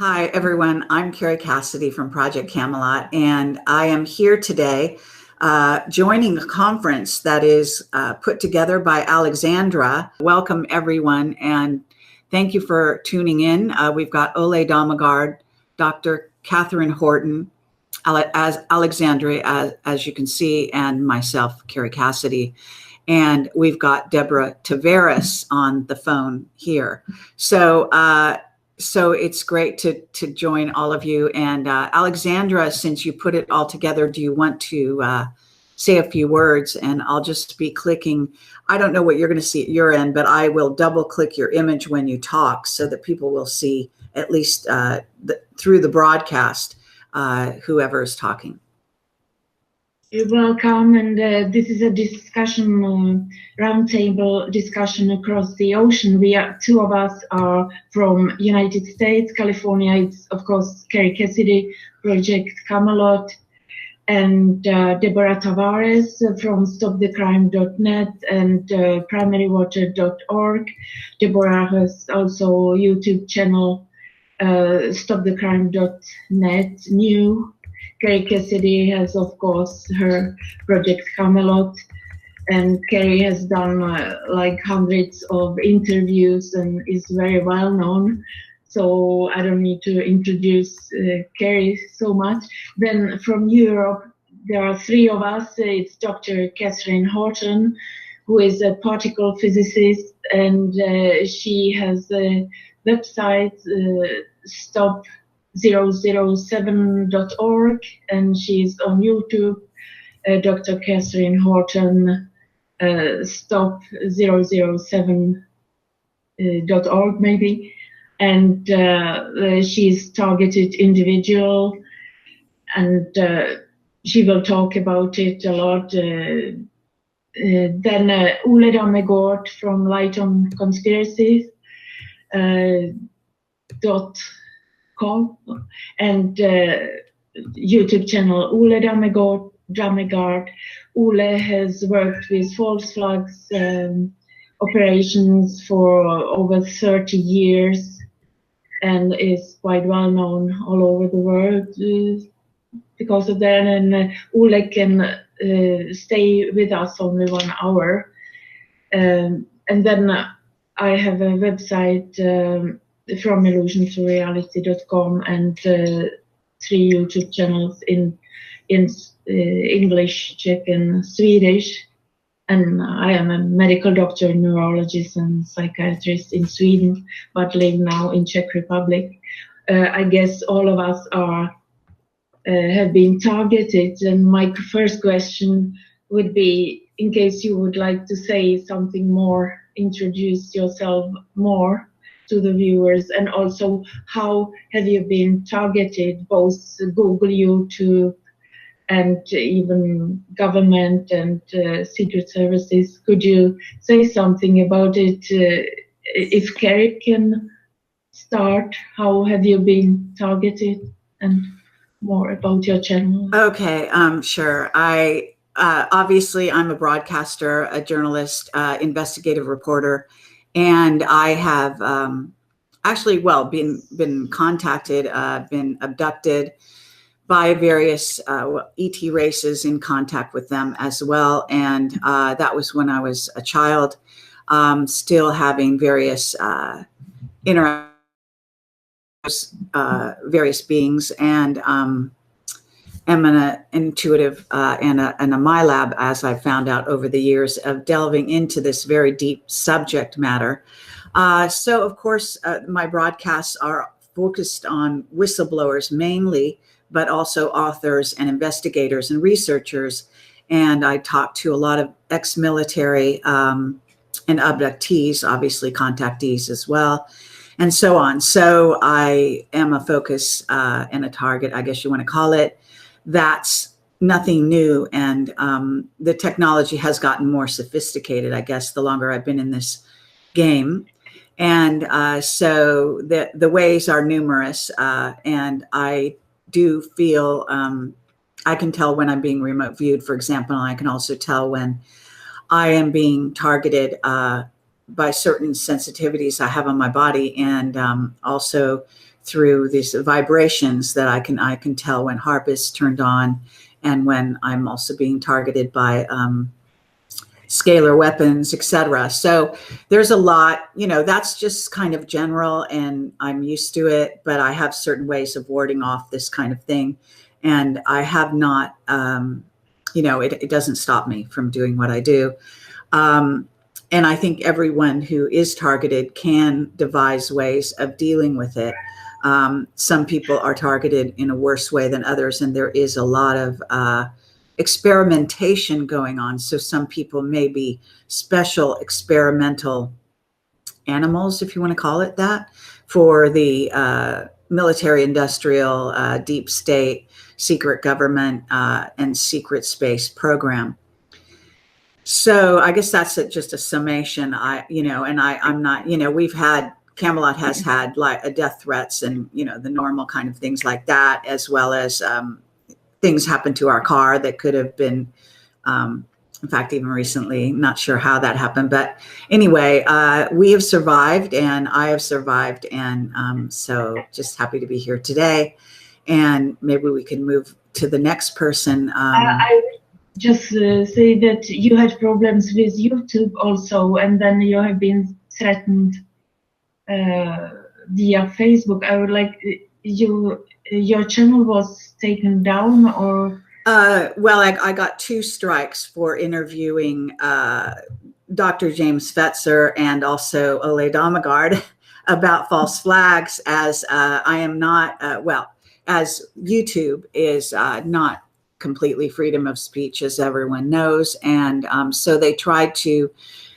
Hi, everyone. I'm Kerry Cassidy from Project Camelot, and I am here today joining a conference that is put together by Alexandra. Welcome, everyone, and thank you for tuning in. We've got Ole Dammegård, Dr. Katherine Horton, as Alexandra, as you can see, and myself, Kerry Cassidy. And we've got Deborah Tavares on the phone here. So it's great to join all of you. And Alexandra, since you put it all together, do you want to say a few words? And I'll just be clicking. I don't know what you're going to see at your end, but I will double click your image when you talk so that people will see, at least through the broadcast, whoever is talking. You're welcome, and this is a discussion, roundtable discussion across the ocean. Two of us are from United States, California. It's of course Kerry Cassidy, Project Camelot, and Deborah Tavares from StopTheCrime.net and PrimaryWater.org. Deborah has also a YouTube channel, StopTheCrime.net new. Kerry Cassidy has, of course, her Project Camelot, and Kerry has done like hundreds of interviews and is very well known. So I don't need to introduce Kerry so much. Then from Europe, there are three of us. It's Dr. Katherine Horton, who is a particle physicist, and she has a website, stop007.org, and she's on YouTube, Dr. Katherine Horton, stop007.org maybe, and she's targeted individual, and she will talk about it a lot. Then Ole Dammegård from Light on Conspiracies, .com, and YouTube channel Ole Dammegård. Ole has worked with false flags operations for over 30 years and is quite well known all over the world because of that. And Ole can stay with us only 1 hour. And then I have a website, from illusiontoreality.com, and 3 YouTube channels in English, Czech, and Swedish. And I am a medical doctor, neurologist, and psychiatrist in Sweden, but live now in Czech Republic. I guess all of us have been targeted. And my first question would be, in case you would like to say something more, introduce yourself more to the viewers, and also how have you been targeted, both Google, YouTube, and even government and secret services? Could you say something about it? If Kerry can start, how have you been targeted, and more about your channel? Okay, sure. Obviously, I'm a broadcaster, a journalist, investigative reporter, and I have been contacted, been abducted by various ET races, in contact with them as well. And that was when I was a child, still having various interactions, various beings, and am an intuitive and a MyLab, as I've found out over the years of delving into this very deep subject matter. So, of course, my broadcasts are focused on whistleblowers mainly, but also authors and investigators and researchers. And I talk to a lot of ex-military and abductees, obviously contactees as well, and so on. So I am a focus and a target, I guess you want to call it. That's nothing new. And the technology has gotten more sophisticated, I guess, the longer I've been in this game. And so the ways are numerous. And I do feel, I can tell when I'm being remote viewed, for example. I can also tell when I am being targeted by certain sensitivities I have on my body, and also through these vibrations that I can tell when HARP is turned on, and when I'm also being targeted by scalar weapons, etc. So there's a lot, that's just kind of general, and I'm used to it, but I have certain ways of warding off this kind of thing. And I have not, it doesn't stop me from doing what I do. And I think everyone who is targeted can devise ways of dealing with it. Some people are targeted in a worse way than others, and there is a lot of experimentation going on. So some people may be special experimental animals, if you want to call it that, for the military, industrial, deep state, secret government, and secret space program. So I guess that's just a summation. I'm not, Camelot has had like death threats and, the normal kind of things like that, as well as things happened to our car that could have been, in fact, even recently, not sure how that happened. But anyway, we have survived, and I have survived. And so just happy to be here today. And maybe we can move to the next person. I just say that you had problems with YouTube also, and then you have been threatened via Facebook. I would like your channel was taken down, or? Well, I got 2 strikes for interviewing Dr. James Fetzer and also Ole Dammegård about false flags, as I am not, as YouTube is not completely freedom of speech, as everyone knows. And so they tried to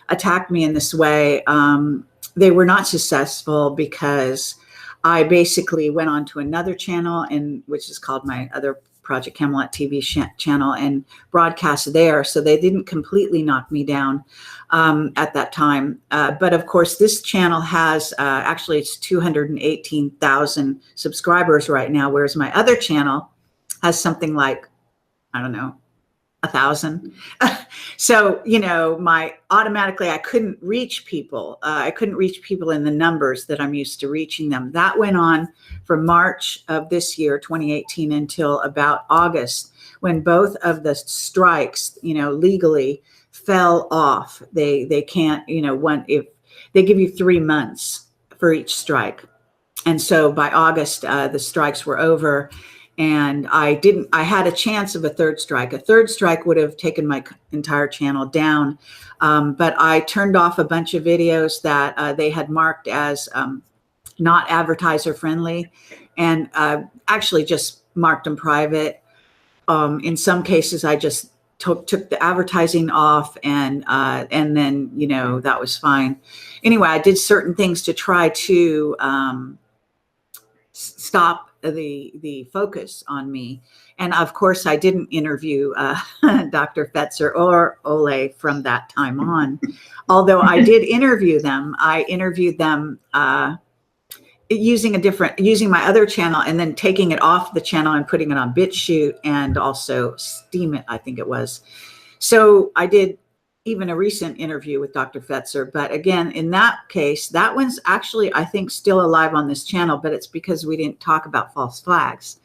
attack me in this way. They were not successful, because I basically went on to another channel, which is called my other Project Camelot TV channel, and broadcast there. So they didn't completely knock me down at that time. But of course, this channel has, actually it's 218,000 subscribers right now, whereas my other channel has something like, I don't know, 1,000. So, I couldn't reach people. I couldn't reach people in the numbers that I'm used to reaching them. That went on from March of this year, 2018, until about August, when both of the strikes, legally fell off. They can't, if they give you 3 months for each strike. And so by August, the strikes were over. And I had a chance of a third strike. A third strike would have taken my entire channel down. But I turned off a bunch of videos that they had marked as not advertiser friendly, and actually just marked them private. In some cases, I just took the advertising off, and then, that was fine. Anyway, I did certain things to try to stop the focus on me. And of course, I didn't interview Dr. Fetzer or Ole from that time on. Although I did interview them. I interviewed them using my other channel, and then taking it off the channel and putting it on BitChute, and also Steam it, I think it was. So I did even a recent interview with Dr. Fetzer. But again, in that case, that one's actually, I think, still alive on this channel, but it's because we didn't talk about false flags.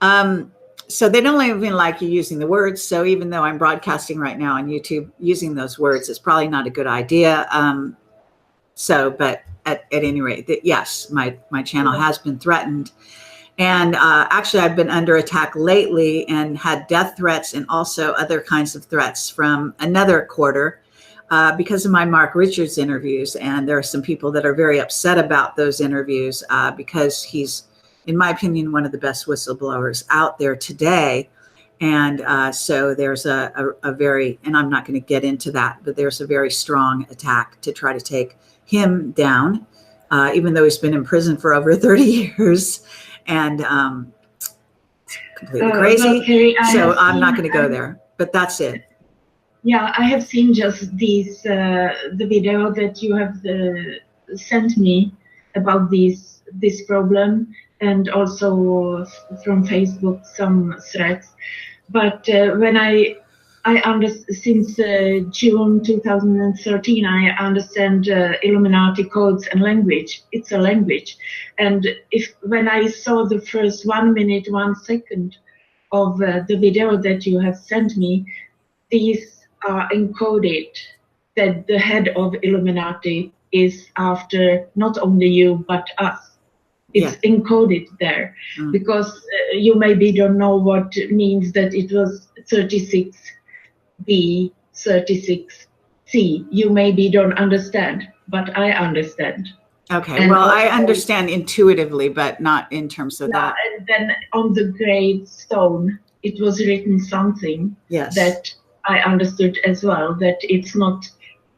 So they don't even like you using the words. So even though I'm broadcasting right now on YouTube using those words, it's probably not a good idea. But at any rate, yes, my channel has been threatened. And actually, I've been under attack lately, and had death threats and also other kinds of threats from another quarter because of my Mark Richards interviews. And there are some people that are very upset about those interviews because he's, in my opinion, one of the best whistleblowers out there today. And so there's a very, and I'm not going to get into that, but there's a very strong attack to try to take him down, even though he's been in prison for over 30 years. And completely crazy. Well, Kerry, so I'm not going to go there, but that's it. Yeah, I have seen just this, the video that you have sent me about this problem, and also from Facebook some threats. But when I Since June 2013, I understand Illuminati codes and language. It's a language. And when I saw the first 1 minute, 1 second of the video that you have sent me, these are encoded, that the head of Illuminati is after not only you, but us. It's encoded there, because you maybe don't know what it means that it was 36B, 36C. You maybe don't understand, but I understand. Okay, And well, also, I understand intuitively, but not in terms of that. And then on the gravestone, it was written something that I understood as well, that it's not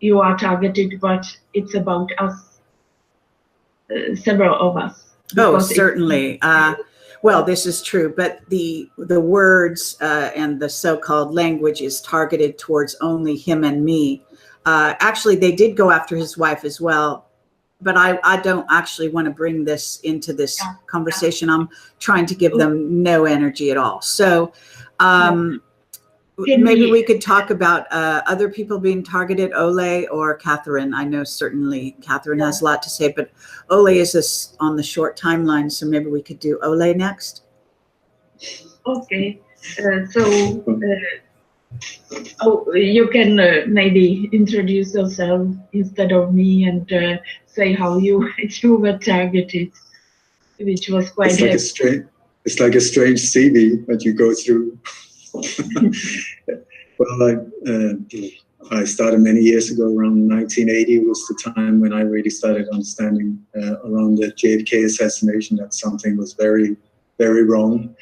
you are targeted, but it's about us, several of us. Oh, certainly. Well, this is true, but the words and the so-called language is targeted towards only him and me. Actually, they did go after his wife as well, but I don't actually want to bring this into this conversation. I'm trying to give them no energy at all. So maybe we could talk about other people being targeted, Ole or Katherine. I know certainly Katherine has a lot to say, but Ole is on the short timeline, so maybe we could do Ole next. Okay, you can maybe introduce yourself instead of me and say how you were targeted, which was quite. It's like a strange CV that you go through. Well, I started many years ago. Around 1980 was the time when I really started understanding around the JFK assassination that something was very, very wrong.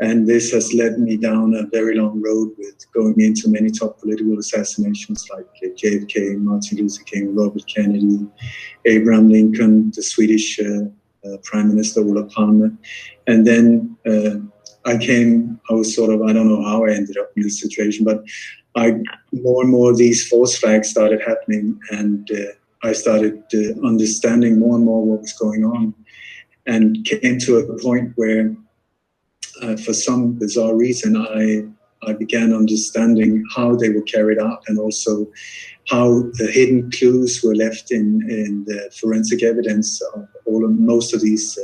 And this has led me down a very long road with going into many top political assassinations like JFK, Martin Luther King, Robert Kennedy, Abraham Lincoln, the Swedish Prime Minister Olof Palme. And then I was sort of, I don't know how I ended up in this situation, but more and more these false flags started happening, and I started understanding more and more what was going on, and came to a point where for some bizarre reason, I began understanding how they were carried out, and also how the hidden clues were left in the forensic evidence of most of these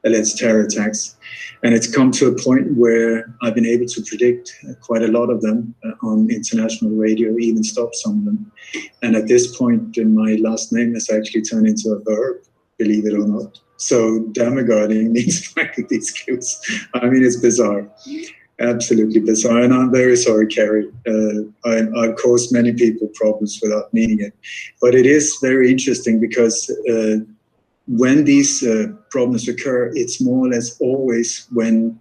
alleged terror attacks. And it's come to a point where I've been able to predict quite a lot of them on international radio, even stop some of them. And at this point, my last name has actually turned into a verb, believe it or not. So Dammegård means finding these clues. I mean, it's bizarre, absolutely bizarre. And I'm very sorry, Kerry. I've caused many people problems without meaning it. But it is very interesting because when these problems occur, it's more or less always when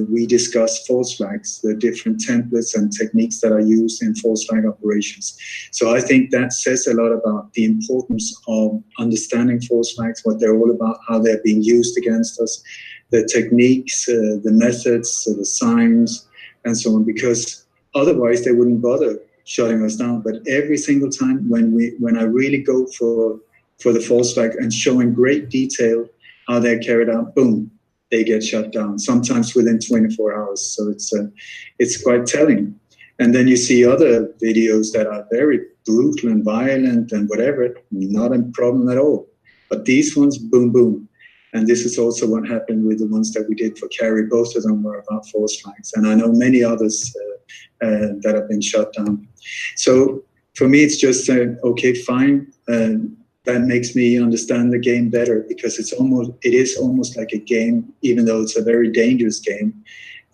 we discuss false flags, the different templates and techniques that are used in false flag operations. So I think that says a lot about the importance of understanding false flags, what they're all about, how they're being used against us, the techniques, the methods, the signs, and so on, because otherwise they wouldn't bother shutting us down. But every single time when I really go for the false flag and showing great detail how they're carried out, boom, they get shut down, sometimes within 24 hours. So it's quite telling. And then you see other videos that are very brutal and violent and whatever, not a problem at all. But these ones, boom, boom. And this is also what happened with the ones that we did for Kerry. Both of them were about false flags. And I know many others that have been shut down. So for me, it's just, okay, fine. That makes me understand the game better, because it is almost like a game, even though it's a very dangerous game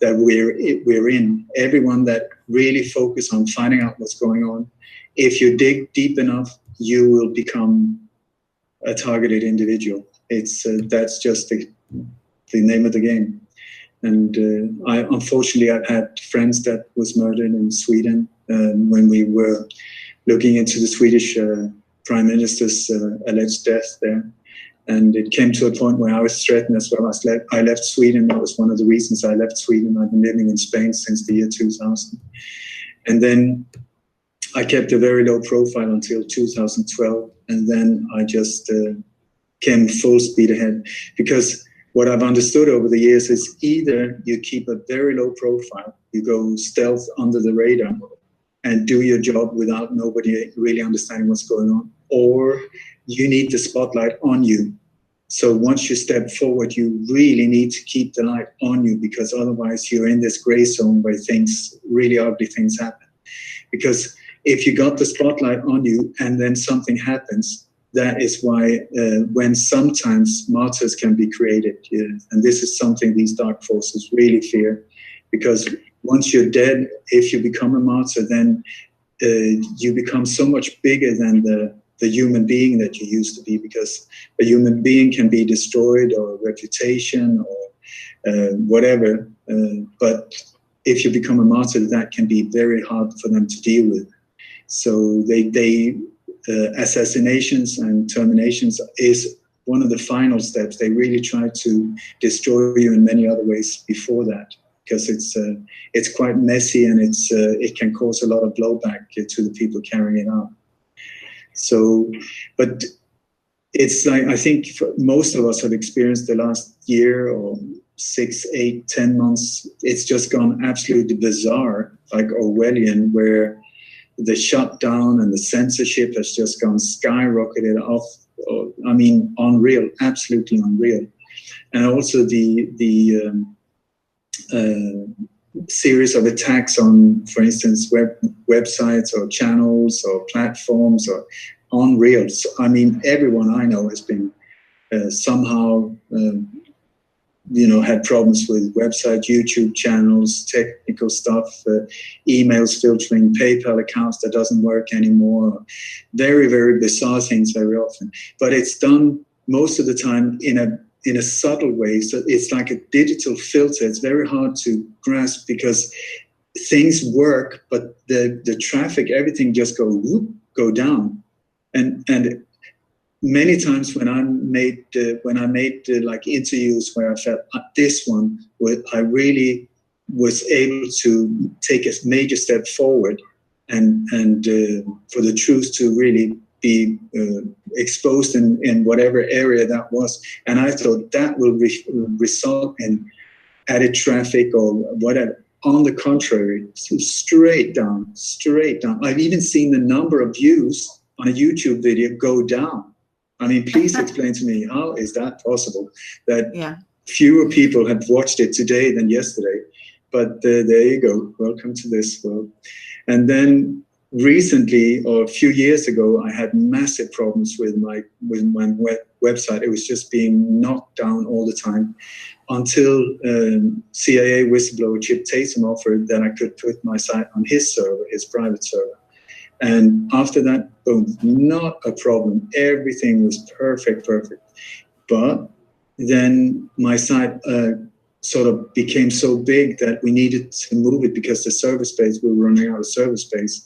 that we're in. Everyone that really focus on finding out what's going on, if you dig deep enough, you will become a targeted individual. That's just the name of the game. And unfortunately, I've had friends that was murdered in Sweden when we were looking into the Swedish Prime Minister's alleged death there. And it came to a point where I was threatened as well. I left Sweden. That was one of the reasons I left Sweden. I've been living in Spain since the year 2000. And then I kept a very low profile until 2012. And then I just came full speed ahead, because what I've understood over the years is either you keep a very low profile, you go stealth under the radar and do your job without nobody really understanding what's going on, or you need the spotlight on you. So once you step forward, you really need to keep the light on you, because otherwise you're in this gray zone where really ugly things happen. Because if you got the spotlight on you and then something happens, that is why when sometimes martyrs can be created. And this is something these dark forces really fear, because once you're dead, if you become a martyr, then you become so much bigger than the human being that you used to be, because a human being can be destroyed, or reputation, or whatever. But if you become a martyr, that can be very hard for them to deal with. So assassinations and terminations is one of the final steps. They really try to destroy you in many other ways before that, because it's quite messy, and it can cause a lot of blowback to the people carrying it out. So, but it's like, I think most of us have experienced the last year or 6, 8, 10 months. It's just gone absolutely bizarre, like Orwellian, where the shutdown and the censorship has just gone skyrocketed off. I mean, unreal, absolutely unreal. And also the series of attacks on, for instance, websites or channels or platforms, or unreal. So, I mean, everyone I know has been somehow, had problems with website, YouTube channels, technical stuff, emails filtering, PayPal accounts that doesn't work anymore. Very, very bizarre things very often. But it's done most of the time in a subtle way. So it's like a digital filter. It's very hard to grasp, because things work, but the traffic, everything just go down. And many times when I made like interviews where I felt this one, I really was able to take a major step forward, and for the truth to really be exposed in whatever area that was. And I thought that will result in added traffic or whatever. On the contrary, straight down. I've even seen the number of views on a YouTube video go down. I mean, please explain to me, how is that possible? That fewer people have watched it today than yesterday. But there you go. Welcome to this world. And then recently, or a few years ago, I had massive problems with my website. It was just being knocked down all the time, until CIA whistleblower Chip Tatum offered that I could put my site on his server, his private server. And after that, boom, not a problem. Everything was perfect. But then my site sort of became so big that we needed to move it, because the server space, we were running out of server space.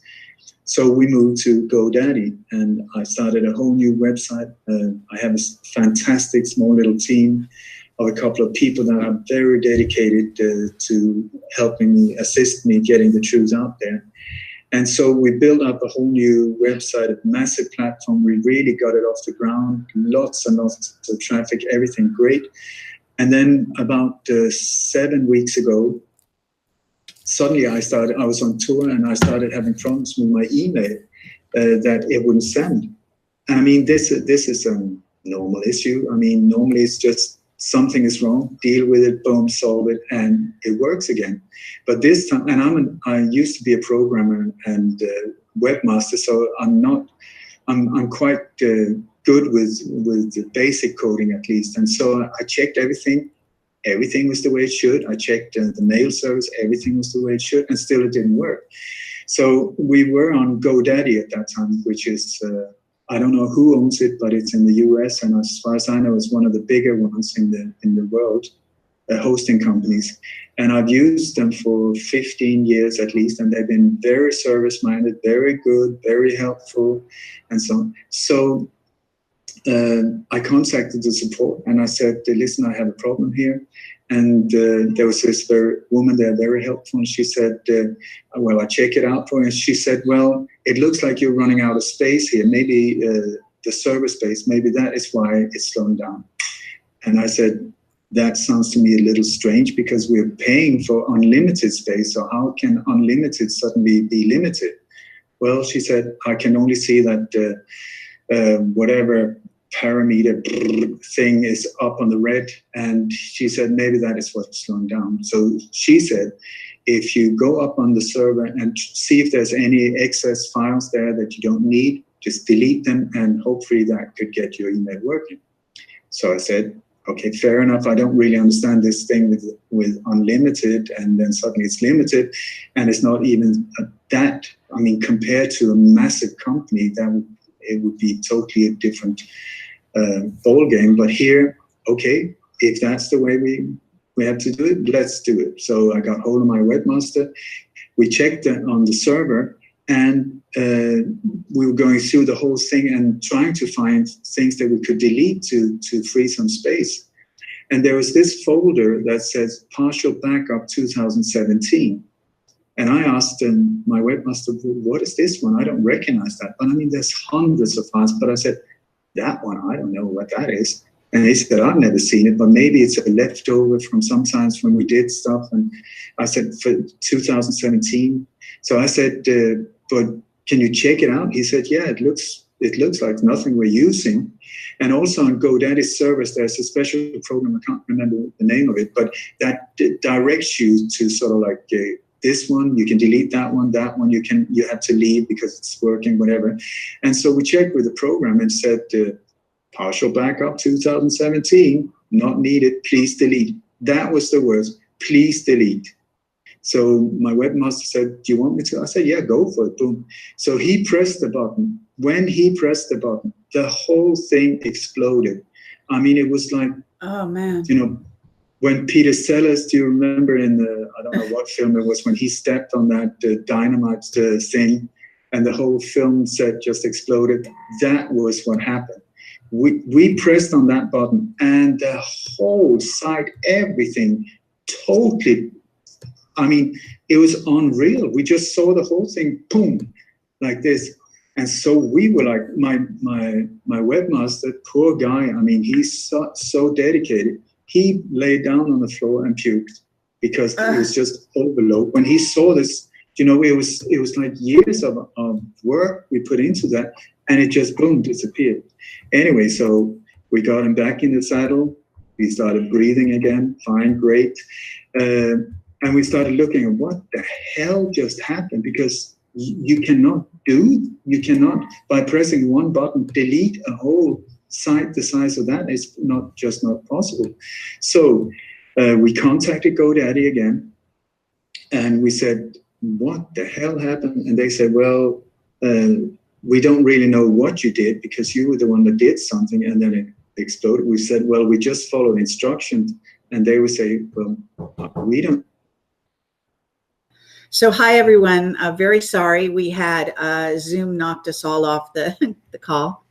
So we moved to GoDaddy, and I started a whole new website. I have a fantastic small little team of a couple of people that are very dedicated to helping me, assist me getting the truth out there. And so we built up a whole new website, a massive platform. We really got it off the ground, lots and lots of traffic, everything great. And then about 7 weeks ago, suddenly I was on tour, and I started having problems with my email that it wouldn't send. And I mean, this is a normal issue. I mean, normally it's just something is wrong, deal with it, boom, solve it, and it works again. But this time, and I used to be a programmer and webmaster, so I'm quite good with the basic coding at least. And so I checked everything. Everything was the way it should. I checked the mail service. Everything was the way it should, and still it didn't work. So we were on GoDaddy at that time, which is, I don't know who owns it, but it's in the US, and as far as I know, it's one of the bigger ones in the world, hosting companies. And I've used them for 15 years at least, and they've been very service-minded, very good, very helpful, and so on. So I contacted the support, and I said, listen, I have a problem here. And there was this woman there, very helpful, and she said, well, I check it out for you. And she said, well, it looks like you're running out of space here. Maybe the server space, maybe that is why it's slowing down. And I said, that sounds to me a little strange because we're paying for unlimited space. So how can unlimited suddenly be limited? Well, she said, I can only see that whatever parameter thing is up on the red. And she said, maybe that is what's slowing down. So she said, if you go up on the server and see if there's any excess files there that you don't need, just delete them, and hopefully that could get your email working. So I said, okay, fair enough. I don't really understand this thing with unlimited, and then suddenly it's limited, and it's not even that. I mean, compared to a massive company, it would be totally a different ball game. But here, okay, if that's the way we have to do it, let's do it. So I got hold of my webmaster. We checked on the server, and we were going through the whole thing and trying to find things that we could delete to free some space. And there was this folder that says partial backup 2017. And I asked my webmaster, what is this one? I don't recognize that. But I mean, there's hundreds of files. But I said, that one, I don't know what that is. And he said, I've never seen it, but maybe it's a leftover from sometimes when we did stuff. And I said, for 2017. So I said, but can you check it out? He said, yeah, it looks like nothing we're using. And also on GoDaddy's servers, there's a special program, I can't remember the name of it, but that directs you to sort of like this one, you can delete that one you have to leave because it's working, whatever. And so we checked with the program and said, partial backup 2017, not needed, please delete. That was the words, please delete. So my webmaster said, do you want me to? I said, yeah, go for it, boom. So he pressed the button. When he pressed the button, the whole thing exploded. I mean, it was like, oh man, when Peter Sellers, do you remember in I don't know what film it was, when he stepped on that dynamite thing and the whole film set just exploded? That was what happened. We pressed on that button and the whole site, everything totally, I mean, it was unreal. We just saw the whole thing, boom, like this. And so we were like, my webmaster, poor guy, I mean, he's so dedicated. He lay down on the floor and puked because it was just overload. When he saw this, it was like years of work we put into that, and it just, boom, disappeared. Anyway, so we got him back in the saddle. We started breathing again, fine, great. And we started looking at what the hell just happened, because you cannot, by pressing one button, delete a whole site the size of that. It's not possible. So we contacted GoDaddy again, and we said, what the hell happened? And they said, well, we don't really know what you did because you were the one that did something and then it exploded. We said, well, we just followed instructions. And they would say, well, we don't. So hi, everyone. Very sorry. We had Zoom knocked us all off the call.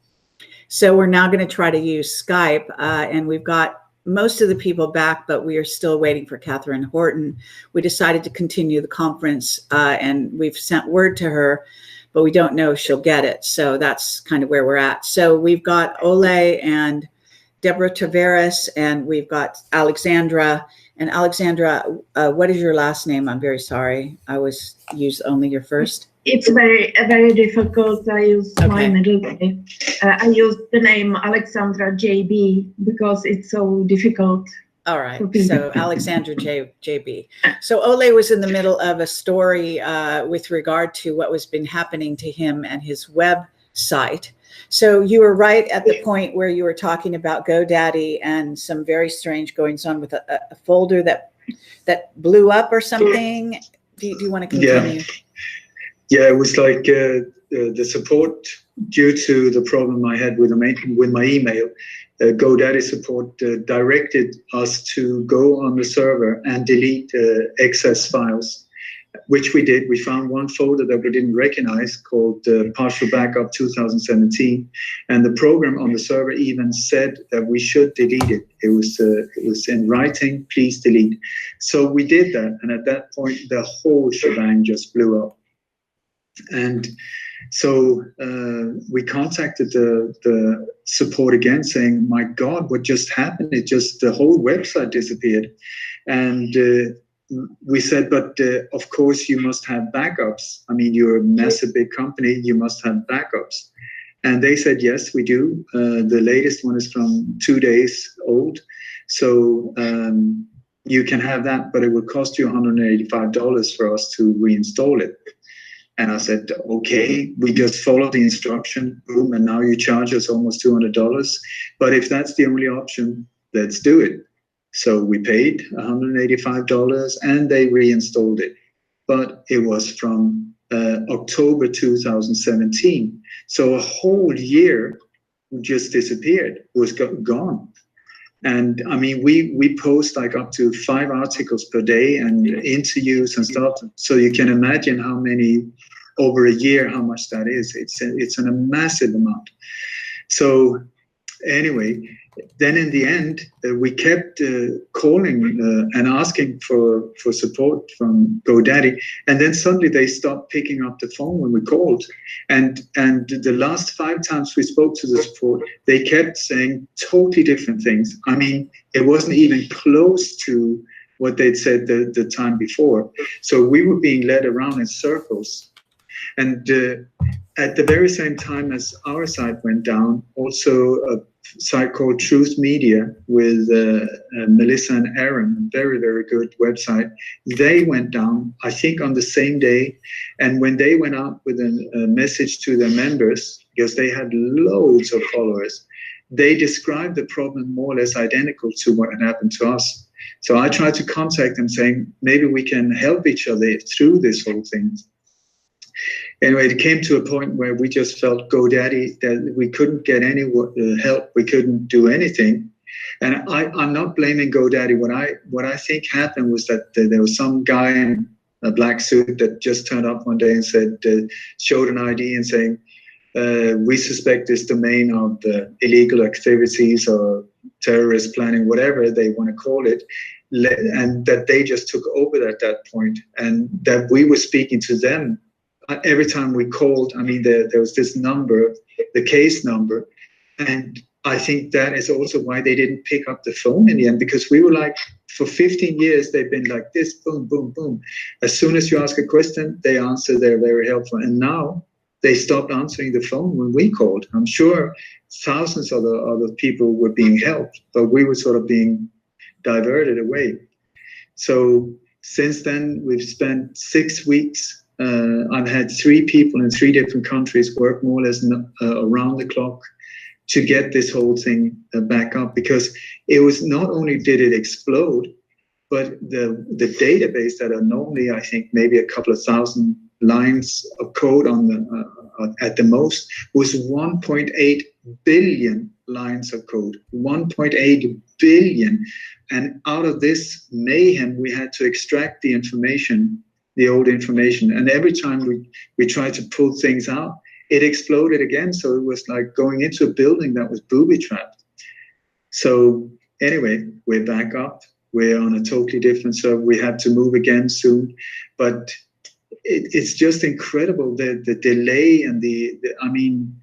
So we're now going to try to use Skype, and we've got most of the people back, but we are still waiting for Katherine Horton. We decided to continue the conference, and we've sent word to her, but we don't know if she'll get it. So that's kind of where we're at. So we've got Ole and Deborah Tavares, and we've got Alexandra. And Alexandra, what is your last name? I'm very sorry. I was used only your first. It's very difficult. I use my middle name. I use the name Alexandra JB because it's so difficult. All right. So Alexandra JB. So Ole was in the middle of a story with regard to what was been happening to him and his website. So you were right at the point where you were talking about GoDaddy and some very strange goings on with a folder that blew up or something. Do you want to continue? Yeah, it was like the support due to the problem I had with my email. GoDaddy support directed us to go on the server and delete excess files, which we did. We found one folder that we didn't recognize called Partial Backup 2017, and the program on the server even said that we should delete it. It was in writing, please delete. So we did that, and at that point, the whole shebang just blew up. And So we contacted the support again, saying, "My God, what just happened? The whole website disappeared." And we said, "But of course you must have backups. I mean, you're a massive big company. You must have backups." And they said, "Yes, we do. The latest one is from 2 days old. So you can have that, but it will cost you $185 for us to reinstall it." And I said, "Okay, we just followed the instruction, boom, and now you charge us almost $200. But if that's the only option, let's do it." So we paid $185 and they reinstalled it. But it was from October 2017. So a whole year just disappeared, was gone. And I mean, we post like up to 5 articles per day and interviews and stuff. So you can imagine how many over a year, how much that is. It's a massive amount. So anyway, then in the end, we kept calling and asking for support from GoDaddy. And then suddenly they stopped picking up the phone when we called. And the last 5 times we spoke to the support, they kept saying totally different things. I mean, it wasn't even close to what they'd said the time before. So we were being led around in circles. And at the very same time as our site went down, also a site called Truth Media with Melissa and Aaron, very, very good website. They went down, I think, on the same day. And when they went out with a message to their members, because they had loads of followers, they described the problem more or less identical to what had happened to us. So I tried to contact them saying, maybe we can help each other through this whole thing. Anyway, it came to a point where we just felt GoDaddy that we couldn't get any help. We couldn't do anything. And I'm not blaming GoDaddy. What I think happened was that there was some guy in a black suit that just turned up one day and said, showed an ID and saying, "We suspect this domain of illegal activities or terrorist planning, whatever they want to call it," and that they just took over at that point, and that we were speaking to them. Every time we called, I mean, there was this number, the case number, and I think that is also why they didn't pick up the phone in the end, because we were like, for 15 years, they've been like this, boom, boom, boom. As soon as you ask a question, they answer, they're very helpful. And now they stopped answering the phone when we called. I'm sure thousands of other people were being helped, but we were sort of being diverted away. So since then, we've spent 6 weeks. I've had 3 people in 3 different countries work more or less around the clock to get this whole thing back up, because it was not only did it explode, but the database that are normally, I think, maybe a couple of thousand lines of code on the at the most was 1.8 billion lines of code. 1.8 billion. And out of this mayhem, we had to extract the information, the old information. And every time we tried to pull things out, it exploded again. So it was like going into a building that was booby-trapped. So anyway, we're back up. We're on a totally different server. We have to move again soon. But it's just incredible, the delay and I mean,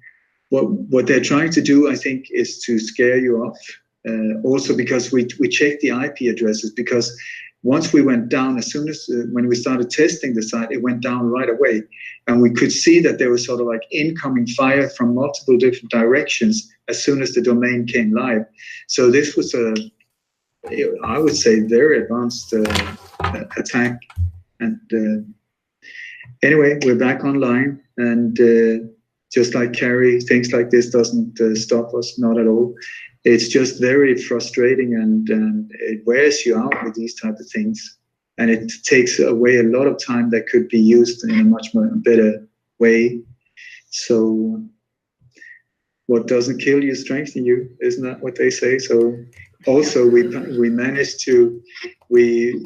what they're trying to do, I think, is to scare you off. Also because we checked the IP addresses, because once we went down, as soon as when we started testing the site, it went down right away. And we could see that there was sort of like incoming fire from multiple different directions as soon as the domain came live. So this was I would say, very advanced attack. And anyway, we're back online. And just like Kerry, things like this doesn't stop us, not at all. It's just very frustrating, and it wears you out with these type of things. And it takes away a lot of time that could be used in a much more better way. So what doesn't kill you strengthens you, isn't that what they say? So also we managed to, we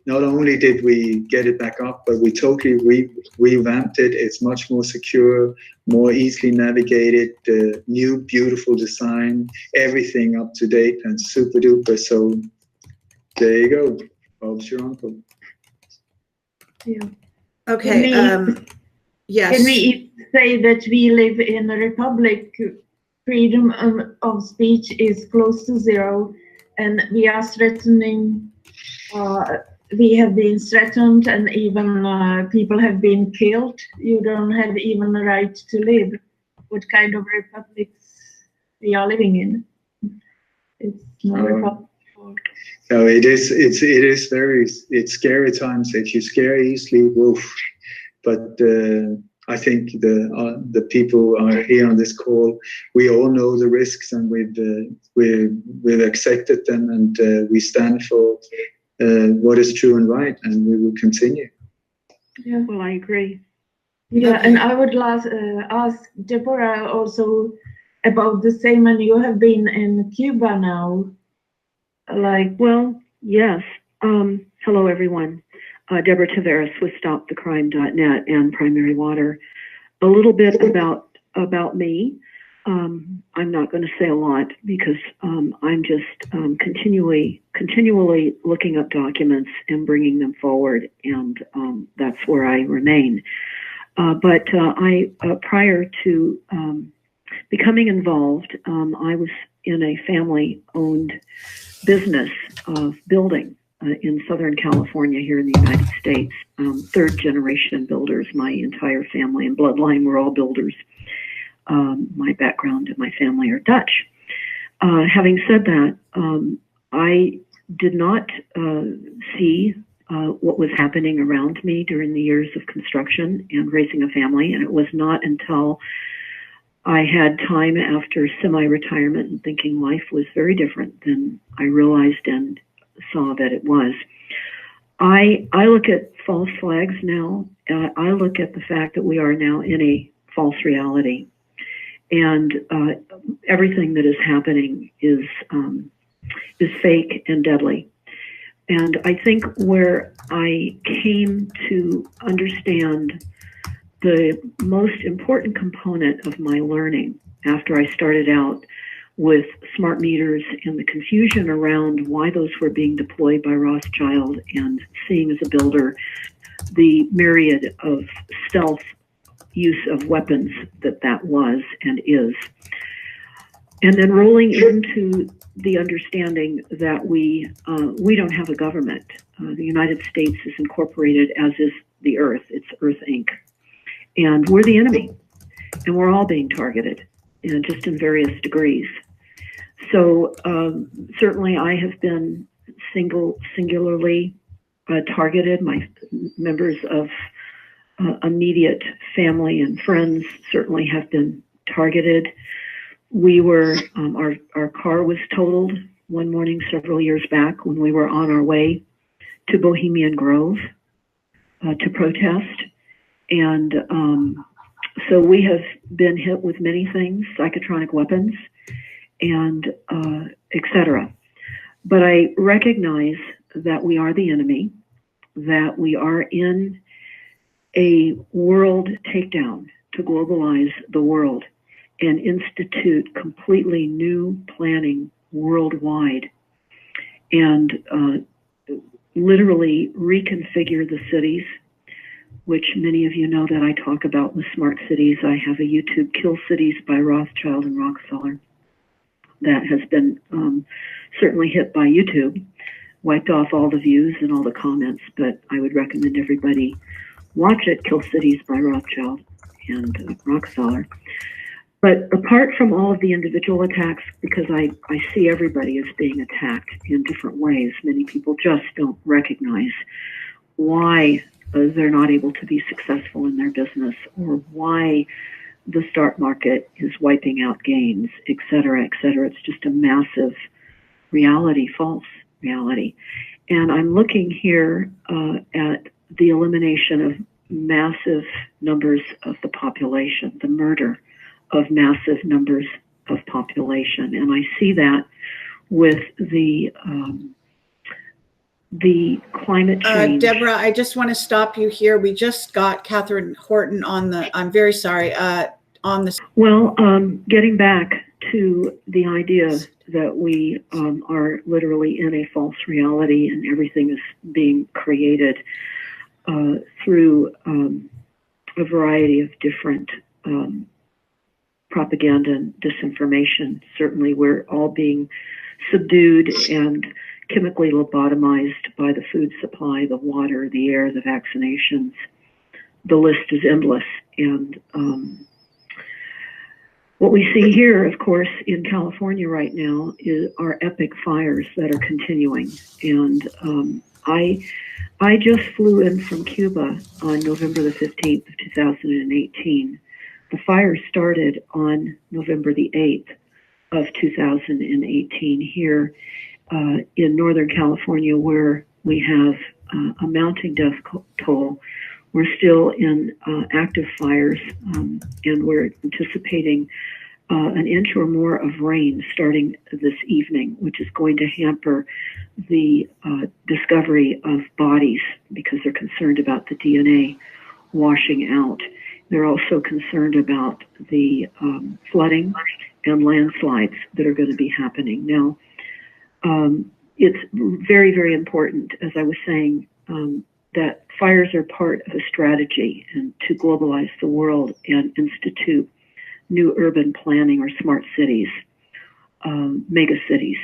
not only did we get it back up, but we totally revamped it. It's much more secure, more easily navigated, new beautiful design, everything up to date and super duper. So there you go. Bob's your uncle. Yeah. Okay. Yes. Can we say that we live in a republic? Freedom of speech is close to zero, and we are threatening. We have been threatened, and even people have been killed. You don't have even the right to live. What kind of republics we are living in? It's no republic. No, it is. It's scary times. If you scare easily, woof. But I think the people are here on this call. We all know the risks, and we've accepted them, and we stand for what is true and right, and we will continue. Yeah. Well, I agree. Yeah, and I would ask Deborah also about the same. And you have been in Cuba now. Well, yes. Hello, everyone. Deborah Tavares with StopTheCrime.net and Primary Water. A little bit about me. I'm not going to say a lot because I'm just continually looking up documents and bringing them forward, and that's where I remain. But prior to becoming involved, I was in a family-owned business of building in Southern California here in the United States. Third-generation builders. My entire family and bloodline were all builders. My background and my family are Dutch. Having said that, I did not see what was happening around me during the years of construction and raising a family, and it was not until I had time after semi-retirement and thinking life was very different than I realized and saw that it was. I look at false flags now. I look at the fact that we are now in a false reality, and everything that is happening is fake and deadly. And I think where I came to understand the most important component of my learning after I started out with smart meters and the confusion around why those were being deployed by Rothschild, and seeing as a builder the myriad of stealth use of weapons that was and is. And then rolling into the understanding that we don't have a government. The United States is incorporated, as is the Earth. It's Earth Inc. And we're the enemy, and we're all being targeted, and just in various degrees. So certainly I have been singularly targeted. My members of immediate family and friends certainly have been targeted. We were, our car was totaled one morning several years back when we were on our way to Bohemian Grove to protest. And so we have been hit with many things, psychotronic weapons, and etc. But I recognize that we are the enemy, that we are in a world takedown to globalize the world and institute completely new planning worldwide, and literally reconfigure the cities, which many of you know that I talk about with Smart Cities. I have a YouTube, Kill Cities by Rothschild and Rockefeller, that has been certainly hit by YouTube, wiped off all the views and all the comments, but I would recommend everybody watch it, Kill Cities by Rothschild and Rockefeller. But apart from all of the individual attacks, because I see everybody as being attacked in different ways, many people just don't recognize why they're not able to be successful in their business, or why the stock market is wiping out gains, et cetera, et cetera. It's just a massive reality, false reality. And I'm looking here at the elimination of massive numbers of the population, the murder of massive numbers of population. And I see that with the climate change. Deborah, I just want to stop you here. We just got Katherine Horton on the, I'm very sorry, on this. Well, getting back to the idea that we are literally in a false reality, and everything is being created through a variety of different propaganda and disinformation. Certainly, we're all being subdued and chemically lobotomized by the food supply, the water, the air, the vaccinations. The list is endless. And what we see here, of course, in California right now are epic fires that are continuing. And I just flew in from Cuba on November the 15th of 2018. The fire started on November the 8th of 2018 here in Northern California, where we have a mounting death toll. We're still in active fires, and we're anticipating an inch or more of rain starting this evening, which is going to hamper the discovery of bodies because they're concerned about the DNA washing out. They're also concerned about the flooding and landslides that are going to be happening. Now, it's very, very important, as I was saying, that fires are part of a strategy and to globalize the world and institute new urban planning or smart cities, mega cities,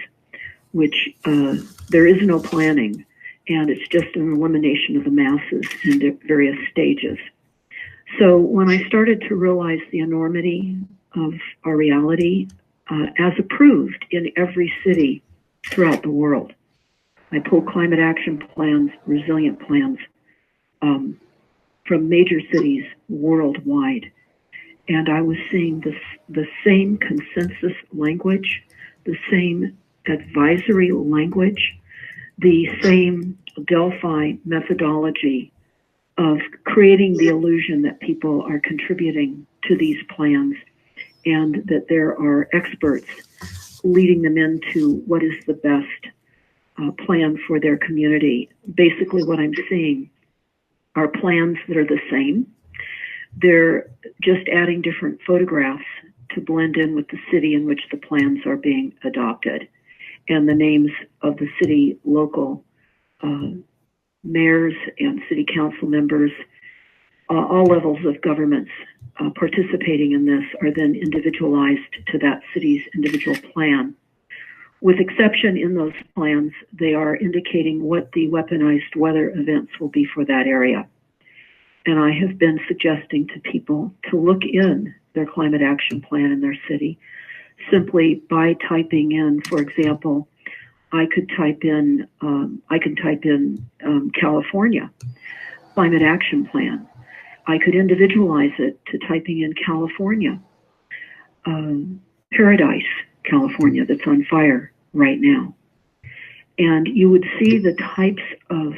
which there is no planning, and it's just an elimination of the masses in various stages. So when I started to realize the enormity of our reality, as approved in every city throughout the world, I pulled climate action plans, resilient plans from major cities worldwide. And I was seeing the same consensus language, the same advisory language, the same Delphi methodology of creating the illusion that people are contributing to these plans and that there are experts leading them into what is the best plan for their community. Basically, what I'm seeing are plans that are the same. They're just adding different photographs to blend in with the city in which the plans are being adopted, and the names of the city local mayors and city council members, all levels of governments participating in this are then individualized to that city's individual plan. With exception in those plans, they are indicating what the weaponized weather events will be for that area. And I have been suggesting to people to look in their climate action plan in their city simply by typing in, for example, I can type in California climate action plan. I could individualize it to typing in California, Paradise, California, that's on fire right now. And you would see the types of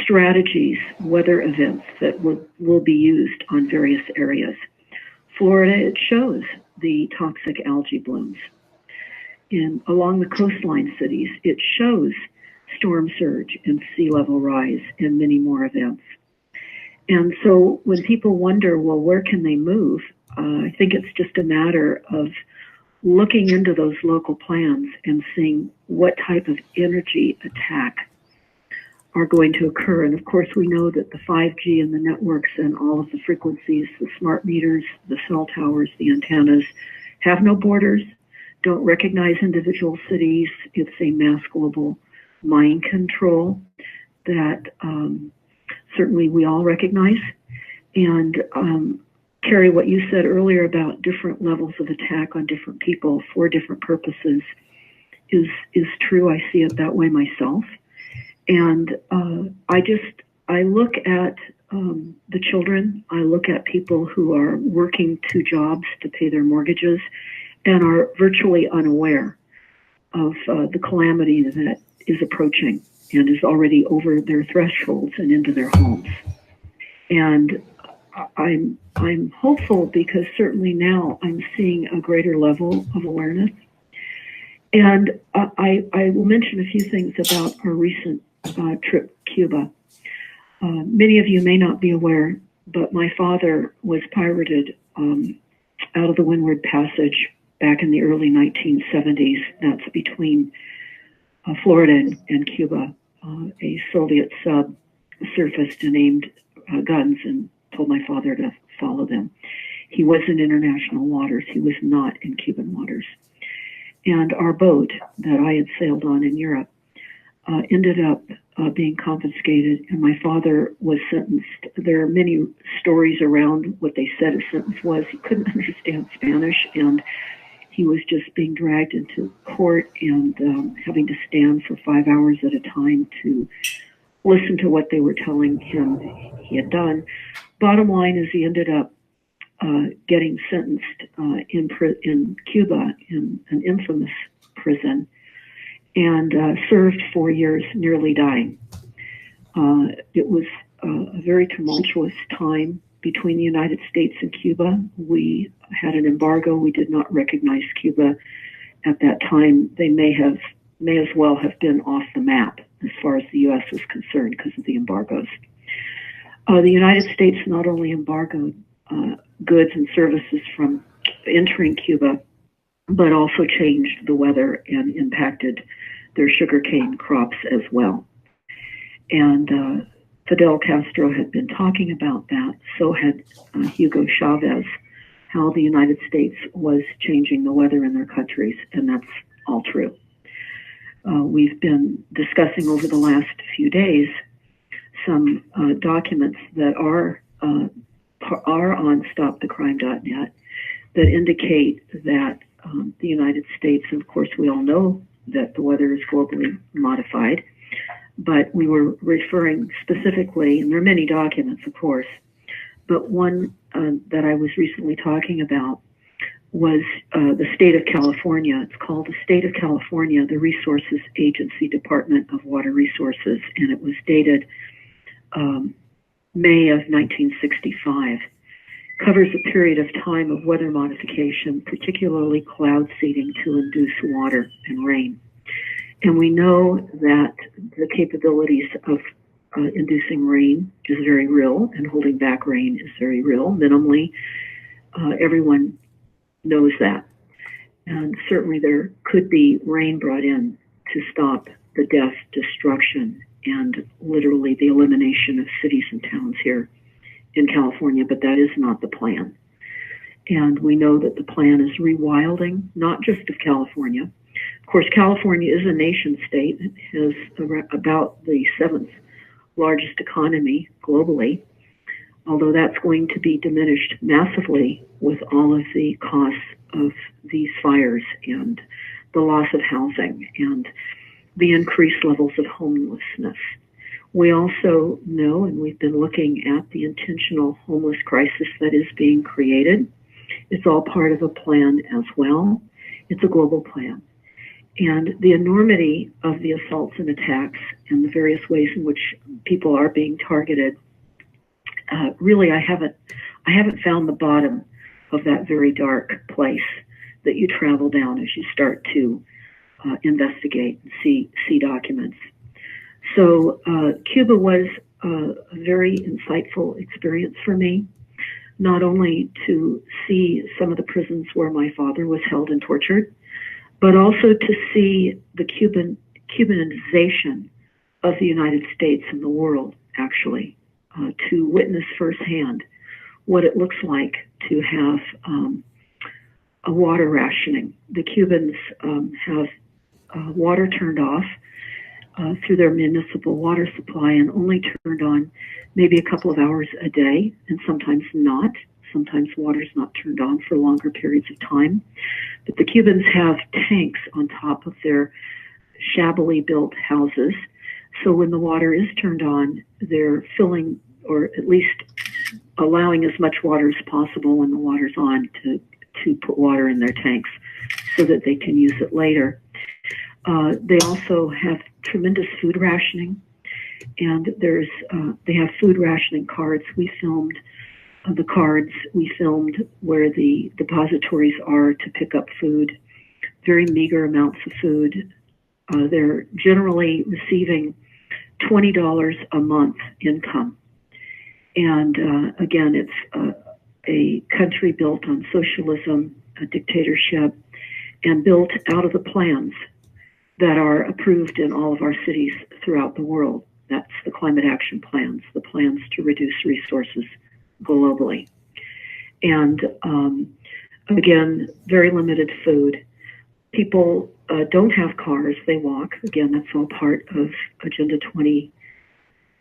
strategies, weather events that will be used on various areas. Florida, it shows the toxic algae blooms. Along the coastline cities, it shows storm surge and sea level rise and many more events. And so when people wonder, well, where can they move? I think it's just a matter of looking into those local plans and seeing what type of energy attack are going to occur. And of course, we know that the 5G and the networks and all of the frequencies, the smart meters, the cell towers, the antennas, have no borders, don't recognize individual cities. It's a mass global mind control that certainly we all recognize. And Kerry, what you said earlier about different levels of attack on different people for different purposes is true. I see it that way myself. And I look at the children, I look at people who are working 2 jobs to pay their mortgages and are virtually unaware of the calamity that is approaching and is already over their thresholds and into their homes. And I'm hopeful because certainly now I'm seeing a greater level of awareness. And I will mention a few things about our recent trip to Cuba. Many of you may not be aware, but my father was pirated out of the Windward Passage back in the early 1970s. That's between Florida and Cuba. A Soviet sub surfaced and aimed guns and told my father to follow them. He was in international waters. He was not in Cuban waters. And our boat that I had sailed on in Europe ended up being confiscated, and my father was sentenced. There are many stories around what they said his sentence was. He couldn't understand Spanish, and he was just being dragged into court and having to stand for 5 hours at a time to listen to what they were telling him he had done. Bottom line is he ended up getting sentenced in Cuba in an infamous prison, and served 4 years, nearly dying. It was a very tumultuous time between the United States and Cuba. We had an embargo. We did not recognize Cuba at that time. They may as well have been off the map as far as the U.S. was concerned because of the embargoes. The United States not only embargoed goods and services from entering Cuba, but also changed the weather and impacted their sugarcane crops as well. And Fidel Castro had been talking about that, so had Hugo Chavez, how the United States was changing the weather in their countries, and that's all true. We've been discussing over the last few days some documents that are on stopthecrime.net that indicate that the United States, and of course we all know that the weather is globally modified, but we were referring specifically, and there are many documents of course, but one that I was recently talking about was the state of California. It's called the State of California, the Resources Agency, Department of Water Resources, and it was dated May of 1965. Covers a period of time of weather modification, particularly cloud seeding to induce water and rain. And we know that the capabilities of inducing rain is very real, and holding back rain is very real, minimally. Everyone knows that. And certainly there could be rain brought in to stop the death, destruction, and literally the elimination of cities and towns here in California, but that is not the plan. And we know that the plan is rewilding, not just of California. Of course, California is a nation state. It has about the 7th largest economy globally, although that's going to be diminished massively with all of the costs of these fires and the loss of housing and the increased levels of homelessness. We also know, and we've been looking at the intentional homeless crisis that is being created. It's all part of a plan as well. It's a global plan. And the enormity of the assaults and attacks and the various ways in which people are being targeted, really I haven't found the bottom of that very dark place that you travel down as you start to investigate and see documents. So Cuba was a very insightful experience for me, not only to see some of the prisons where my father was held and tortured, but also to see the Cubanization of the United States and the world, actually, to witness firsthand what it looks like to have a water rationing. The Cubans have water turned off through their municipal water supply and only turned on maybe a couple of hours a day, and sometimes not. Sometimes water's not turned on for longer periods of time. But the Cubans have tanks on top of their shabbily built houses. So when the water is turned on, they're filling, or at least allowing as much water as possible when the water's on to put water in their tanks so that they can use it later. They also have tremendous food rationing, and they have food rationing cards. We filmed the cards. We filmed where the depositories are to pick up food, very meager amounts of food. They're generally receiving $20 a month income. And again, it's a country built on socialism, a dictatorship, and built out of the plans that are approved in all of our cities throughout the world. That's the climate action plans, the plans to reduce resources globally. And again, very limited food. People don't have cars, they walk. Again, that's all part of Agenda 21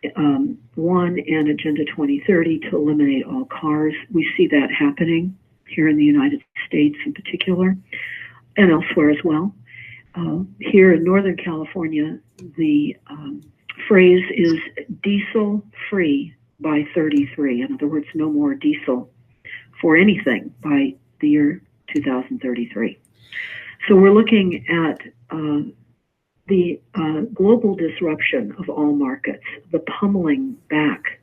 and Agenda 2030 to eliminate all cars. We see that happening here in the United States in particular, and elsewhere as well. Here in Northern California, the phrase is diesel free by 33. In other words, no more diesel for anything by the year 2033. So we're looking at the global disruption of all markets, the pummeling back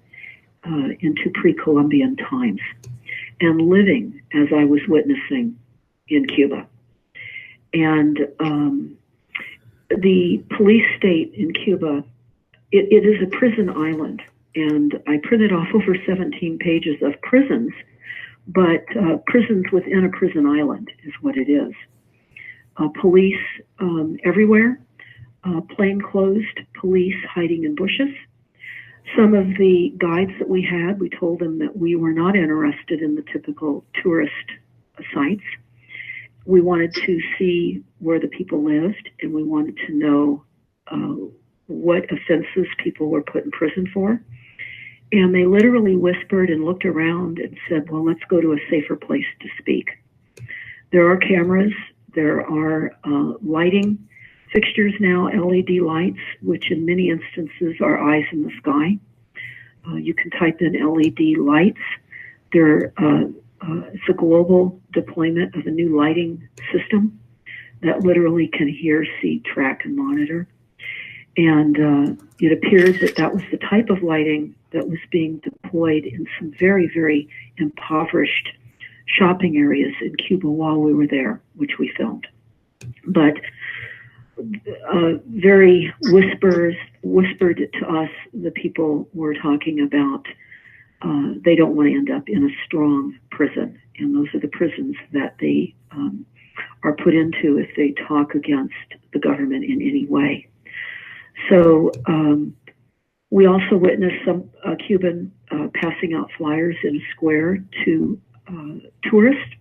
into pre-Columbian times, and living as I was witnessing in Cuba. And the police state in Cuba, it is a prison island. And I printed off over 17 pages of prisons, but prisons within a prison island is what it is. Police everywhere, plainclothes police hiding in bushes. Some of the guides that we had, we told them that we were not interested in the typical tourist sites. We wanted to see where the people lived, and we wanted to know what offenses people were put in prison for. And they literally whispered and looked around and said, well, let's go to a safer place to speak. There are cameras, there are lighting fixtures now, LED lights, which in many instances are eyes in the sky. You can type in LED lights. It's a global deployment of a new lighting system that literally can hear, see, track, and monitor. And it appeared that that was the type of lighting that was being deployed in some very, very impoverished shopping areas in Cuba while we were there, which we filmed. But very whispered to us, the people were talking about they don't want to end up in a strong prison. And those are the prisons that they are put into if they talk against the government in any way. So we also witnessed some Cuban passing out flyers in a square to tourists.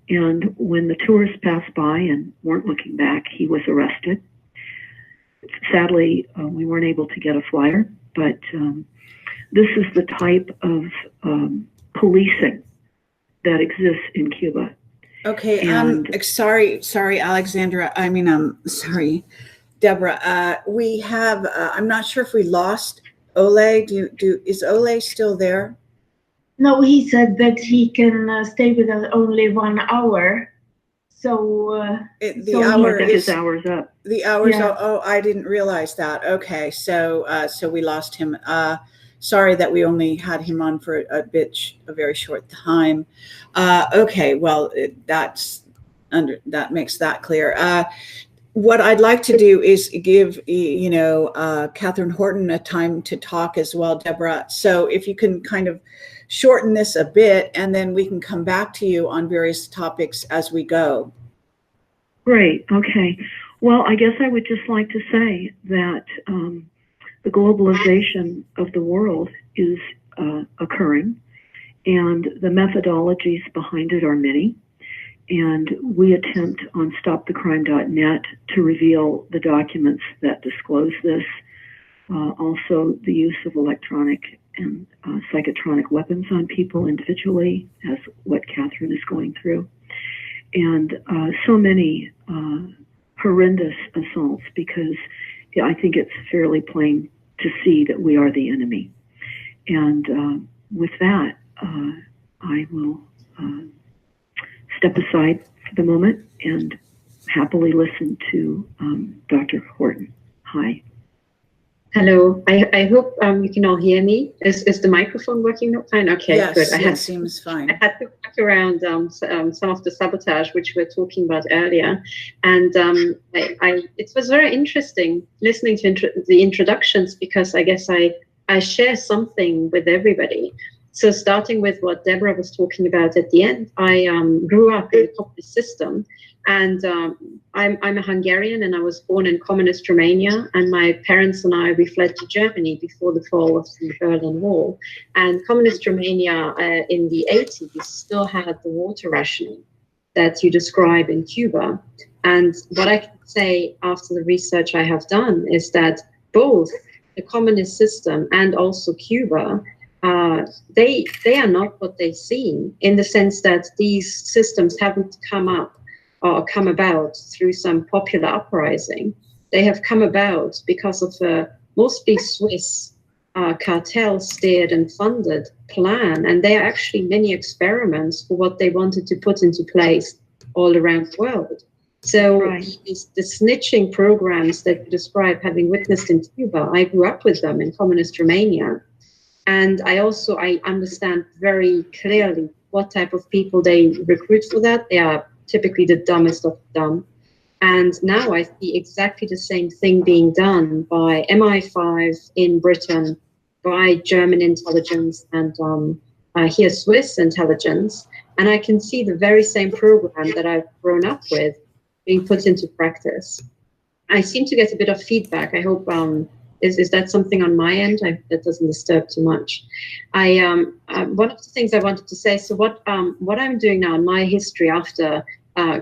And when the tourists passed by and weren't looking back, he was arrested. Sadly, we weren't able to get a flyer, but this is the type of policing that exists in Cuba. Okay, sorry, Alexandra. Sorry, Deborah. We have. I'm not sure if we lost Ole. Is Ole still there? No, he said that he can stay with us only 1 hour. So the hour is his hour's up. The hour's Yeah. Oh, I didn't realize that. Okay, so we lost him. Sorry that we only had him on for a very short time. Okay, well that makes that clear. What I'd like to do is give Katherine Horton a time to talk as well, Deborah. So if you can kind of shorten this a bit, and then we can come back to you on various topics as we go. Great. Okay. Well, I guess I would just like to say that the globalization of the world is occurring, and the methodologies behind it are many. And we attempt on stopthecrime.net to reveal the documents that disclose this. Also, the use of electronic and psychotronic weapons on people individually, as what Katherine is going through. And so many horrendous assaults, because I think it's fairly plain to see that we are the enemy. And with that, I will step aside for the moment and happily listen to Dr. Horton. Hi. Hello. I hope you can all hear me. Is the microphone working fine? Okay, yes, good. It seems fine. I had to look around some of the sabotage, which we were talking about earlier. And it was very interesting listening to the introductions, because I guess I share something with everybody. So starting with what Deborah was talking about at the end, I grew up in the communist system, and I'm a Hungarian, and I was born in communist Romania, and my parents and we fled to Germany before the fall of the Berlin Wall. And communist Romania in the 80s still had the water rationing that you describe in Cuba. And what I can say after the research I have done is that both the communist system and also Cuba, they are not what they seem, in the sense that these systems haven't come up or come about through some popular uprising. They have come about because of a mostly Swiss cartel-steered and funded plan, and they are actually many experiments for what they wanted to put into place all around the world. So the snitching programs that you describe, having witnessed in Cuba, I grew up with them in communist Romania. And I understand very clearly what type of people they recruit for that. They are typically the dumbest of the dumb. And now I see exactly the same thing being done by MI5 in Britain, by German intelligence, and here Swiss intelligence. And I can see the very same program that I've grown up with being put into practice. I seem to get a bit of feedback. I hope, is that something on my end? That doesn't disturb too much. One of the things I wanted to say, so what I'm doing now in my history after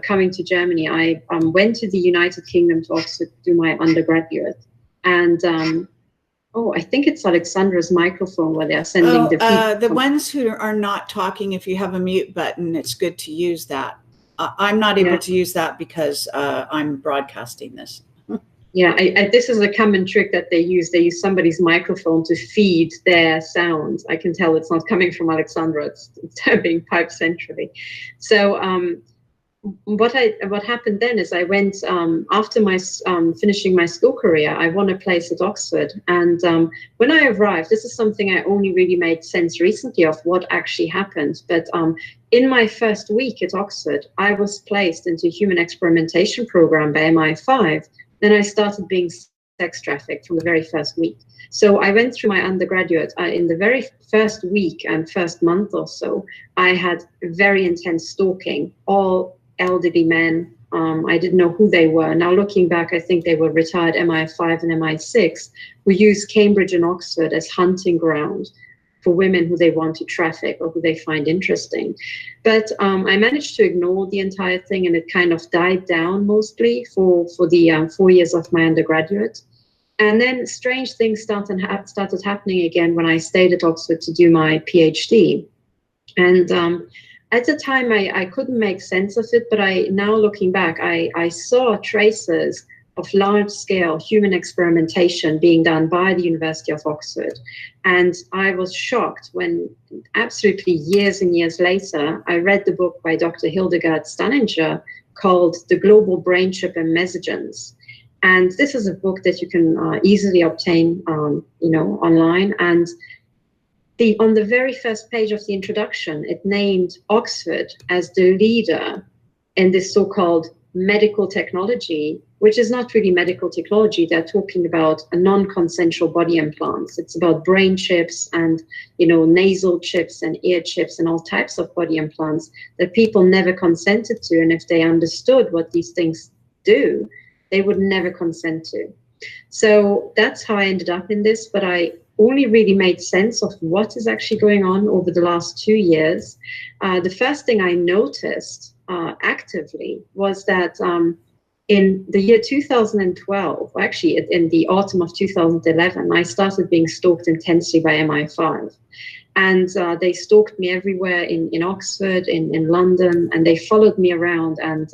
coming to Germany, I went to the United Kingdom to Oxford to do my undergraduate. And I think it's Alexandra's microphone where they're sending the ones who are not talking, if you have a mute button, it's good to use that. I'm not able to use that because I'm broadcasting this. Yeah, this is a common trick that they use. They use somebody's microphone to feed their sound. I can tell it's not coming from Alexandra. It's being piped centrally. So what happened then is I went, after my finishing my school career, I won a place at Oxford. And when I arrived, this is something I only really made sense recently of what actually happened. But in my first week at Oxford, I was placed into a human experimentation program by MI5. Then I started being sex trafficked from the very first week. So I went through my undergraduate. In the very first week and first month or so, I had very intense stalking, all elderly men. I didn't know who they were. Now looking back, I think they were retired MI5 and MI6 who used Cambridge and Oxford as hunting ground for women who they want to traffic or who they find interesting. But I managed to ignore the entire thing, and it kind of died down mostly for the 4 years of my undergraduate. And then strange things started happening again when I stayed at Oxford to do my PhD. And at the time, I couldn't make sense of it, but now looking back, I saw traces of large-scale human experimentation being done by the University of Oxford. And I was shocked when absolutely years and years later, I read the book by Dr. Hildegard Stanninger called The Global Brain Chip and Mesogens. And this is a book that you can easily obtain online. And on the very first page of the introduction, it named Oxford as the leader in this so-called medical technology, which is not really medical technology. They're talking about a non-consensual body implants. It's about brain chips and, nasal chips and ear chips and all types of body implants that people never consented to. And if they understood what these things do, they would never consent to. So that's how I ended up in this. But I only really made sense of what is actually going on over the last 2 years. The first thing I noticed actively was that in the year 2012, actually in the autumn of 2011, I started being stalked intensely by MI5. And they stalked me everywhere in Oxford, in London, and they followed me around. And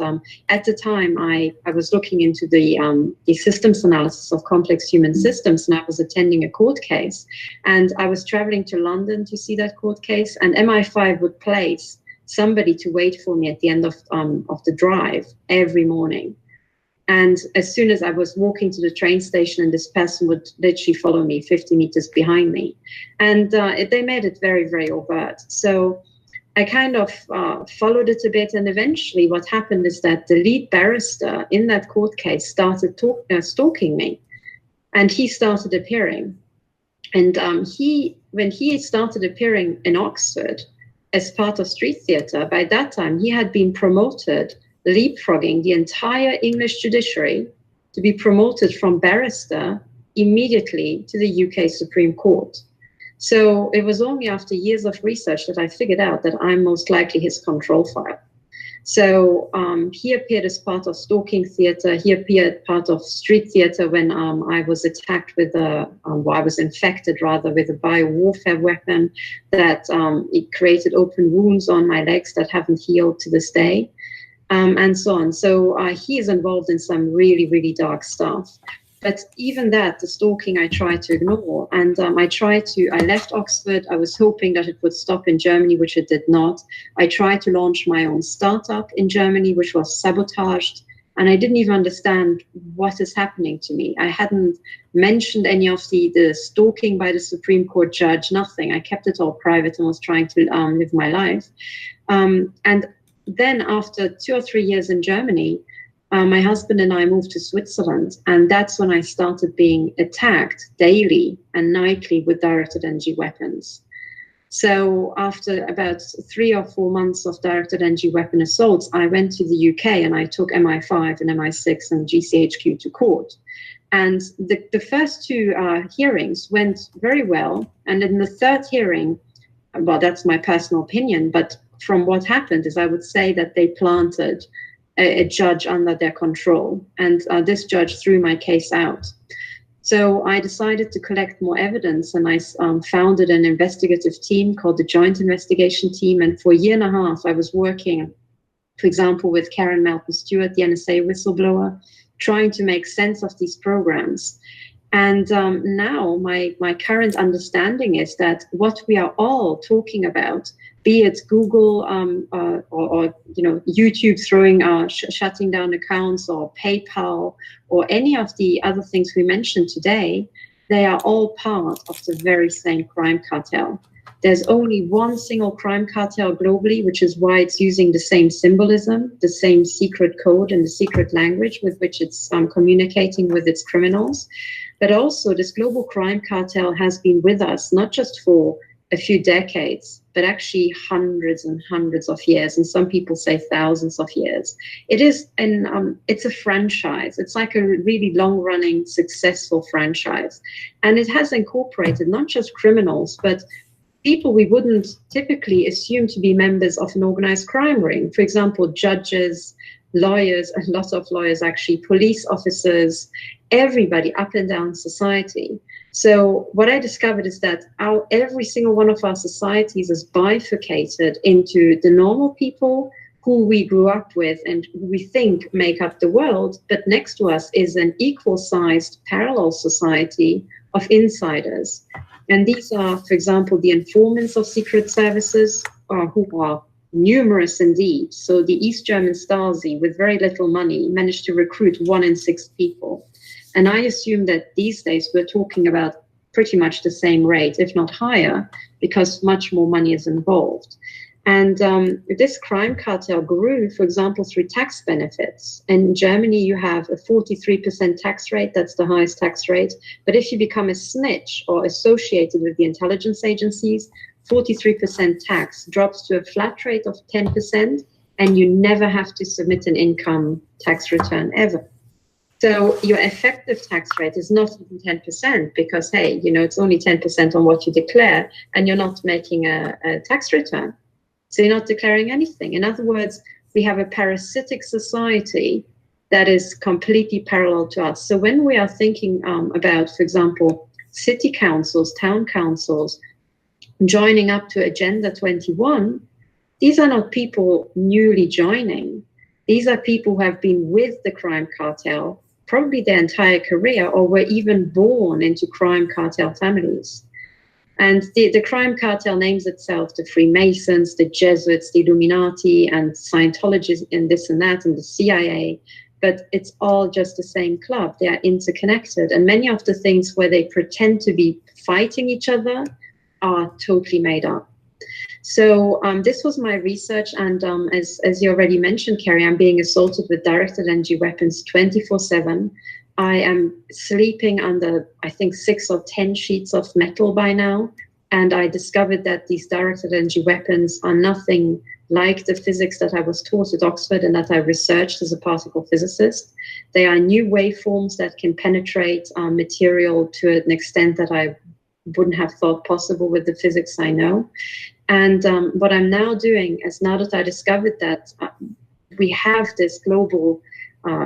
at the time, I was looking into the systems analysis of complex human systems, and I was attending a court case. And I was traveling to London to see that court case, and MI5 would place somebody to wait for me at the end of the drive every morning. And as soon as I was walking to the train station, and this person would literally follow me 50 meters behind me. And they made it very, very overt. So I kind of followed it a bit. And eventually what happened is that the lead barrister in that court case started stalking me. And he started appearing. And when he started appearing in Oxford as part of street theatre, by that time he had been promoted, leapfrogging the entire English judiciary to be promoted from barrister immediately to the UK Supreme Court. So it was only after years of research that I figured out that I'm most likely his control file. So he appeared as part of stalking theatre. He appeared part of street theatre when I was attacked with I was infected rather with a biowarfare weapon that it created open wounds on my legs that haven't healed to this day, and so on. So he is involved in some really, really dark stuff. But even that, the stalking, I tried to ignore. And I left Oxford. I was hoping that it would stop in Germany, which it did not. I tried to launch my own startup in Germany, which was sabotaged. And I didn't even understand what is happening to me. I hadn't mentioned any of the stalking by the Supreme Court judge, nothing. I kept it all private and was trying to live my life. And then after 2 or 3 years in Germany, my husband and I moved to Switzerland, and that's when I started being attacked daily and nightly with directed energy weapons. So after about 3 or 4 months of directed energy weapon assaults, I went to the UK and I took MI5 and MI6 and GCHQ to court. And the first 2 hearings went very well. And in the third hearing, well, that's my personal opinion, but from what happened is I would say that they planted a judge under their control, and this judge threw my case out. So I decided to collect more evidence, and I founded an investigative team called the Joint Investigation Team. And for a year and a half, I was working, for example, with Karen Melton Stewart, the NSA whistleblower, trying to make sense of these programs. And now my current understanding is that what we are all talking about, be it Google or YouTube throwing shutting down accounts, or PayPal, or any of the other things we mentioned today, they are all part of the very same crime cartel. There's only one single crime cartel globally, which is why it's using the same symbolism, the same secret code and the secret language with which it's communicating with its criminals. But also this global crime cartel has been with us, not just for a few decades, but actually hundreds and hundreds of years, and some people say thousands of years. It is it's a franchise. It's like a really long-running, successful franchise. And it has incorporated not just criminals, but people we wouldn't typically assume to be members of an organized crime ring. For example, judges, lawyers, a lot of lawyers actually, police officers, everybody up and down society. So what I discovered is that every single one of our societies is bifurcated into the normal people who we grew up with and who we think make up the world, but next to us is an equal-sized parallel society of insiders. And these are, for example, the informants of secret services, who are numerous indeed. So the East German Stasi, with very little money, managed to recruit 1 in 6 people. And I assume that these days we're talking about pretty much the same rate, if not higher, because much more money is involved. And this crime cartel grew, for example, through tax benefits. In Germany, you have a 43% tax rate. That's the highest tax rate. But if you become a snitch or associated with the intelligence agencies, 43% tax drops to a flat rate of 10%, and you never have to submit an income tax return ever. So your effective tax rate is not even 10% because, hey, it's only 10% on what you declare, and you're not making a tax return. So you're not declaring anything. In other words, we have a parasitic society that is completely parallel to us. So when we are thinking about, for example, city councils, town councils, joining up to Agenda 21, these are not people newly joining. These are people who have been with the crime cartel probably their entire career, or were even born into crime cartel families. And the crime cartel names itself the Freemasons, the Jesuits, the Illuminati, and Scientology, and this and that, and the CIA. But it's all just the same club. They are interconnected. And many of the things where they pretend to be fighting each other are totally made up. So this was my research. And as you already mentioned, Kerry, I'm being assaulted with directed energy weapons 24/7. I am sleeping under, I think, 6 or 10 sheets of metal by now. And I discovered that these directed energy weapons are nothing like the physics that I was taught at Oxford and that I researched as a particle physicist. They are new waveforms that can penetrate material to an extent that I wouldn't have thought possible with the physics I know. And what I'm now doing is, now that I discovered that we have this global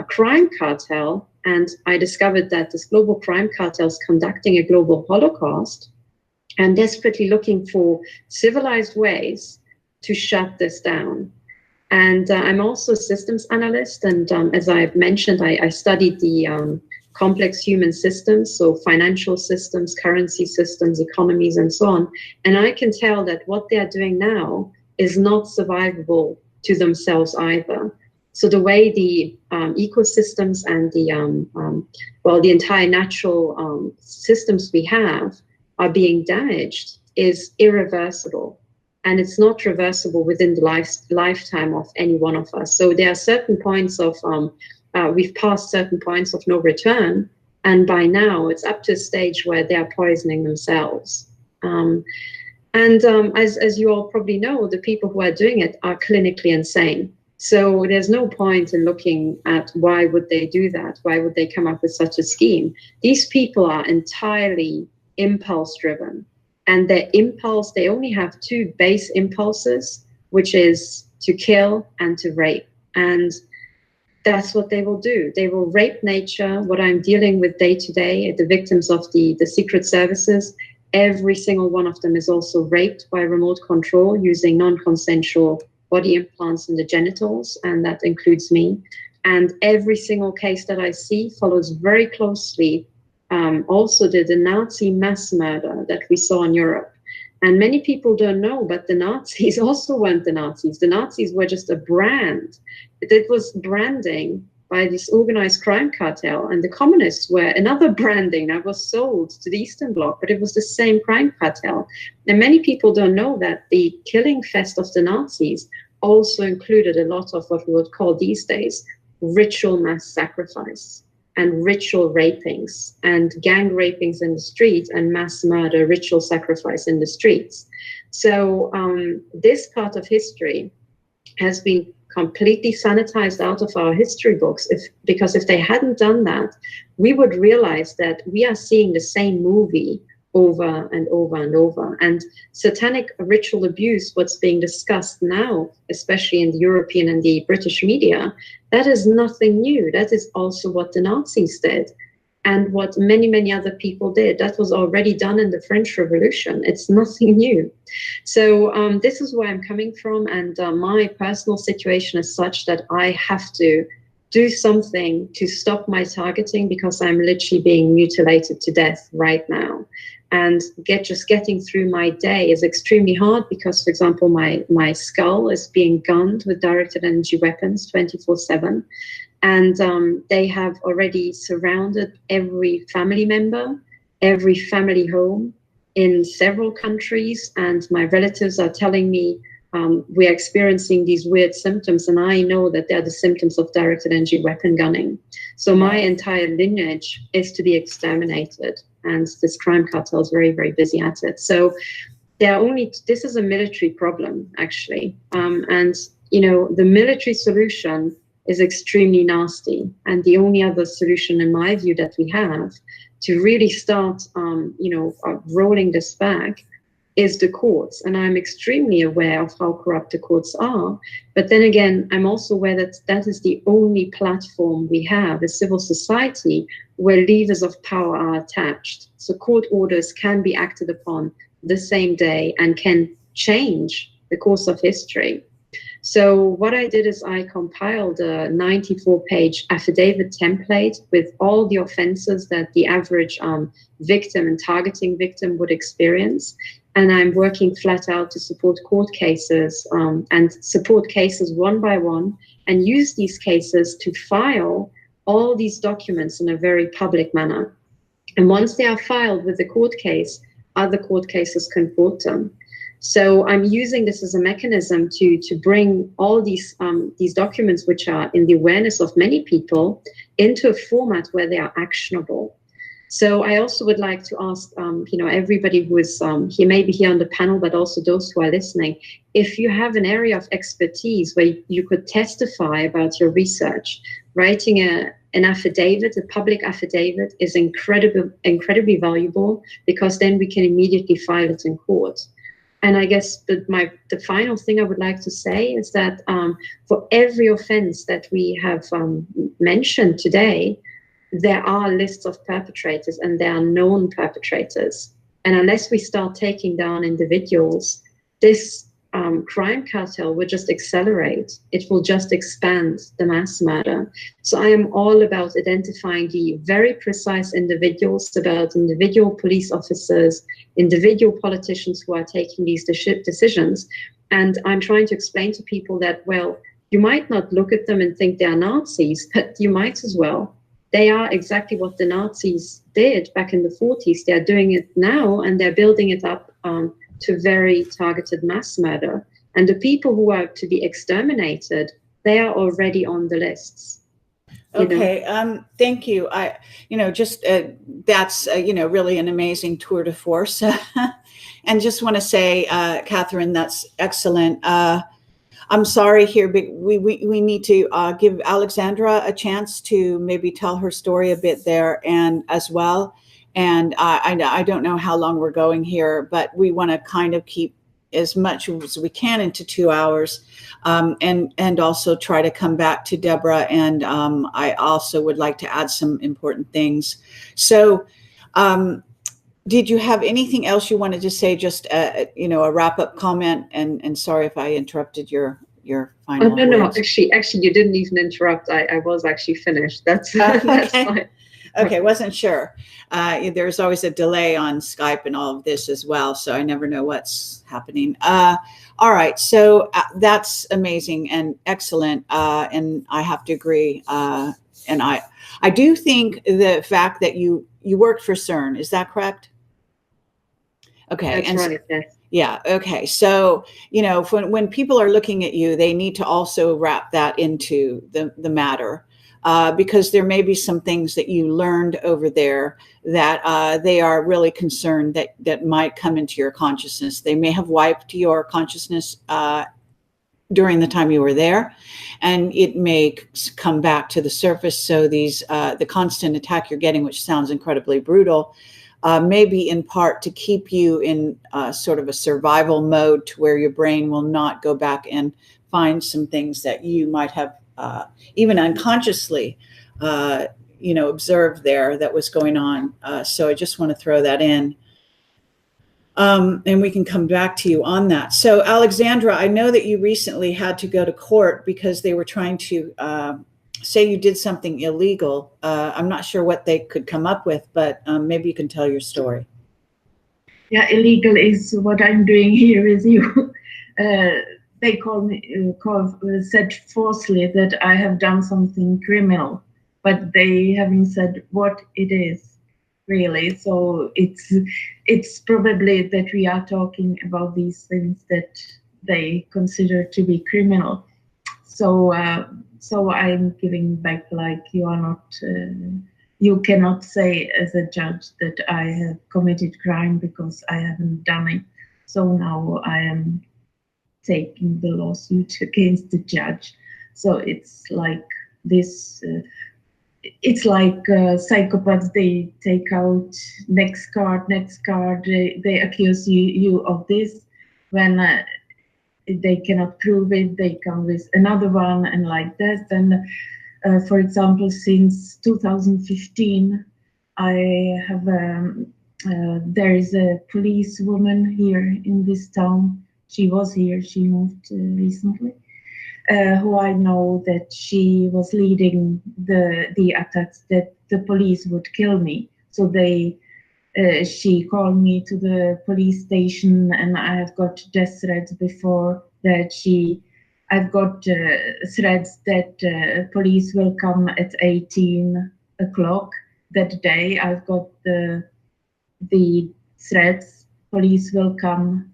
crime cartel, and I discovered that this global crime cartel is conducting a global Holocaust and desperately looking for civilized ways to shut this down. And I'm also a systems analyst, and as I've mentioned, I studied the complex human systems, so financial systems, currency systems, economies, and so on. And I can tell that what they are doing now is not survivable to themselves either. So the way the ecosystems and the entire natural systems we have are being damaged is irreversible. And it's not reversible within the lifetime of any one of us. So there are certain points of, we've passed certain points of no return. And by now it's up to a stage where they are poisoning themselves. As you all probably know, the people who are doing it are clinically insane. So there's no point in looking at why would they do that? Why would they come up with such a scheme? These people are entirely impulse driven. And their impulse, they only have 2 base impulses, which is to kill and to rape. And that's what they will do. They will rape nature. What I'm dealing with day to day, the victims of the secret services, every single one of them is also raped by remote control using non-consensual body implants in the genitals, and that includes me. And every single case that I see follows very closely also the Nazi mass murder that we saw in Europe. And many people don't know, but the Nazis also weren't the Nazis. The Nazis were just a brand. It was branding by this organized crime cartel, and the communists were another branding that was sold to the Eastern Bloc, but it was the same crime cartel. And many people don't know that the killing fest of the Nazis also included a lot of what we would call these days ritual mass sacrifice, and ritual rapings, and gang rapings in the streets, and mass murder, ritual sacrifice in the streets. So this part of history has been completely sanitized out of our history books, because if they hadn't done that, we would realize that we are seeing the same movie over and over and over. And satanic ritual abuse, what's being discussed now, especially in the European and the British media, that is nothing new. That is also what the Nazis did, and what many, many other people did. That was already done in the French Revolution. It's nothing new. So this is where I'm coming from, and my personal situation is such that I have to do something to stop my targeting, because I'm literally being mutilated to death right now. And just getting through my day is extremely hard, because, for example, my skull is being gunned with directed energy weapons 24/7. And they have already surrounded every family member, every family home in several countries. And my relatives are telling me we are experiencing these weird symptoms, and I know that they're the symptoms of directed energy weapon gunning. So my entire lineage is to be exterminated, and this crime cartel is very, very busy at it. So this is a military problem, actually. And, you know, the military solution is extremely nasty. And the only other solution, in my view, that we have to really start, rolling this back is the courts. And I'm extremely aware of how corrupt the courts are. But then again, I'm also aware that that is the only platform we have as civil society where levers of power are attached. So court orders can be acted upon the same day and can change the course of history. So what I did is I compiled a 94-page affidavit template with all the offenses that the average victim and targeting victim would experience. And I'm working flat out to support court cases and support cases one by one, and use these cases to file all these documents in a very public manner. And once they are filed with the court case, other court cases can quote them. So I'm using this as a mechanism to bring all these documents, which are in the awareness of many people, into a format where they are actionable. So I also would like to ask, everybody who is here, maybe here on the panel, but also those who are listening, if you have an area of expertise where you could testify about your research, writing an affidavit, a public affidavit, is incredibly valuable, because then we can immediately file it in court. And I guess the final thing I would like to say is that for every offense that we have mentioned today, there are lists of perpetrators and there are known perpetrators. And unless we start taking down individuals, this crime cartel will just accelerate. It will just expand the mass murder. So I am all about identifying the very precise individuals, about individual police officers, individual politicians who are taking these decisions. And I'm trying to explain to people that, well, you might not look at them and think they are Nazis, but you might as well. They are exactly what the Nazis did back in the 40s. They're doing it now, and they're building it up to very targeted mass murder. And the people who are to be exterminated, they are already on the lists. Okay, thank you. That's really an amazing tour de force. And just want to say, Katherine, that's excellent. I'm sorry here, but we need to give Alexandra a chance to maybe tell her story a bit there, and as well. And I don't know how long we're going here, but we want to kind of keep as much as we can into 2 hours, and also try to come back to Deborah. And I also would like to add some important things. So did you have anything else you wanted to say? Just a wrap-up comment. And sorry if I interrupted your final words. No. Actually, you didn't even interrupt. I was actually finished. That's that's fine. Okay, wasn't sure. There's always a delay on Skype and all of this as well, so I never know what's happening. All right, so that's amazing and excellent, and I have to agree. And I do think the fact that you worked for CERN, is that correct? Okay, that's right. Yes. Yeah. Okay. So, when people are looking at you, they need to also wrap that into the matter, because there may be some things that you learned over there that they are really concerned that might come into your consciousness. They may have wiped your consciousness during the time you were there, and it may come back to the surface. So the constant attack you're getting, which sounds incredibly brutal, maybe in part to keep you in sort of a survival mode, to where your brain will not go back and find some things that you might have even unconsciously, observed there that was going on. So I just want to throw that in. And we can come back to you on that. So Alexandra, I know that you recently had to go to court because they were trying to say you did something illegal. I'm not sure what they could come up with, but maybe you can tell your story. Yeah, illegal is what I'm doing here with you. They said falsely that I have done something criminal, but they haven't said what it is really. So it's probably that we are talking about these things that they consider to be criminal. So I'm giving back, like, you are not, you cannot say as a judge that I have committed crime because I haven't done it. So now I am taking the lawsuit against the judge. So it's like this, it's like psychopaths, they take out next card, they accuse you of this. When they cannot prove it, they come with another one, and like that. And for example, since 2015, I have there is a police woman here in this town. She was here, she moved recently, who I know that she was leading the attacks that the police would kill me. So she called me to the police station, and I have got death threats before that. I've got threats that police will come at 18 o'clock that day. I've got the threats, police will come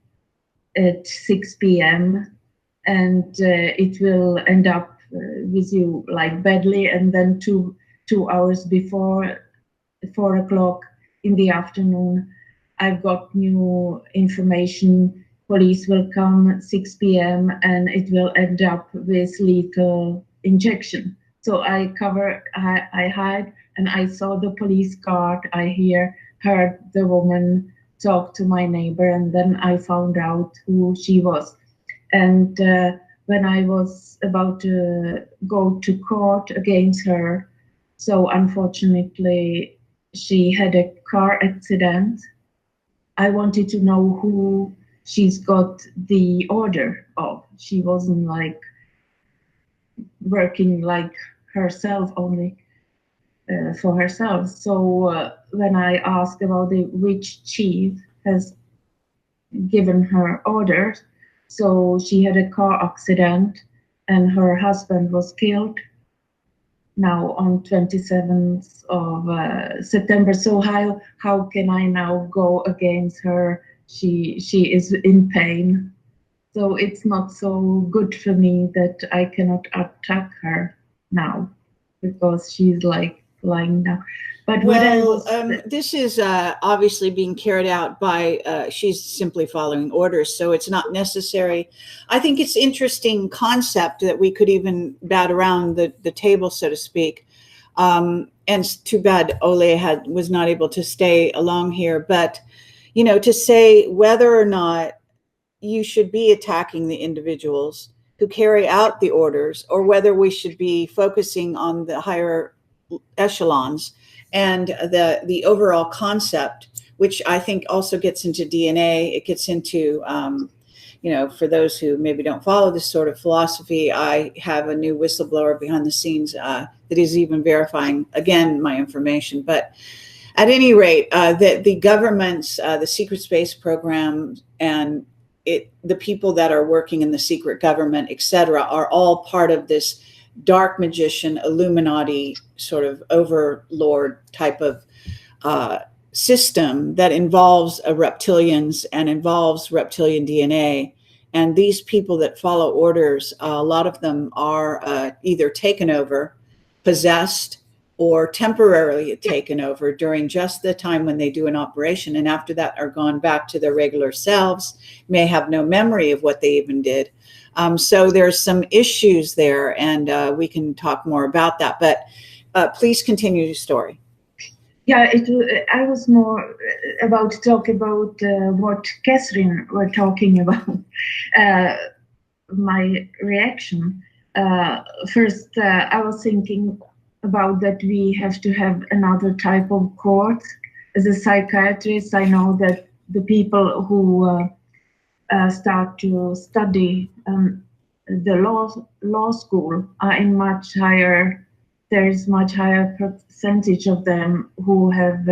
at 6 p.m. and it will end up with you like badly, and then two hours before 4 o'clock in the afternoon, I've got new information. Police will come at 6 p.m. and it will end up with lethal injection. So I hide, and I saw the police car. I heard the woman talk to my neighbor, and then I found out who she was. And when I was about to go to court against her, so unfortunately she had a car accident. I wanted to know who she's got the order of. She wasn't like working like herself only for herself. So when I asked about which chief has given her orders, so she had a car accident and her husband was killed now on 27th of September. So how can I now go against her? She is in pain. So it's not so good for me that I cannot attack her now because she's like lying down. But this is obviously being carried out by, she's simply following orders, so it's not necessary. I think it's interesting concept that we could even bat around the table, so to speak. And it's too bad Ole was not able to stay along here. But, you know, to say whether or not you should be attacking the individuals who carry out the orders, or whether we should be focusing on the higher echelons and the overall concept, which I think also gets into DNA. It gets into, you know, for those who maybe don't follow this sort of philosophy, I have a new whistleblower behind the scenes that is even verifying, again, my information. But at any rate, the governments, the secret space program, and the people that are working in the secret government, et cetera, are all part of this dark magician, Illuminati sort of overlord type of system that involves reptilians and involves reptilian DNA. And these people that follow orders, a lot of them are either taken over, possessed, or temporarily taken over during just the time when they do an operation. And after that are gone back to their regular selves, may have no memory of what they even did. So there's some issues there, and we can talk more about that. But please continue your story. Yeah, I was more about to talk about what Katherine were talking about. My reaction. First, I was thinking about that we have to have another type of court. As a psychiatrist, I know that the people who start to study the law school are in much higher, there's much higher percentage of them who have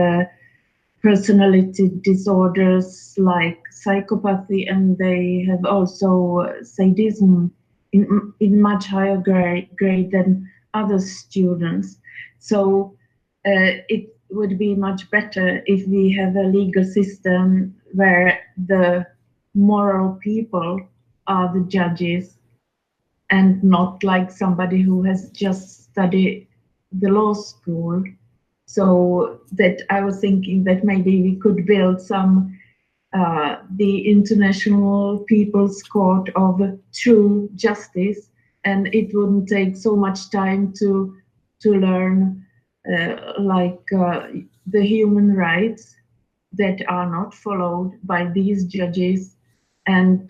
personality disorders like psychopathy, and they have also sadism in much higher grade than other students. So it would be much better if we have a legal system where the moral people are the judges and not like somebody who has just studied the law school. So that I was thinking that maybe we could build some the International People's Court of True Justice, and it wouldn't take so much time to learn the human rights that are not followed by these judges, and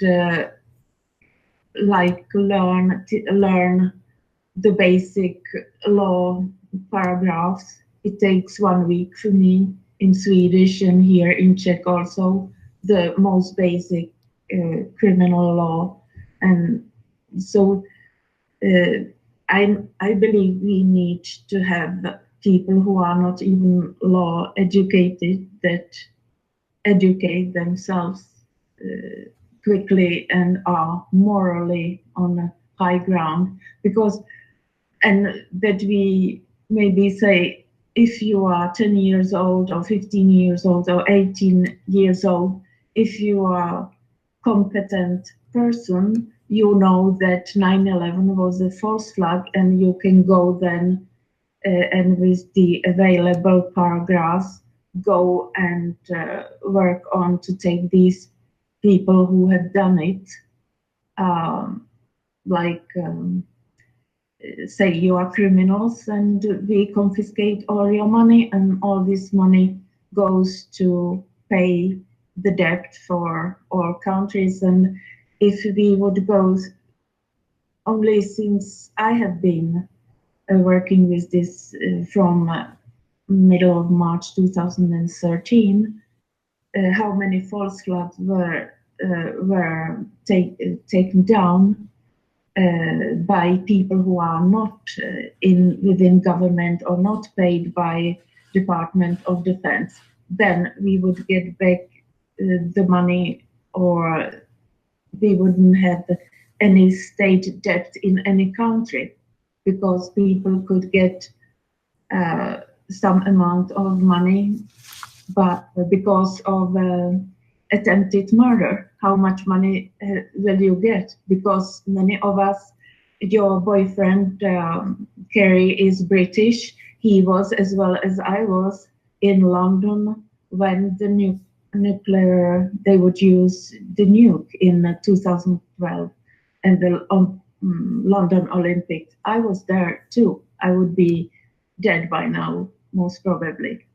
learn the basic law paragraphs. It takes 1 week for me in Swedish, and here in Czech also, the most basic criminal law. And so I believe we need to have people who are not even law educated that educate themselves quickly and are morally on a high ground, and that we maybe say, if you are 10 years old or 15 years old or 18 years old, if you are competent person, you know that 9/11 was a false flag, and you can go then and with the available paragraphs go and work on to take these people who have done it, say you are criminals and we confiscate all your money, and all this money goes to pay the debt for all countries. And if we would go, only since I have been working with this from middle of March 2013, how many false flags were taken down by people who are not within government or not paid by Department of Defense. Then we would get back the money, or we wouldn't have any state debt in any country, because people could get some amount of money, but because of attempted murder, how much money will you get? Because many of us, your boyfriend Kerry is British. He was, as well as I was, in London when the nuclear, they would use the nuke in 2012 and the London Olympics. I was there too. I would be dead by now, most probably.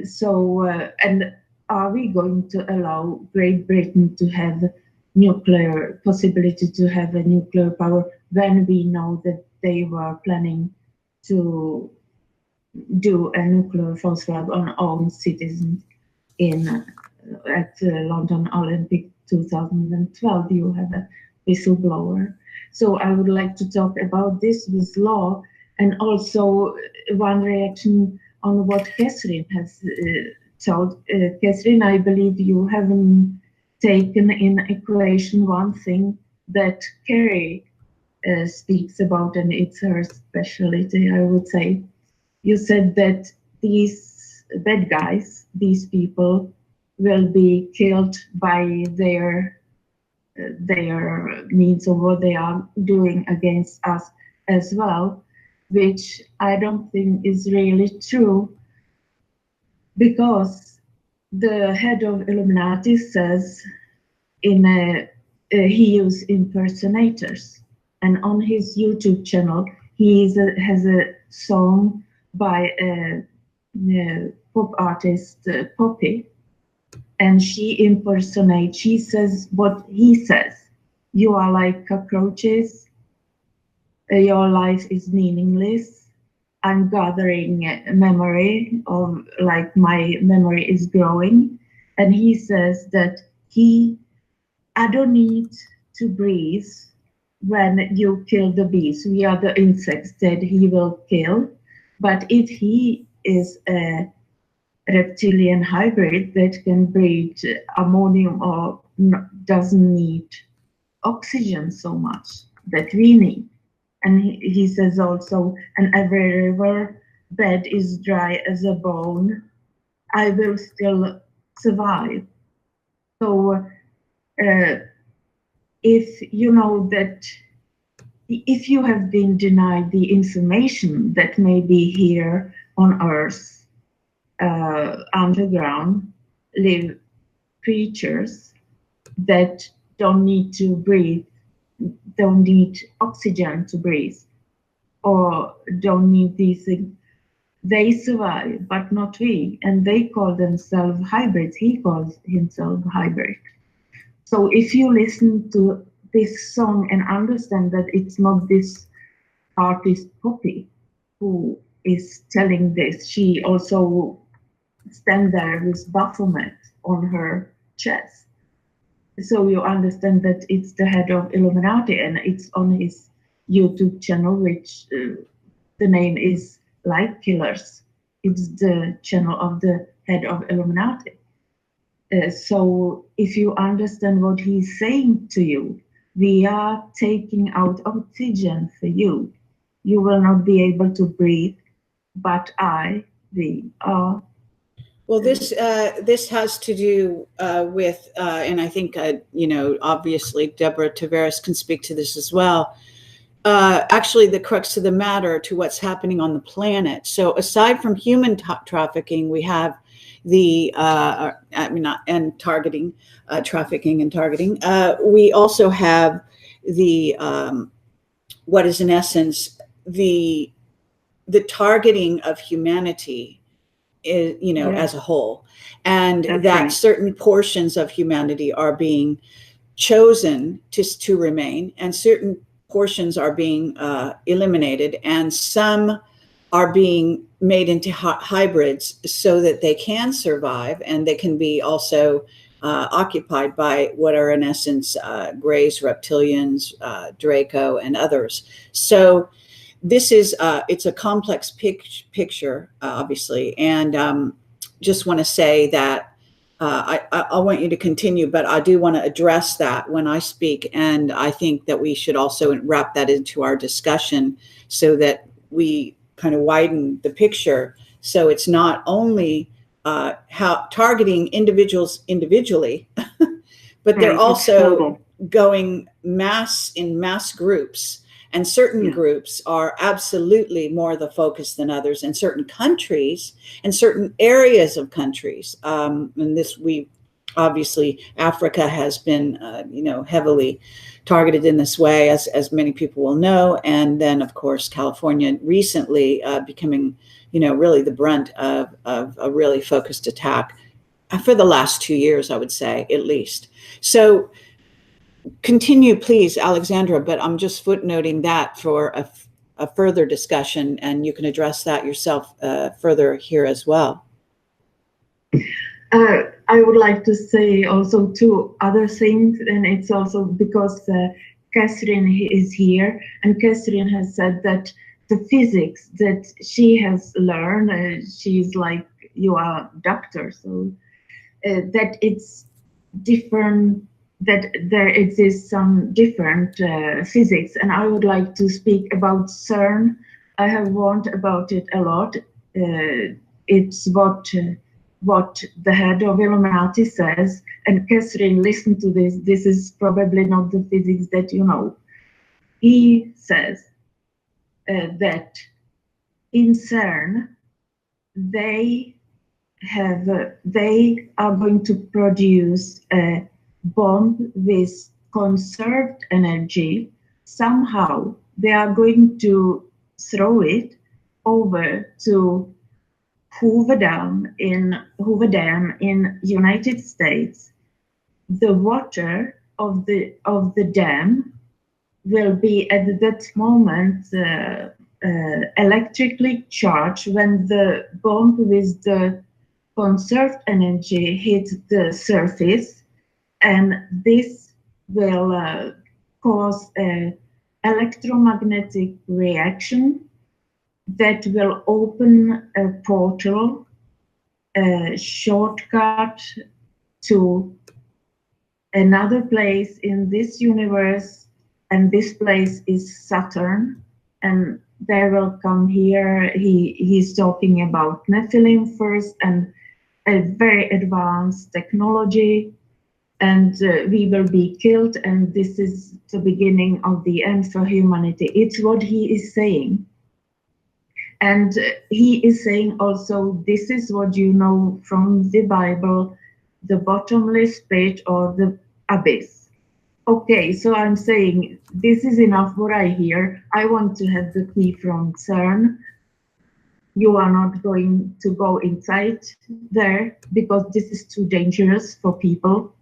So, and are we going to allow Great Britain to have nuclear possibility to have a nuclear power when we know that they were planning to do a nuclear false flag on own citizens at London Olympic 2012? You have a whistleblower. So I would like to talk about this with law, and also one reaction on what Katherine has told. Katherine, I believe you haven't taken in equation one thing that Kerry speaks about, and it's her specialty, I would say. You said that these bad guys, these people, will be killed by their means of what they are doing against us as well, which I don't think is really true, because the head of Illuminati says he uses impersonators, and on his YouTube channel he has a song by a pop artist, Poppy, and she impersonates. She says what he says. You are like cockroaches. Your life is meaningless. I'm gathering memory of, like, my memory is growing. And he says that I don't need to breathe when you kill the bees. We are the insects that he will kill. But if he is a reptilian hybrid that can breathe ammonium or doesn't need oxygen so much that we need. And he says also, and every river bed is dry as a bone, I will still survive. So if you know that, if you have been denied the information that may be here on Earth, underground live creatures that don't need to breathe, don't need oxygen to breathe, or don't need these things, they survive, but not we. And they call themselves hybrids. He calls himself hybrid. So if you listen to this song and understand that it's not this artist Poppy who is telling this, she also stands there with Baphomet on her chest. So you understand that it's the head of Illuminati, and it's on his YouTube channel, which the name is Light Killers. It's the channel of the head of Illuminati. So if you understand what he's saying to you, we are taking out oxygen for you. You will not be able to breathe, but we are Well, this has to do with, and I think obviously Deborah Tavares can speak to this as well. Actually, the crux of the matter to what's happening on the planet. So, aside from human trafficking, we have the targeting, trafficking and targeting. We also have the what is in essence the targeting of humanity. As a whole, and That's that right. certain portions of humanity are being chosen to remain, and certain portions are being eliminated, and some are being made into hybrids so that they can survive and they can be also occupied by what are in essence greys, reptilians, Draco, and others. So this is it's a complex picture, obviously, and just want to say that I want you to continue, but I do want to address that when I speak, and I think that we should also wrap that into our discussion so that we kind of widen the picture. So it's not only how targeting individuals individually, but they're Right, also going in mass groups. And certain groups are absolutely more the focus than others, in certain countries and certain areas of countries. And this, we obviously, Africa has been, heavily targeted in this way, as many people will know. And then, of course, California recently becoming, really the brunt of a really focused attack for the last 2 years, I would say, at least. So, continue, please, Alexandra, but I'm just footnoting that for a further discussion, and you can address that yourself further here as well. I would like to say also two other things, and it's also because Katherine is here, and Katherine has said that the physics that she has learned, she's like, you are a doctor, so that it's different, that there exists some different physics, and I would like to speak about CERN. I have warned about it a lot. It's what the head of Illuminati says, and Katherine, listen to this. This is probably not the physics that you know. He says that in CERN they are going to produce a bomb with conserved energy. Somehow they are going to throw it over to Hoover Dam in United States. The water of the dam will be at that moment electrically charged when the bomb with the conserved energy hits the surface, and this will cause an electromagnetic reaction that will open a portal, a shortcut to another place in this universe, and this place is Saturn. And they will come here. He's talking about Nephilim first, and a very advanced technology, and we will be killed, and this is the beginning of the end for humanity. It's what he is saying. And he is saying also, this is what you know from the Bible, the bottomless pit or the abyss. Okay, so I'm saying this is enough what I hear. I want to have the key from CERN. You are not going to go inside there because this is too dangerous for people.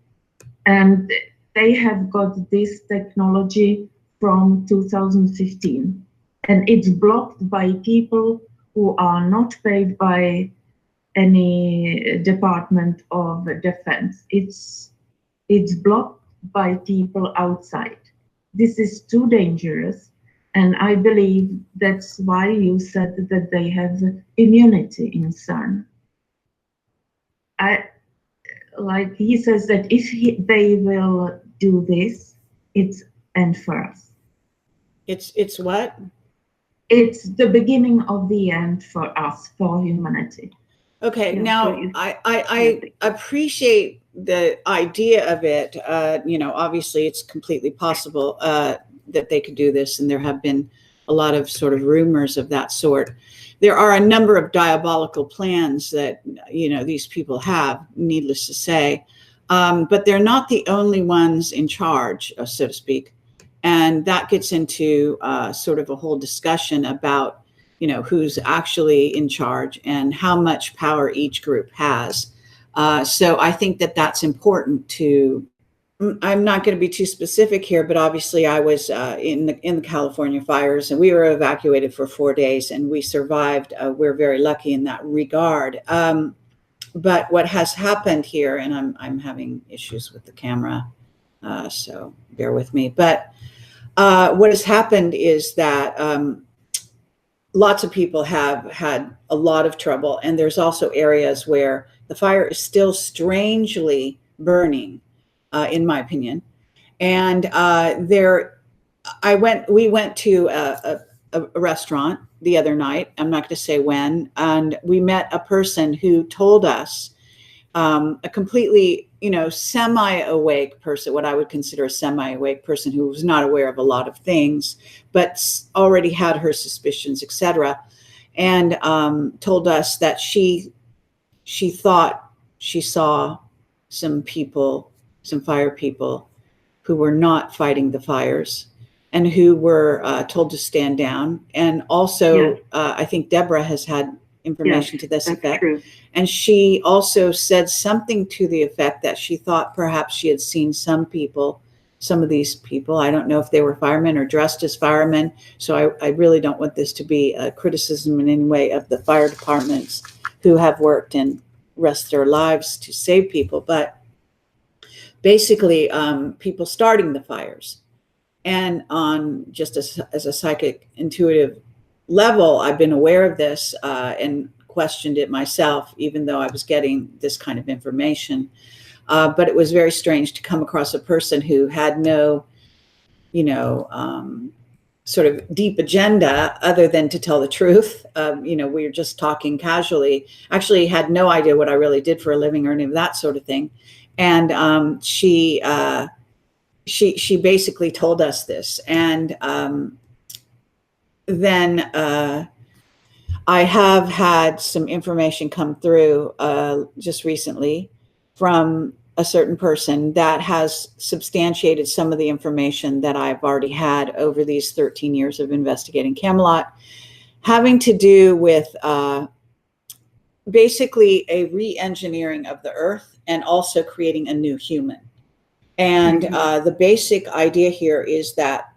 And they have got this technology from 2015. And it's blocked by people who are not paid by any Department of Defense. It's blocked by people outside. This is too dangerous. And I believe that's why you said that they have immunity in CERN. Like he says that if they will do this, it's end for us. It's what? It's the beginning of the end for us, for humanity. Okay, Yeah, now don't you- I appreciate the idea of it. Obviously it's completely possible that they could do this, and there have been a lot of sort of rumors of that sort. There are a number of diabolical plans that, these people have, needless to say, but they're not the only ones in charge, so to speak. And that gets into sort of a whole discussion about, who's actually in charge and how much power each group has. So I think that that's important to, I'm not going to be too specific here, but obviously I was in the California fires, and we were evacuated for 4 days, and we survived. We're very lucky in that regard. But what has happened here, and I'm having issues with the camera, so bear with me. But what has happened is that lots of people have had a lot of trouble, and there's also areas where the fire is still strangely burning, in my opinion. And we went to a restaurant the other night. I'm not going to say when, and we met a person who told us, a completely, semi-awake person, what I would consider a semi-awake person who was not aware of a lot of things, but already had her suspicions, etc., and told us that she thought she saw some people, some fire people, who were not fighting the fires and who were told to stand down. And also, Yes. I think Deborah has had information Yes, to this that's effect. true. And she also said something to the effect that she thought perhaps she had seen some of these people. I don't know if they were firemen or dressed as firemen. So I really don't want this to be a criticism in any way of the fire departments who have worked and risked their lives to save people. But basically, people starting the fires. And on just as a psychic intuitive level, I've been aware of this and questioned it myself, even though I was getting this kind of information. But it was very strange to come across a person who had no, sort of deep agenda other than to tell the truth. We were just talking casually. Actually had no idea what I really did for a living or any of that sort of thing. And she basically told us this. And then I have had some information come through just recently from a certain person that has substantiated some of the information that I've already had over these 13 years of investigating Camelot, having to do with basically a re-engineering of the earth and also creating a new human. And the basic idea here is that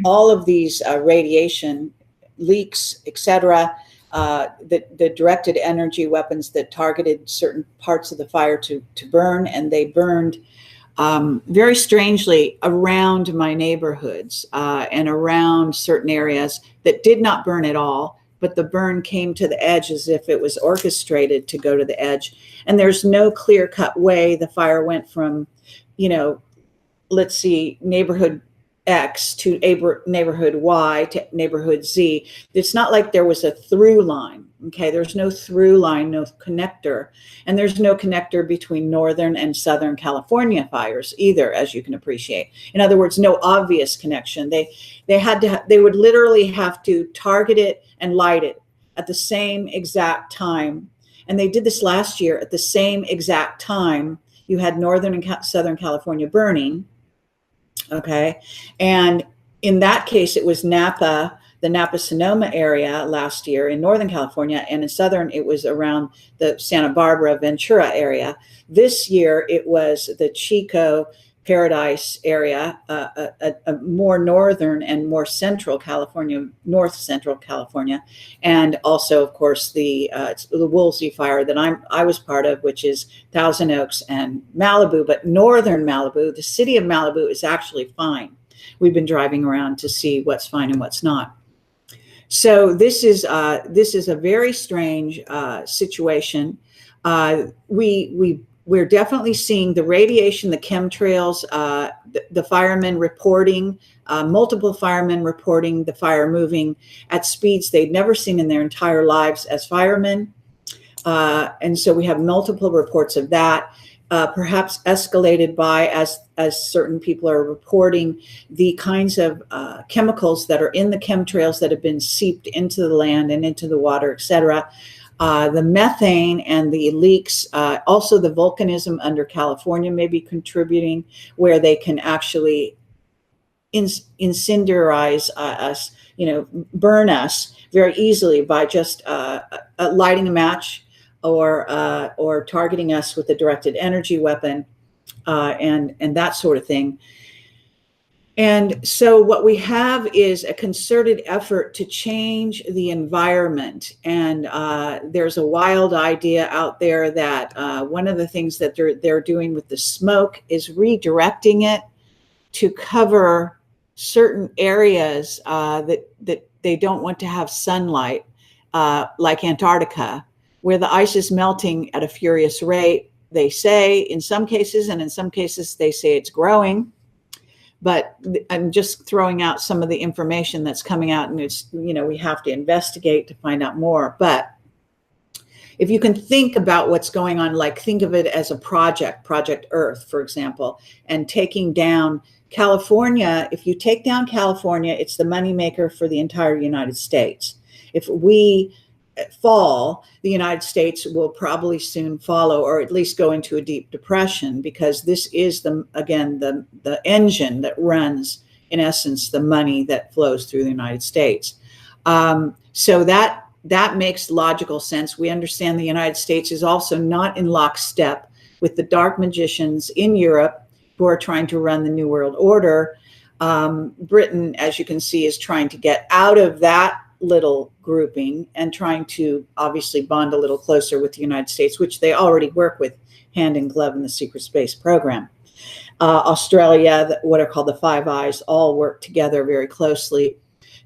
all of these radiation leaks, etc., the directed energy weapons that targeted certain parts of the fire to burn, and they burned very strangely around my neighborhoods and around certain areas that did not burn at all, but the burn came to the edge as if it was orchestrated to go to the edge. And there's no clear-cut way the fire went from, let's see, neighborhood X to neighborhood Y to neighborhood Z. It's not like there was a through line. Okay, there's no through line, no connector, and there's no connector between Northern and Southern California fires either, as you can appreciate. In other words, no obvious connection. They would literally have to target it and light it at the same exact time, and they did this last year at the same exact time. You had Northern and Southern California burning. Okay. And in that case, it was Napa, the Napa-Sonoma area last year in Northern California, and in Southern, it was around the Santa Barbara, Ventura area. This year, it was the Chico, Paradise area, a more northern and more central California, north central California, and also, of course, the Woolsey fire that I was part of, which is Thousand Oaks and Malibu. But northern Malibu, the city of Malibu, is actually fine. We've been driving around to see what's fine and what's not. So this is a very strange situation. We're definitely seeing the radiation, the chemtrails, the firemen reporting, multiple firemen reporting the fire moving at speeds they'd never seen in their entire lives as firemen. And so we have multiple reports of that, perhaps escalated by, as certain people are reporting, the kinds of chemicals that are in the chemtrails that have been seeped into the land and into the water, et cetera. The methane and the leaks, also the volcanism under California may be contributing, where they can actually incenderize us, burn us very easily by just lighting a match or targeting us with a directed energy weapon, and that sort of thing. And so what we have is a concerted effort to change the environment. And there's a wild idea out there that one of the things that they're doing with the smoke is redirecting it to cover certain areas that they don't want to have sunlight, like Antarctica, where the ice is melting at a furious rate, they say, in some cases, and in some cases they say it's growing. But I'm just throwing out some of the information that's coming out, and it's, we have to investigate to find out more. But if you can think about what's going on, like think of it as a Project Earth, for example, and taking down California. If you take down California, it's the moneymaker for the entire United States. If we fall, the United States will probably soon follow, or at least go into a deep depression, because this is the engine that runs, in essence, the money that flows through the United States. So that makes logical sense. We understand the United States is also not in lockstep with the dark magicians in Europe who are trying to run the New World Order. Britain, as you can see, is trying to get out of that little grouping and trying to obviously bond a little closer with the United States, which they already work with hand in glove in the secret space program. Australia, what are called the Five Eyes, all work together very closely.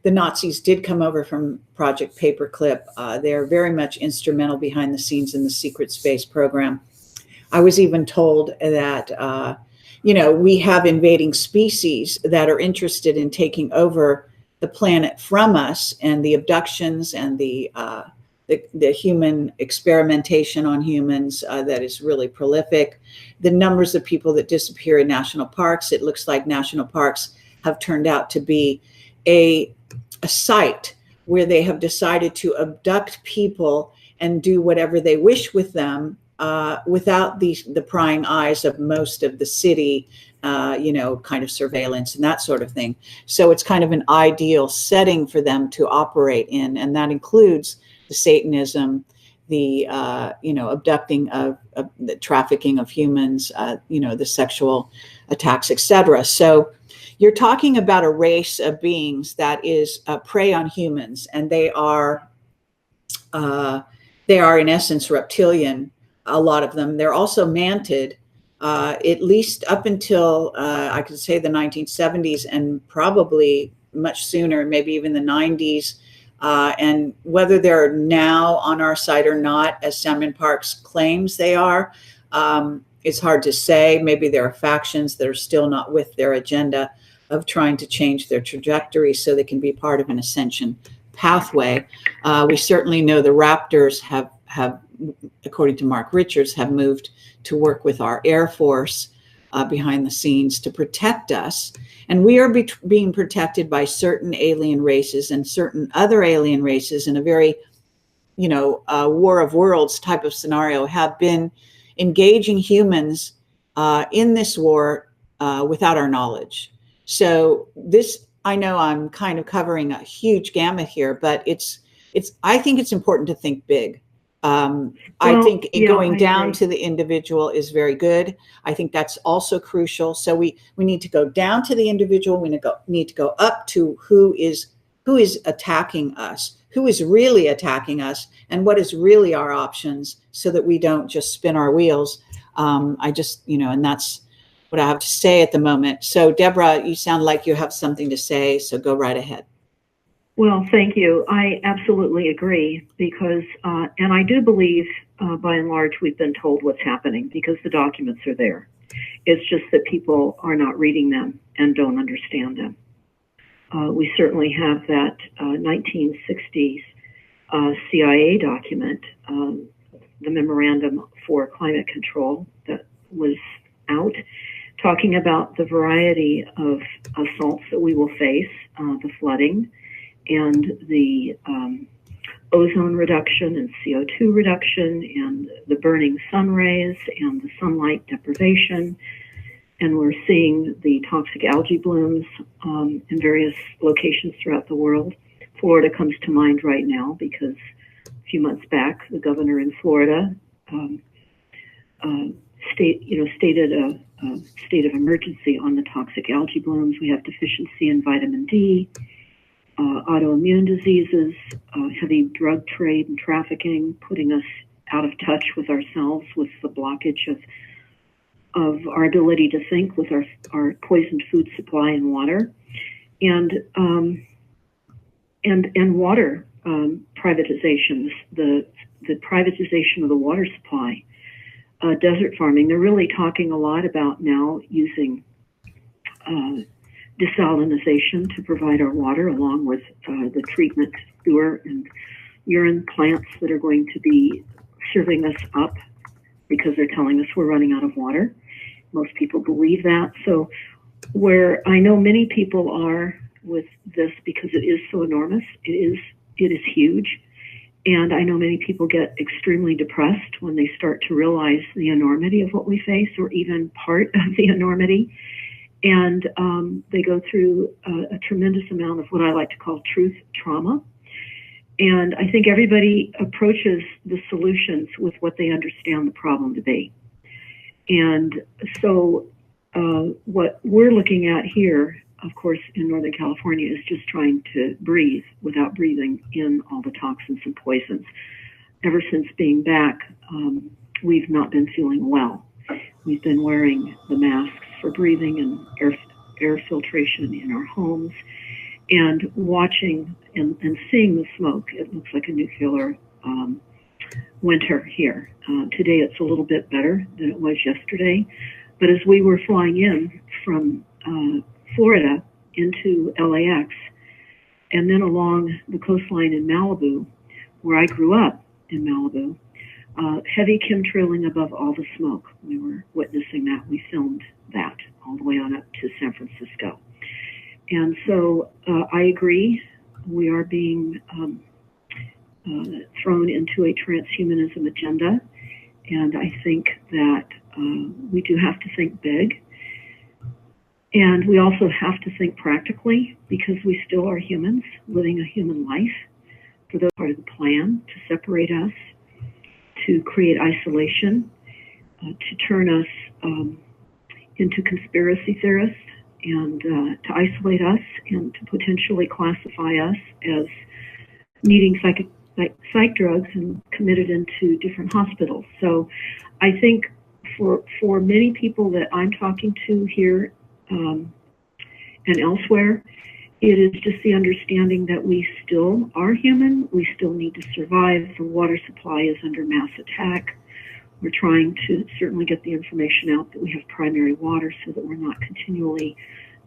The Nazis did come over from Project Paperclip. They're very much instrumental behind the scenes in the secret space program. I was even told that, we have invading species that are interested in taking over the planet from us, and the abductions and the human experimentation on humans that is really prolific. The numbers of people that disappear in national parks, it looks like national parks have turned out to be a site where they have decided to abduct people and do whatever they wish with them without the prying eyes of most of the city, kind of surveillance and that sort of thing. So it's kind of an ideal setting for them to operate in. And that includes the Satanism, the, abducting of the trafficking of humans, the sexual attacks, etc. So you're talking about a race of beings that is prey on humans, and they are in essence reptilian. A lot of them. They're also mantid, at least up until I could say the 1970s, and probably much sooner, maybe even the 90s. And whether they're now on our side or not, as Salmon Parks claims they are, it's hard to say. Maybe there are factions that are still not with their agenda of trying to change their trajectory so they can be part of an ascension pathway. We certainly know the Raptors have, according to Mark Richards, have moved to work with our Air Force behind the scenes to protect us. And we are being protected by certain alien races, and certain other alien races in a very, War of Worlds type of scenario have been engaging humans in this war without our knowledge. So this, I know I'm kind of covering a huge gamut here, but I think it's important to think big. I think going down to the individual is very good. I think that's also crucial. So we need to go down to the individual. We need to go up to who is attacking us, who is really attacking us, and what is really our options, so that we don't just spin our wheels. And that's what I have to say at the moment. So Deborah, you sound like you have something to say, so go right ahead. Well, thank you. I absolutely agree, because, and I do believe, by and large, we've been told what's happening because the documents are there. It's just that people are not reading them and don't understand them. We certainly have that 1960s CIA document the memorandum for climate control that was out, talking about the variety of assaults that we will face, the flooding and the ozone reduction and CO2 reduction and the burning sun rays and the sunlight deprivation. And we're seeing the toxic algae blooms in various locations throughout the world. Florida comes to mind right now because a few months back, the governor in Florida stated a state of emergency on the toxic algae blooms. We have deficiency in vitamin D, autoimmune diseases, heavy drug trade and trafficking, putting us out of touch with ourselves, with the blockage of our ability to think, with our poisoned food supply and water, and water privatizations, the privatization of the water supply, desert farming. They're really talking a lot about now using desalinization to provide our water, along with the treatment sewer and urine plants that are going to be serving us up because they're telling us we're running out of water. Most people believe that. So where I know many people are with this, because it is so enormous, it is huge. And I know many people get extremely depressed when they start to realize the enormity of what we face, or even part of the enormity. And they go through a tremendous amount of what I like to call truth trauma. And I think everybody approaches the solutions with what they understand the problem to be. And so what we're looking at here, of course, in Northern California, is just trying to breathe without breathing in all the toxins and poisons. Ever since being back, we've not been feeling well. We've been wearing the masks for breathing and air filtration in our homes, and watching and seeing the smoke. It looks like a nuclear winter here. Today it's a little bit better than it was yesterday, but as we were flying in from Florida into LAX, and then along the coastline in Malibu, where I grew up in Malibu, heavy chemtrailing above all the smoke. We were witnessing that. We filmed that all the way on up to San Francisco. And so I agree, we are being thrown into a transhumanism agenda. And I think that we do have to think big. And we also have to think practically, because we still are humans living a human life. For those part of the plan to separate us, to create isolation, to turn us into conspiracy theorists, and to isolate us, and to potentially classify us as needing psych drugs and committed into different hospitals. So I think for many people that I'm talking to here and elsewhere, it is just the understanding that we still are human. We still need to survive. The water supply is under mass attack. We're trying to certainly get the information out that we have primary water so that we're not continually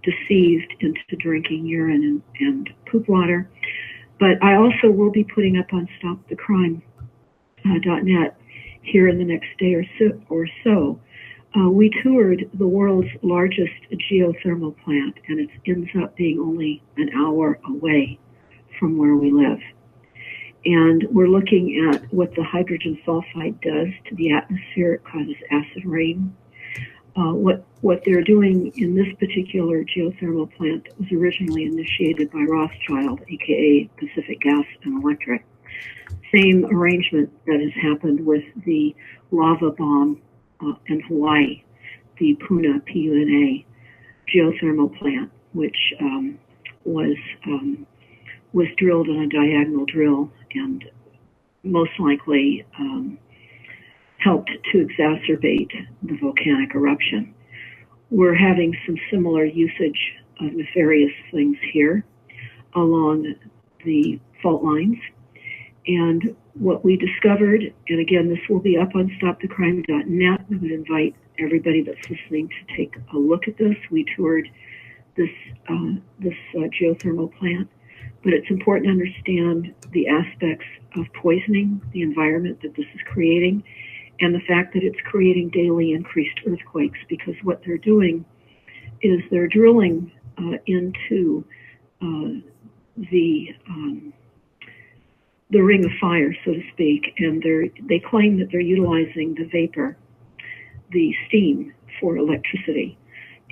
deceived into drinking urine and poop water. But I also will be putting up on stopthecrime.net here in the next day or so. We toured the world's largest geothermal plant, and it ends up being only an hour away from where we live. And we're looking at what the hydrogen sulfide does to the atmosphere. It causes acid rain. What they're doing in this particular geothermal plant was originally initiated by Rothschild, aka Pacific Gas and Electric. Same arrangement that has happened with the lava bomb in Hawaii, the Puna, P-U-N-A, geothermal plant, which was drilled in a diagonal drill and most likely helped to exacerbate the volcanic eruption. We're having some similar usage of nefarious things here along the fault lines. And what we discovered, and again, this will be up on stopthecrime.net. We would invite everybody that's listening to take a look at this. We toured this geothermal plant. but it's important to understand the aspects of poisoning, the environment that this is creating, and the fact that it's creating daily increased earthquakes, because what they're doing is they're drilling into the ring of fire, so to speak, and they claim that they're utilizing the vapor, the steam, for electricity.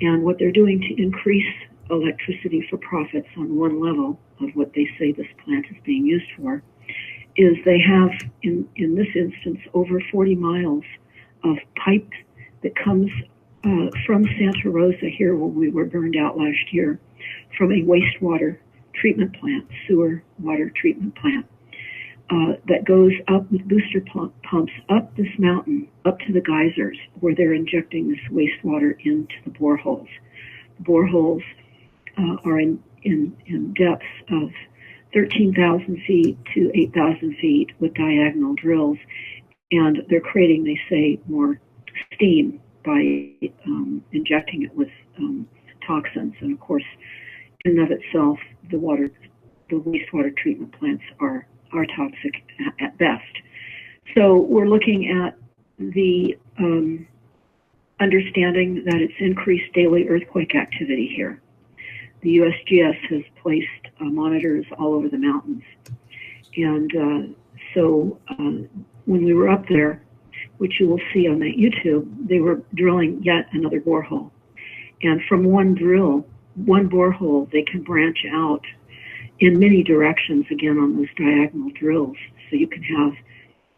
And what they're doing to increase electricity for profits on one level of what they say this plant is being used for is they have, in this instance, over 40 miles of pipe that comes from Santa Rosa here, where we were burned out last year, from a wastewater treatment plant, sewer water treatment plant, that goes up with booster pumps up this mountain, up to the geysers, where they're injecting this wastewater into the boreholes. The boreholes are in depths of 13,000 feet to 8,000 feet with diagonal drills, and they're creating, they say, more steam by injecting it with toxins. And of course, in and of itself, the wastewater treatment plants are toxic at best. So we're looking at the understanding that it's increased daily earthquake activity here. The USGS has placed monitors all over the mountains. And so when we were up there, which you will see on that YouTube, they were drilling yet another borehole. And from one borehole, they can branch out in many directions, again, on those diagonal drills. So you can have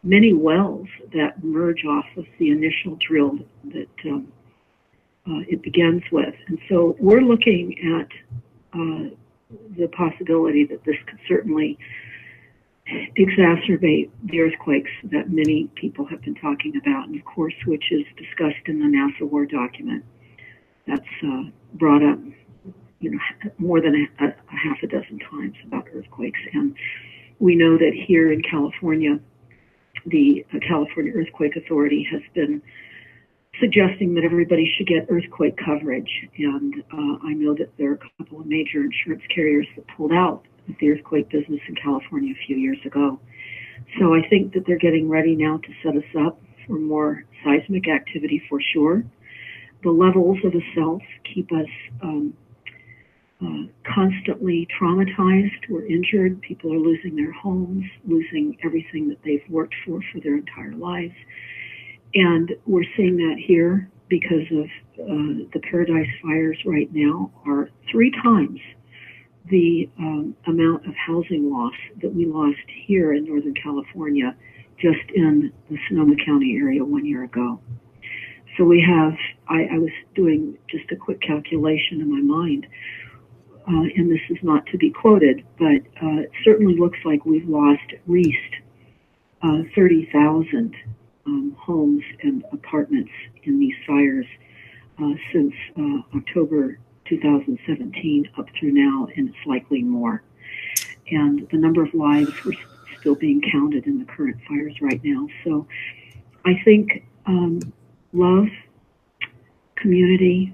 many wells that merge off of the initial drill that it begins with. And so we're looking at the possibility that this could certainly exacerbate the earthquakes that many people have been talking about, and of course, which is discussed in the NASA War document. That's brought up, more than a half a dozen times about earthquakes. And we know that here in California, the California Earthquake Authority has been suggesting that everybody should get earthquake coverage. And I know that there are a couple of major insurance carriers that pulled out of the earthquake business in California a few years ago. So I think that they're getting ready now to set us up for more seismic activity for sure. The levels of assaults keep us constantly traumatized. We're injured. People are losing their homes, losing everything that they've worked for their entire lives. And we're seeing that here because of the Paradise fires right now are 3 times the amount of housing loss that we lost here in Northern California just in the Sonoma County area 1 year ago. So we have, I was doing just a quick calculation in my mind, and this is not to be quoted, but it certainly looks like we've lost at least 30,000 homes and apartments in these fires since October 2017 up through now, and it's likely more. And the number of lives were still being counted in the current fires right now. So I think love, community,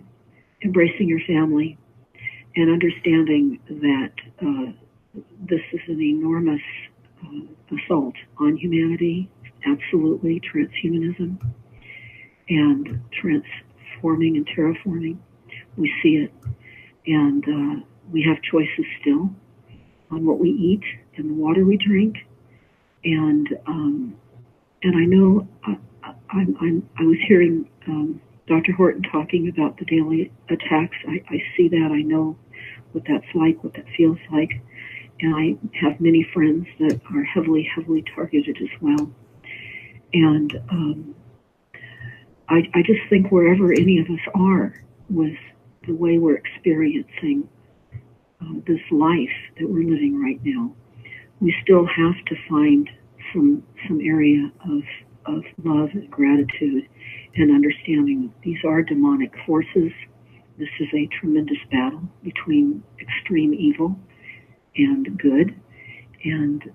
embracing your family, and understanding that this is an enormous assault on humanity, absolutely transhumanism, and transforming and terraforming. We see it, and we have choices still on what we eat and the water we drink. And I know I was hearing Dr. Horton talking about the daily attacks. I see that. I know what that's like, what that feels like. And I have many friends that are heavily, heavily targeted as well. And I just think wherever any of us are with the way we're experiencing this life that we're living right now, we still have to find some area of love and gratitude and understanding that these are demonic forces. This is a tremendous battle between extreme evil and good. And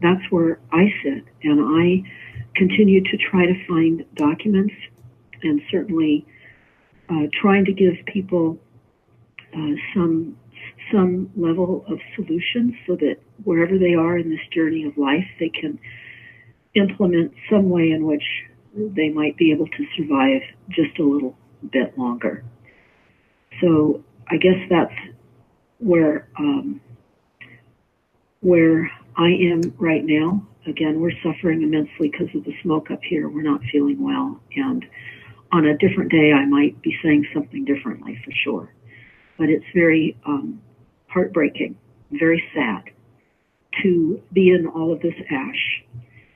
that's where I sit. And I continue to try to find documents and certainly trying to give people some some level of solution so that wherever they are in this journey of life, they can implement some way in which they might be able to survive just a little bit longer. So I guess that's where I am right now. Again, we're suffering immensely because of the smoke up here. We're not feeling well. And on a different day, I might be saying something differently for sure. But it's very heartbreaking, very sad to be in all of this ash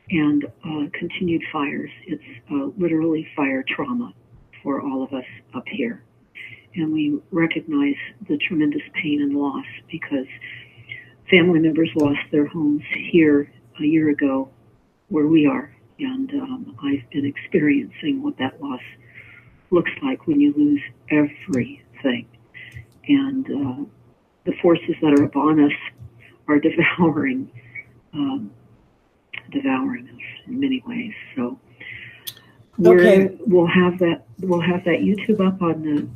and continued fires. It's literally fire trauma for all of us up here. And we recognize the tremendous pain and loss because family members lost their homes here a year ago where we are. And I've been experiencing what that loss looks like when you lose everything. And the forces that are upon us are devouring us in many ways. So we'll have that YouTube up on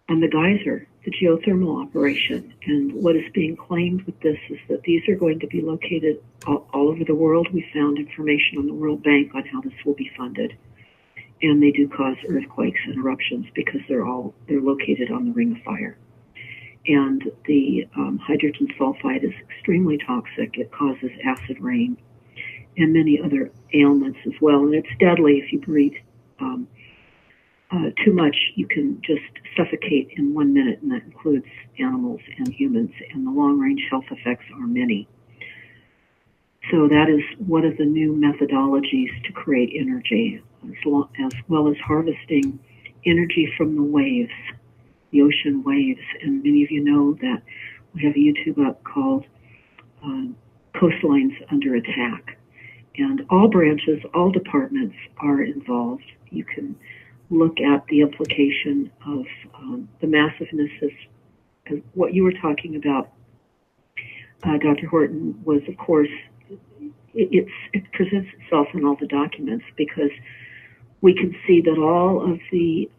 the geyser, the geothermal operation. And what is being claimed with this is that these are going to be located all over the world. We found information on the World Bank on how this will be funded. And they do cause earthquakes and eruptions because they're located on the Ring of Fire. And the hydrogen sulfide is extremely toxic. It causes acid rain and many other ailments as well. And it's deadly if you breathe too much. You can just suffocate in 1 minute, and that includes animals and humans. And the long-range health effects are many. So that is one of the new methodologies to create energy, as well as harvesting energy from the waves, the ocean waves. And many of you know that we have a YouTube up called Coastlines Under Attack. And all branches, all departments are involved. You can look at the implication of the massiveness of what you were talking about, Dr. Horton, was, of course, it presents itself in all the documents because we can see that all of the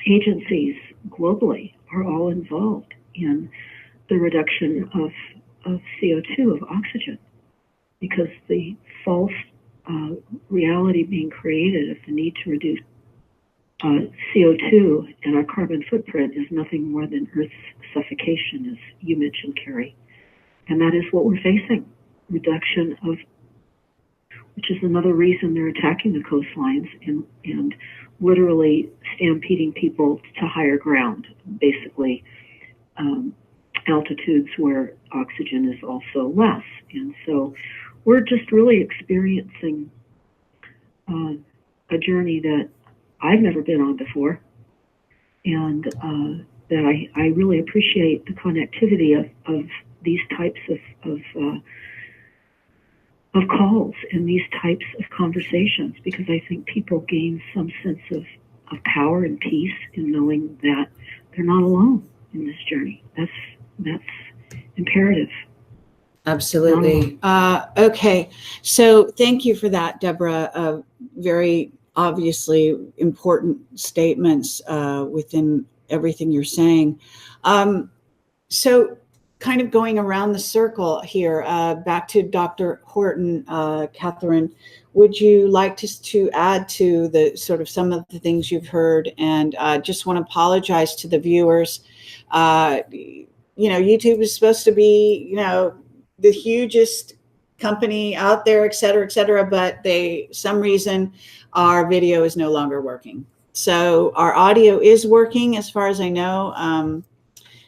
agencies globally are all involved in the reduction of CO2, of oxygen, because the false reality being created of the need to reduce CO2 and our carbon footprint is nothing more than Earth's suffocation, as you mentioned, Kerry. And that is what we're facing. Reduction of, which is another reason they're attacking the coastlines and literally stampeding people to higher ground, basically altitudes where oxygen is also less. And so we're just really experiencing a journey that I've never been on before, and that I really appreciate the connectivity of these types of calls and these types of conversations, because I think people gain some sense of power and peace in knowing that they're not alone in this journey. That's imperative. Absolutely. Okay. So thank you for that, Deborah. Very obviously important statements within everything you're saying. So kind of going around the circle here, back to Dr. Horton, Katherine, would you like to add to the sort of some of the things you've heard? And just want to apologize to the viewers. YouTube is supposed to be, the hugest company out there, et cetera, but some reason our video is no longer working. So our audio is working as far as I know.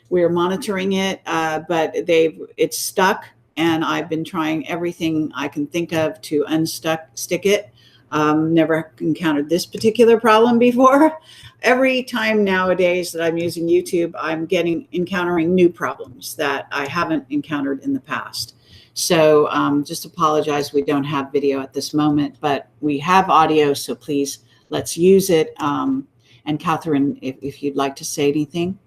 We're monitoring it, but it's stuck, and I've been trying everything I can think of to stick it. Never encountered this particular problem before. Every time nowadays that I'm using YouTube, I'm encountering new problems that I haven't encountered in the past. So just apologize, we don't have video at this moment, but we have audio, so please let's use it. And Katherine, if you'd like to say anything.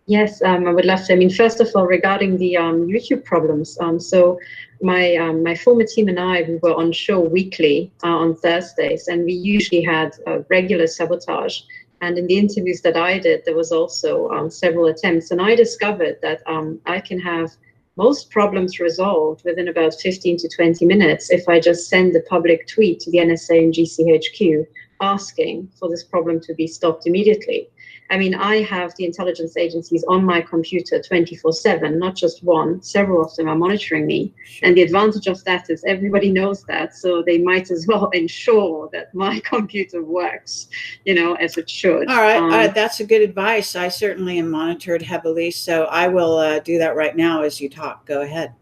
Yes, I would love to. I mean, first of all, regarding the YouTube problems, so my former team and I, we were on show weekly on Thursdays, and we usually had regular sabotage. And in the interviews that I did, there was also several attempts. And I discovered that I can have most problems resolved within about 15 to 20 minutes if I just send a public tweet to the NSA and GCHQ asking for this problem to be stopped immediately. I mean, I have the intelligence agencies on my computer 24/7, not just one. Several of them are monitoring me. And the advantage of that is everybody knows that, so they might as well ensure that my computer works, you know, as it should. All right, that's a good advice. I certainly am monitored heavily, so I will do that right now as you talk. Go ahead.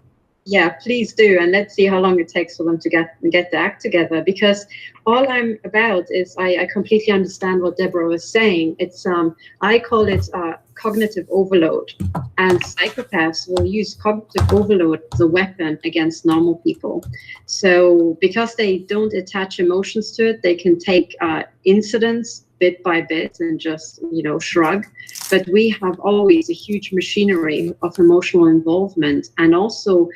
Yeah, please do. And let's see how long it takes for them to get the act together, because all I'm about is I completely understand what Deborah was saying. It's I call it cognitive overload, and psychopaths will use cognitive overload as a weapon against normal people. So because they don't attach emotions to it, they can take incidents bit by bit and just, you know, shrug. But we have always a huge machinery of emotional involvement, and also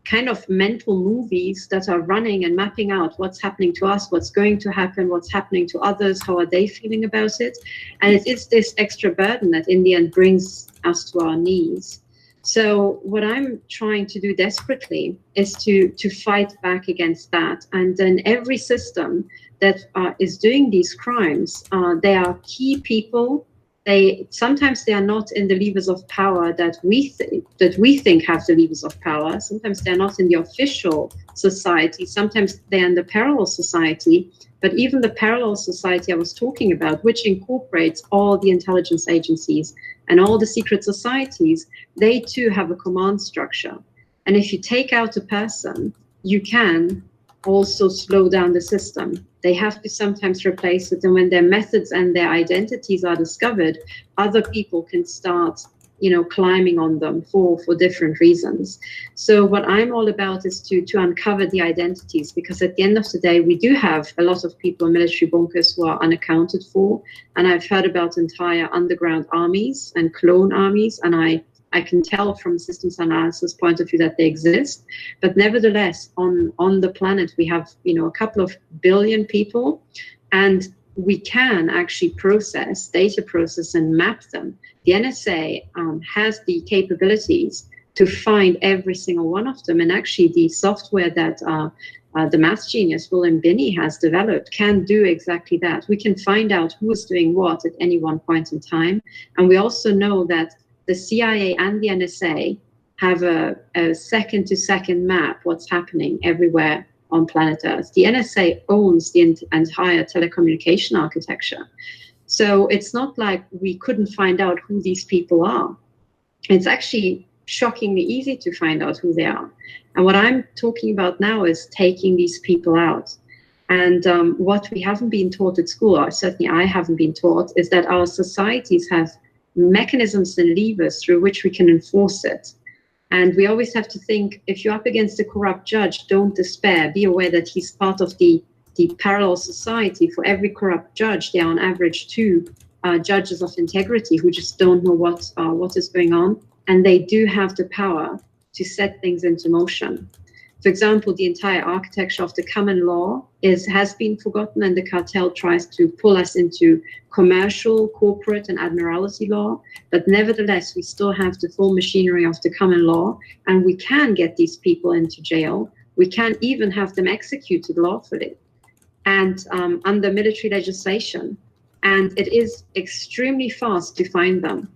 kind of mental movies that are running and mapping out what's happening to us, what's going to happen, what's happening to others, how are they feeling about it. And it is this extra burden that in the end brings us to our knees. So what I'm trying to do desperately is to fight back against that. And then every system that is doing these crimes, they are key people. Sometimes they are not in the levers of power that we think have the levers of power. Sometimes they're not in the official society. Sometimes they're in the parallel society. But even the parallel society I was talking about, which incorporates all the intelligence agencies and all the secret societies, they too have a command structure. And if you take out a person, you can also slow down the system. They have to sometimes replace it, and when their methods and their identities are discovered, other people can start, you know, climbing on them for different reasons. So what I'm all about is to uncover the identities, because at the end of the day, we do have a lot of people in military bunkers who are unaccounted for, and I've heard about entire underground armies and clone armies, and I can tell from systems analysis point of view that they exist. But nevertheless, on the planet, we have, you know, a couple of billion people, and we can actually data process and map them. The NSA has the capabilities to find every single one of them. And actually the software that the math genius William Binney has developed can do exactly that. We can find out who is doing what at any one point in time. And we also know that the CIA and the NSA have a second-to-second map what's happening everywhere on planet Earth. The NSA owns the entire telecommunication architecture. So it's not like we couldn't find out who these people are. It's actually shockingly easy to find out who they are. And what I'm talking about now is taking these people out. And what we haven't been taught at school, or certainly I haven't been taught, is that our societies have mechanisms and levers through which we can enforce it. And we always have to think, if you're up against a corrupt judge, don't despair. Be aware that he's part of the parallel society. For every corrupt judge, there are on average 2 judges of integrity who just don't know what is going on. And they do have the power to set things into motion. For example, the entire architecture of the common law has been forgotten, and the cartel tries to pull us into commercial, corporate, and admiralty law. But nevertheless, we still have the full machinery of the common law, and we can get these people into jail. We can even have them executed lawfully and under military legislation. And it is extremely fast to find them.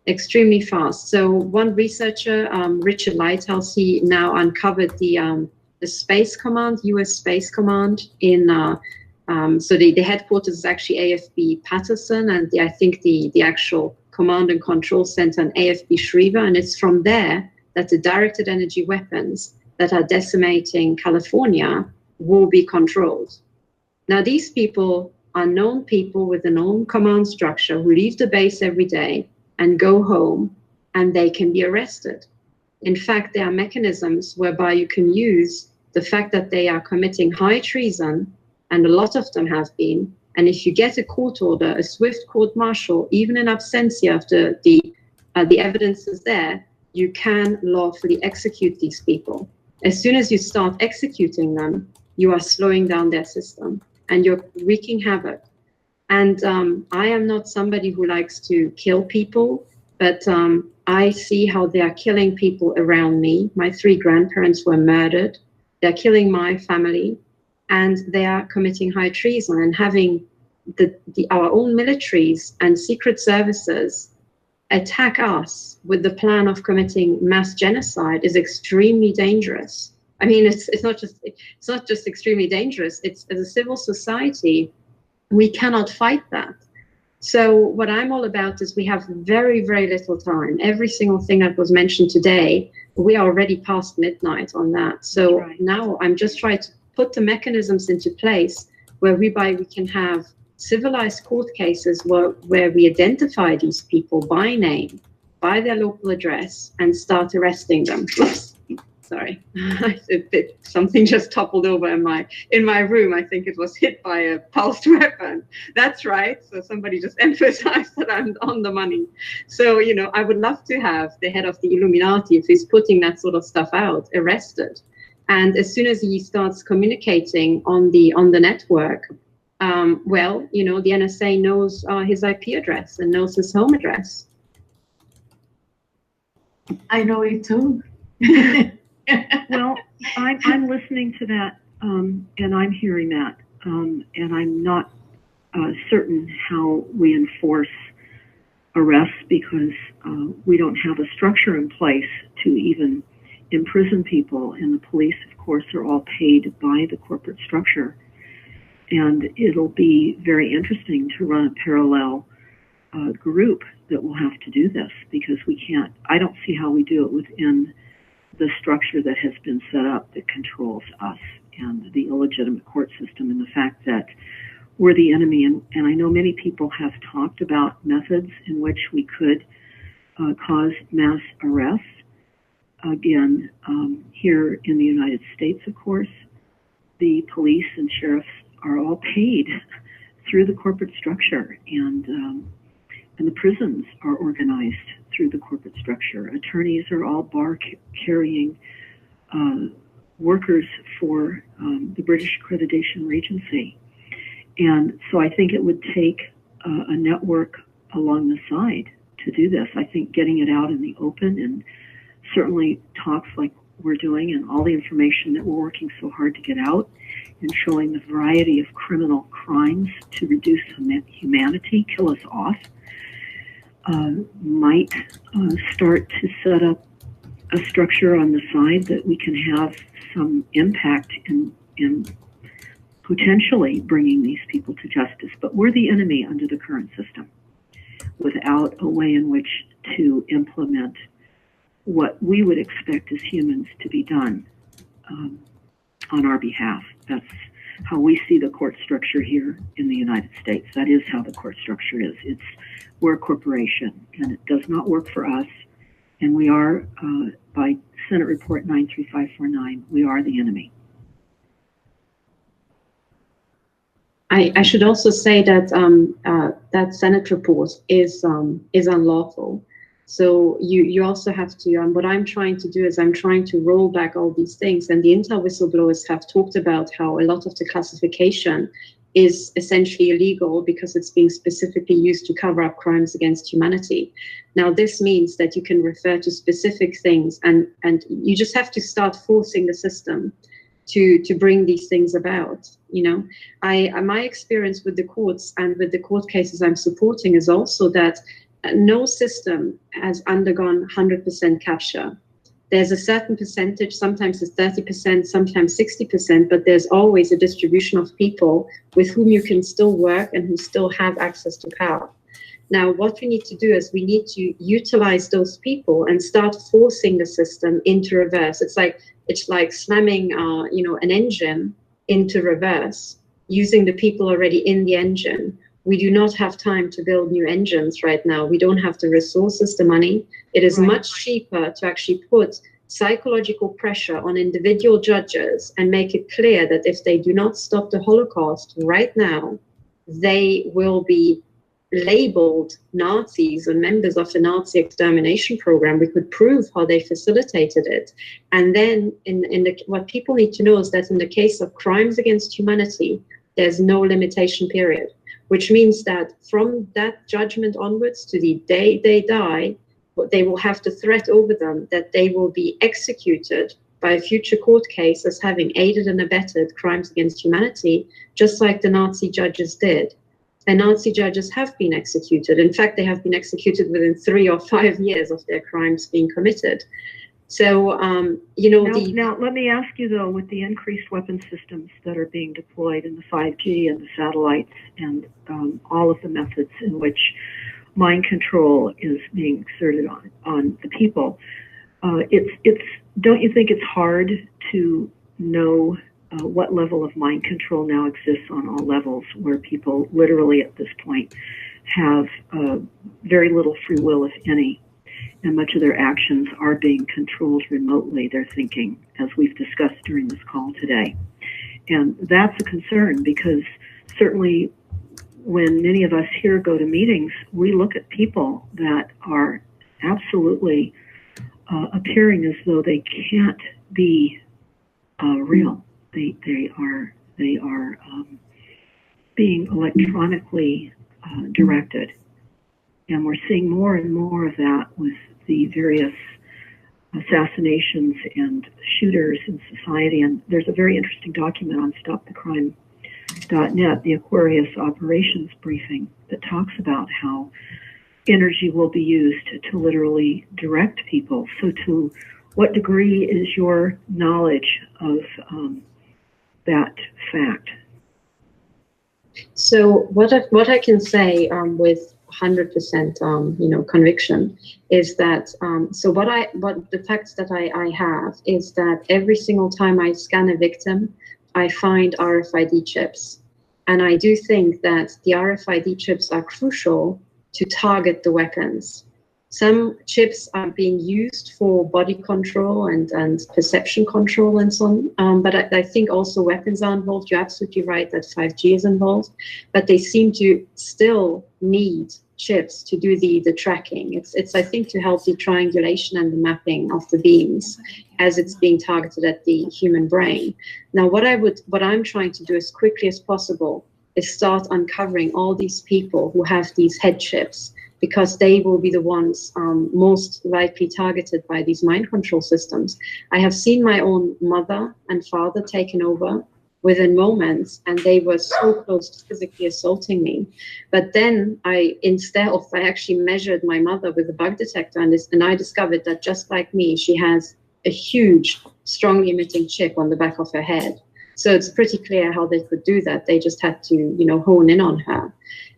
Extremely fast. So one researcher, Richard Lighthouse, he now uncovered the Space Command, U.S. Space Command in. So the headquarters is actually AFB Patterson, and I think the actual command and control center in AFB Schriever, and it's from there that the directed energy weapons that are decimating California will be controlled. Now these people are known people with a known command structure who leave the base every day and go home, and they can be arrested. In fact, there are mechanisms whereby you can use the fact that they are committing high treason, and a lot of them have been, and if you get a court order, a swift court-martial, even in absentia of the evidence is there, you can lawfully execute these people. As soon as you start executing them, you are slowing down their system, and you're wreaking havoc. And I am not somebody who likes to kill people, but I see how they are killing people around me. My 3 grandparents were murdered. They're killing my family, and they are committing high treason, and having our own militaries and secret services attack us with the plan of committing mass genocide is extremely dangerous. I mean, it's not just extremely dangerous. It's, as a civil society, we cannot fight that. So what I'm all about is we have very, very little time. Every single thing that was mentioned today, we are already past midnight on that. So now I'm just trying to put the mechanisms into place whereby we can have civilized court cases where we identify these people by name, by their local address, and start arresting them. Oops. Sorry, something just toppled over in my room. I think it was hit by a pulsed weapon. That's right. So somebody just emphasized that I'm on the money. So, you know, I would love to have the head of the Illuminati, if he's putting that sort of stuff out, arrested. And as soon as he starts communicating on the network, well, you know, the NSA knows his IP address and knows his home address. I know it too. Well, I'm listening to that, and I'm hearing that, and I'm not certain how we enforce arrests, because we don't have a structure in place to even imprison people, and the police, of course, are all paid by the corporate structure. And it'll be very interesting to run a parallel group that will have to do this, because I don't see how we do it within the structure that has been set up that controls us and the illegitimate court system, and the fact that we're the enemy. And I know many people have talked about methods in which we could cause mass arrests. Again, here in the United States, of course, the police and sheriffs are all paid through the corporate structure, and the prisons are organized through the corporate structure. Attorneys are all bar-carrying workers for the British Accreditation Regency. And so I think it would take a network along the side to do this. I think getting it out in the open, and certainly talks like we're doing, and all the information that we're working so hard to get out, and showing the variety of criminal crimes to reduce humanity, kill us off, might start to set up a structure on the side that we can have some impact in potentially bringing these people to justice. But we're the enemy under the current system, without a way in which to implement what we would expect as humans to be done on our behalf. That's how we see the court structure here in the United States. That is how the court structure is. We're a corporation, and it does not work for us. And we are, by Senate Report 93549, we are the enemy. I should also say that that Senate report is unlawful. So you also have to, what I'm trying to do is I'm trying to roll back all these things. And the Intel whistleblowers have talked about how a lot of the classification is essentially illegal because it's being specifically used to cover up crimes against humanity. Now, this means that you can refer to specific things, and you just have to start forcing the system to bring these things about. You know, my experience with the courts and with the court cases I'm supporting is also that no system has undergone 100% capture. There's a certain percentage, sometimes it's 30%, sometimes 60%, but there's always a distribution of people with whom you can still work and who still have access to power. Now, what we need to do is we need to utilize those people and start forcing the system into reverse. It's like slamming, an engine into reverse, using the people already in the engine. We do not have time to build new engines right now. We don't have the resources, the money. It is much cheaper to actually put psychological pressure on individual judges and make it clear that if they do not stop the Holocaust right now, they will be labeled Nazis and members of the Nazi extermination program. We could prove how they facilitated it. And then what people need to know is that in the case of crimes against humanity, there's no limitation period. which means that from that judgment onwards to the day they die, they will have the threat over them that they will be executed by a future court case as having aided and abetted crimes against humanity, just like the Nazi judges did. And Nazi judges have been executed. In fact, they have been executed within 3 or 5 years of their crimes being committed. So, Now, let me ask you, though, with the increased weapon systems that are being deployed in the 5G and the satellites and all of the methods in which mind control is being exerted on the people, don't you think it's hard to know what level of mind control now exists on all levels, where people literally at this point have very little free will, if any, and much of their actions are being controlled remotely, their thinking, as we've discussed during this call today. And that's a concern, because certainly when many of us here go to meetings, we look at people that are absolutely appearing as though they can't be real. They are being electronically directed, and we're seeing more and more of that with the various assassinations and shooters in society. And there's a very interesting document on StopTheCrime.net, the Aquarius Operations Briefing, that talks about how energy will be used to literally direct people. So to what degree is your knowledge of that fact? So what I can say with 100% conviction is that what the facts that I have is that every single time I scan a victim, I find RFID chips, and I do think that the RFID chips are crucial to target the weapons. Some chips are being used for body control and perception control and so on, but I think also weapons are involved. You're absolutely right that 5G is involved, but they seem to still need chips to do the tracking. It's I think to help the triangulation and the mapping of the beams as it's being targeted at the human brain. Now, what I'm trying to do as quickly as possible is start uncovering all these people who have these head chips, because they will be the ones most likely targeted by these mind control systems. I have seen my own mother and father taken over within moments, and they were so close to physically assaulting me. But then I actually measured my mother with a bug detector, and I discovered that just like me, she has a huge, strongly emitting chip on the back of her head. So it's pretty clear how they could do that. They just had to, hone in on her.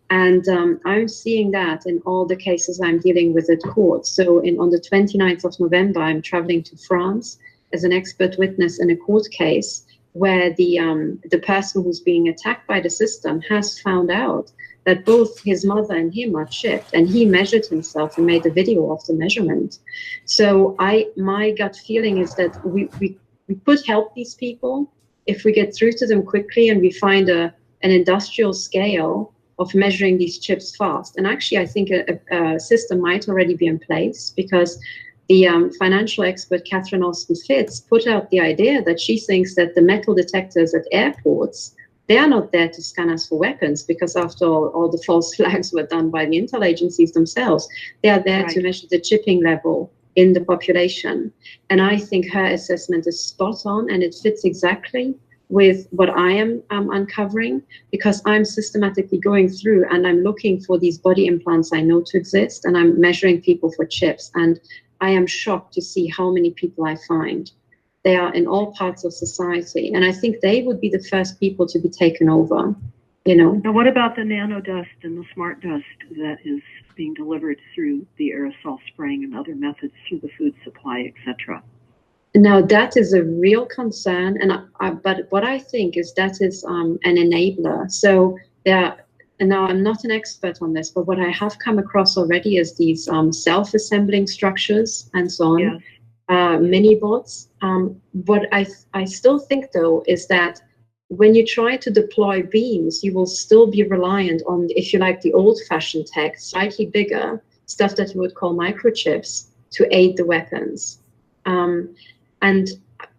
And I'm seeing that in all the cases I'm dealing with at court. So on the 29th of November, I'm traveling to France as an expert witness in a court case where the person who's being attacked by the system has found out that both his mother and him are chipped, and he measured himself and made a video of the measurement. So my gut feeling is that we could help these people if we get through to them quickly and we find an industrial scale of measuring these chips fast. And actually, I think a system might already be in place, because the financial expert Katherine Fitz put out the idea that she thinks that the metal detectors at airports, they are not there to scan us for weapons, because after all the false flags were done by the intel agencies themselves. They are there to measure the chipping level in the population. And I think her assessment is spot on, and it fits exactly with what I am uncovering, because I'm systematically going through and I'm looking for these body implants I know to exist, and I'm measuring people for chips. And I am shocked to see how many people I find. They are in all parts of society, and I think they would be the first people to be taken over, Now, what about the nano dust and the smart dust that is being delivered through the aerosol spraying and other methods through the food supply, etc.? Now, that is a real concern, but what I think is that is an enabler. So now I'm not an expert on this, but what I have come across already is these self-assembling structures and so on, yes. Mini bots. What I still think, though, is that when you try to deploy beams, you will still be reliant on, if you like, the old-fashioned tech, slightly bigger stuff that you would call microchips, to aid the weapons. And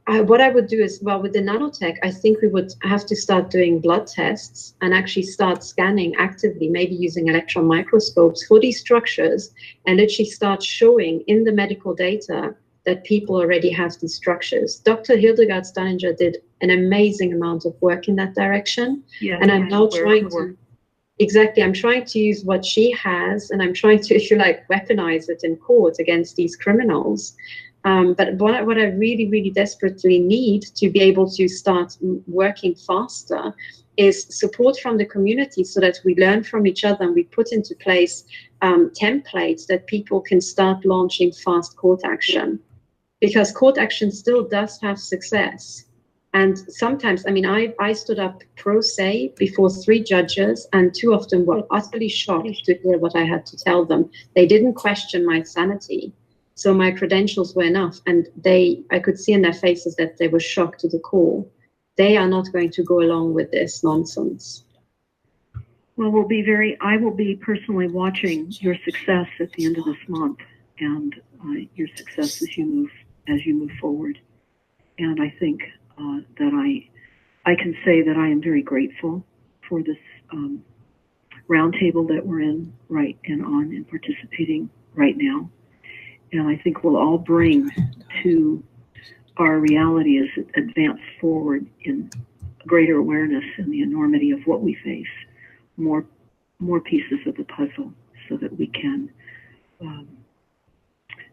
what I would do is, well, with the nanotech, I think we would have to start doing blood tests and actually start scanning actively, maybe using electron microscopes for these structures, and literally start showing in the medical data that people already have these structures. Dr. Hildegard Steininger did an amazing amount of work in that direction. Yeah, and I'm now trying to, exactly, I'm trying to use what she has, and I'm trying to, if you like, weaponize it in court against these criminals. But what I really, really desperately need to be able to start working faster is support from the community, so that we learn from each other and we put into place templates that people can start launching fast court action. Because court action still does have success. And sometimes, I mean, I stood up pro se before 3 judges, and 2 of them were utterly shocked to hear what I had to tell them. They didn't question my sanity. So my credentials were enough, and I could see in their faces that they were shocked to the core. They are not going to go along with this nonsense. Well, I will be personally watching your success at the end of this month, and your success as you move forward. And I think that I can say that I am very grateful for this roundtable that we're in and participating right now. And I think we'll all bring to our reality as it advances forward in greater awareness and the enormity of what we face, more pieces of the puzzle, so that we can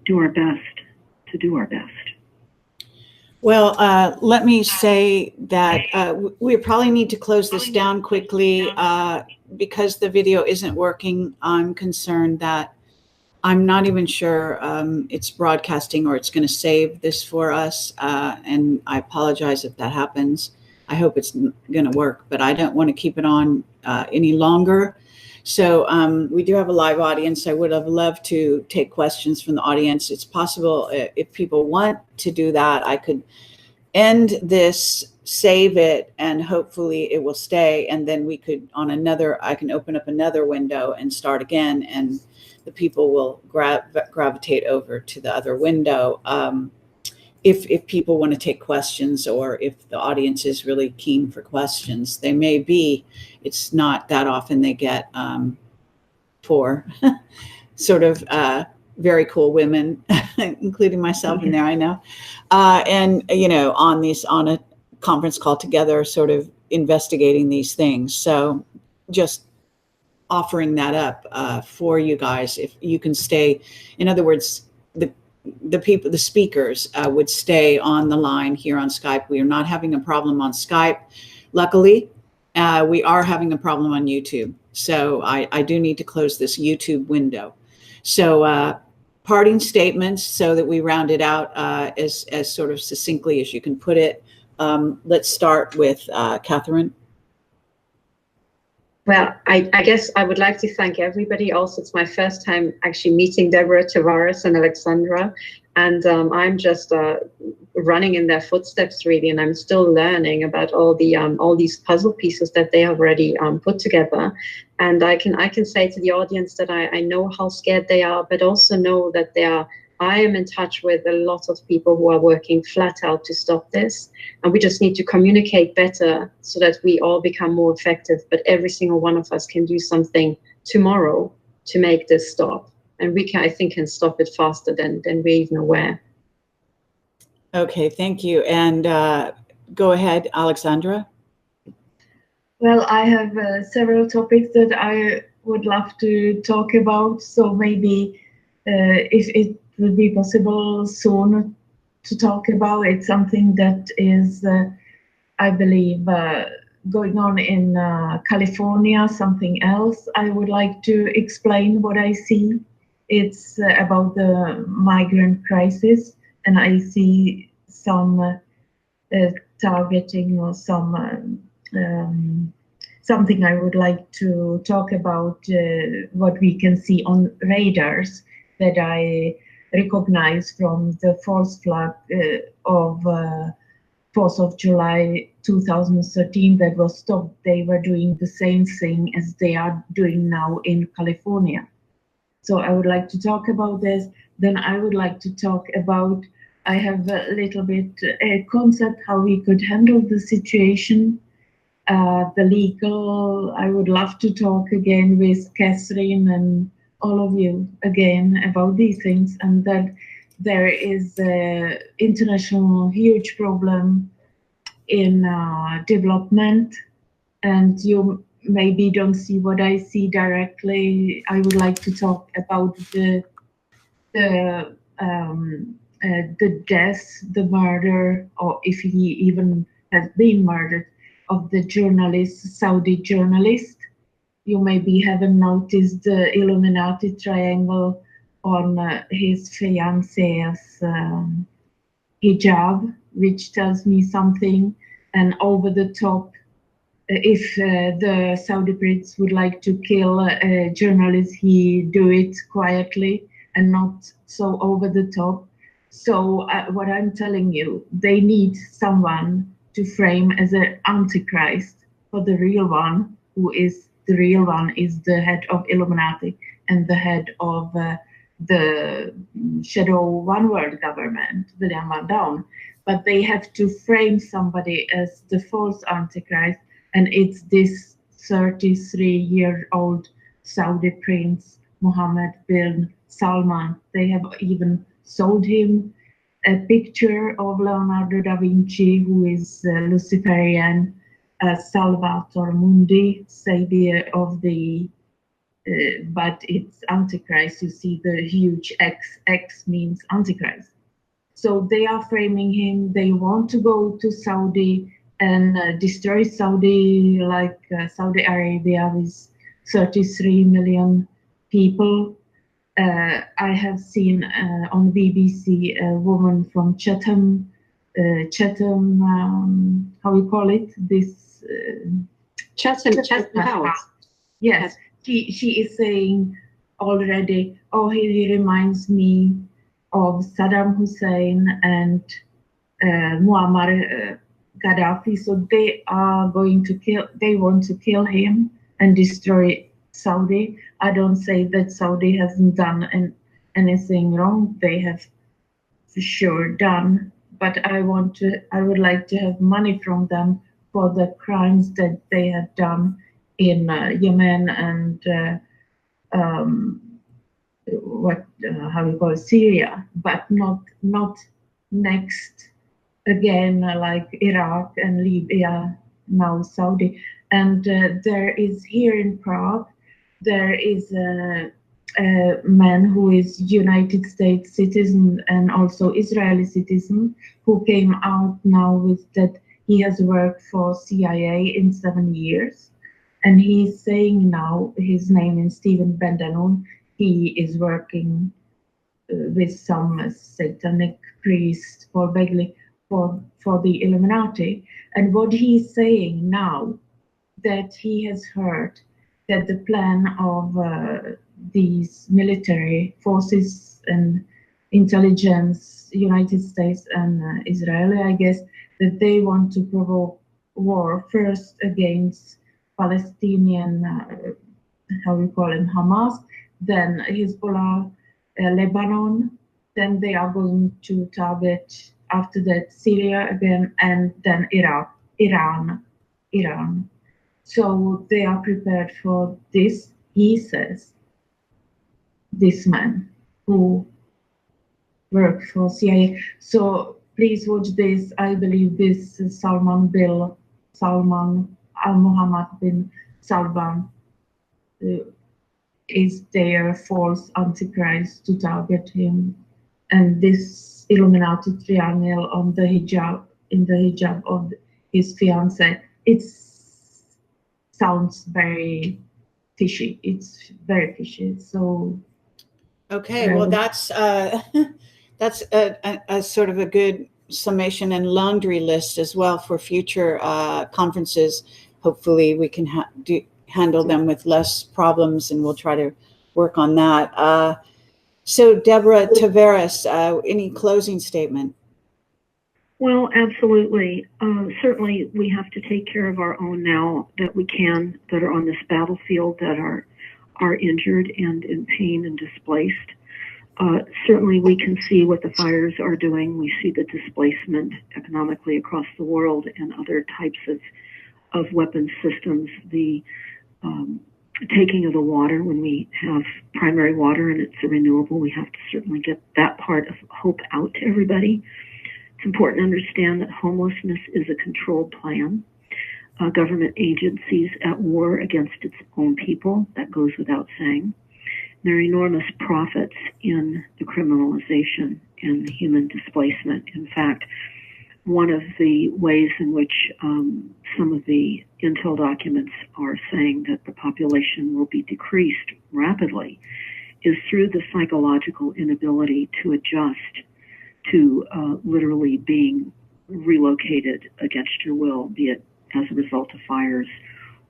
do our best to do our best. Well, let me say that we probably need to close this down quickly because the video isn't working. I'm concerned that I'm not even sure it's broadcasting or it's going to save this for us. And I apologize if that happens. I hope it's going to work, but I don't want to keep it on any longer. So we do have a live audience. I would have loved to take questions from the audience. It's possible if people want to do that, I could end this, save it, and hopefully it will stay. And then we could I can open up another window and start again, and the people will gravitate over to the other window. If people want to take questions, or if the audience is really keen for questions, they may be. It's not that often they get 4 sort of very cool women, including myself in there, I know. And, on a conference call together, sort of investigating these things. So just offering that up for you guys, if you can stay. In other words, the speakers would stay on the line here on Skype. We are not having a problem on Skype. Luckily, we are having a problem on YouTube. So I do need to close this YouTube window. So parting statements, so that we round it out as sort of succinctly as you can put it. Let's start with Katherine. Well, I guess I would like to thank everybody. Also, it's my first time actually meeting Deborah, Tavares, and Alexandra, and I'm just running in their footsteps, really, and I'm still learning about all these puzzle pieces that they have already put together. And I can say to the audience that I know how scared they are, but also know that I am in touch with a lot of people who are working flat out to stop this. And we just need to communicate better so that we all become more effective. But every single one of us can do something tomorrow to make this stop. And we can stop it faster than we're even aware. Okay, thank you. And go ahead, Alexandra. Well, I have several topics that I would love to talk about. So maybe if it would be possible soon to talk about it, something that is, I believe, going on in California, something else. I would like to explain what I see. It's about the migrant crisis, and I see some targeting or some something I would like to talk about, what we can see on radars that I recognize from the false flag of 4th of July 2013 that was stopped. They were doing the same thing as they are doing now in California. So I would like to talk about this. Then I would like to talk about I have a little bit a concept how we could handle the situation. The legal, I would love to talk again with Katherine and all of you again about these things, and that there is a international huge problem in development, and you maybe don't see what I see directly. I would like to talk about the death, the murder, or if he even has been murdered, of the journalist, Saudi journalist. You maybe haven't noticed the Illuminati triangle on his fiance's hijab, which tells me something. And over the top, if the Saudi prince would like to kill a journalist, he do it quietly and not so over the top. So what I'm telling you, they need someone to frame as an antichrist for the real one, who is the real one is the head of Illuminati and the head of the shadow one world government, William Van Down. But they have to frame somebody as the false antichrist, and it's this 33-year-old Saudi prince, Mohammed bin Salman. They have even sold him a picture of Leonardo da Vinci, who is Luciferian, Salvator Mundi, savior of the, but it's Antichrist. You see the huge X means Antichrist. So they are framing him. They want to go to Saudi and destroy Saudi, like Saudi Arabia with 33 million people. I have seen on BBC a woman from Chatham, how we call it, this Chatham House. Yes, she is saying already, oh, he reminds me of Saddam Hussein and Muammar Gaddafi. So they are going to kill, they want to kill him and destroy Saudi. I don't say that Saudi hasn't done anything wrong. They have for sure done, but I would like to have money from them for the crimes that they have done in Yemen and how we call it, Syria, but not next again like Iraq and Libya, now Saudi. And there is here in Prague, there is a man who is United States citizen and also Israeli citizen, who came out now with that he has worked for CIA in 7 years. And he's saying now, his name is Stephen Bendanon, he is working with some satanic priest for Begley for the Illuminati. And what he's saying now, that he has heard that the plan of these military forces and intelligence, United States and Israeli, I guess, that they want to provoke war first against Palestinian, how we call it, Hamas, then Hezbollah, Lebanon, then they are going to target after that Syria again, and then Iran. So they are prepared for this, he says, this man who worked for CIA. So please watch this. I believe this Salman al-Muhammad bin Salman is their false antichrist to target him. And this Illuminati triangle on the hijab, in the hijab of his fiancée, it sounds very fishy. It's very fishy. So okay, well, that's a sort of a good summation and laundry list as well for future conferences. Hopefully we can handle them with less problems, and we'll try to work on that. So Deborah Tavares, any closing statement? Well, absolutely. Certainly we have to take care of our own now that we can, that are on this battlefield, that are injured and in pain and displaced. certainly we can see what the fires are doing. We see the displacement economically across the world and other types of weapons systems, the taking of the water when we have primary water and it's a renewable. We have to certainly get that part of hope out to everybody. It's important to understand that homelessness is a controlled plan. Government agencies at war against its own people, that goes without saying. There are enormous profits in the criminalization and the human displacement. In fact, one of the ways in which some of the intel documents are saying that the population will be decreased rapidly is through the psychological inability to adjust to literally being relocated against your will, be it as a result of fires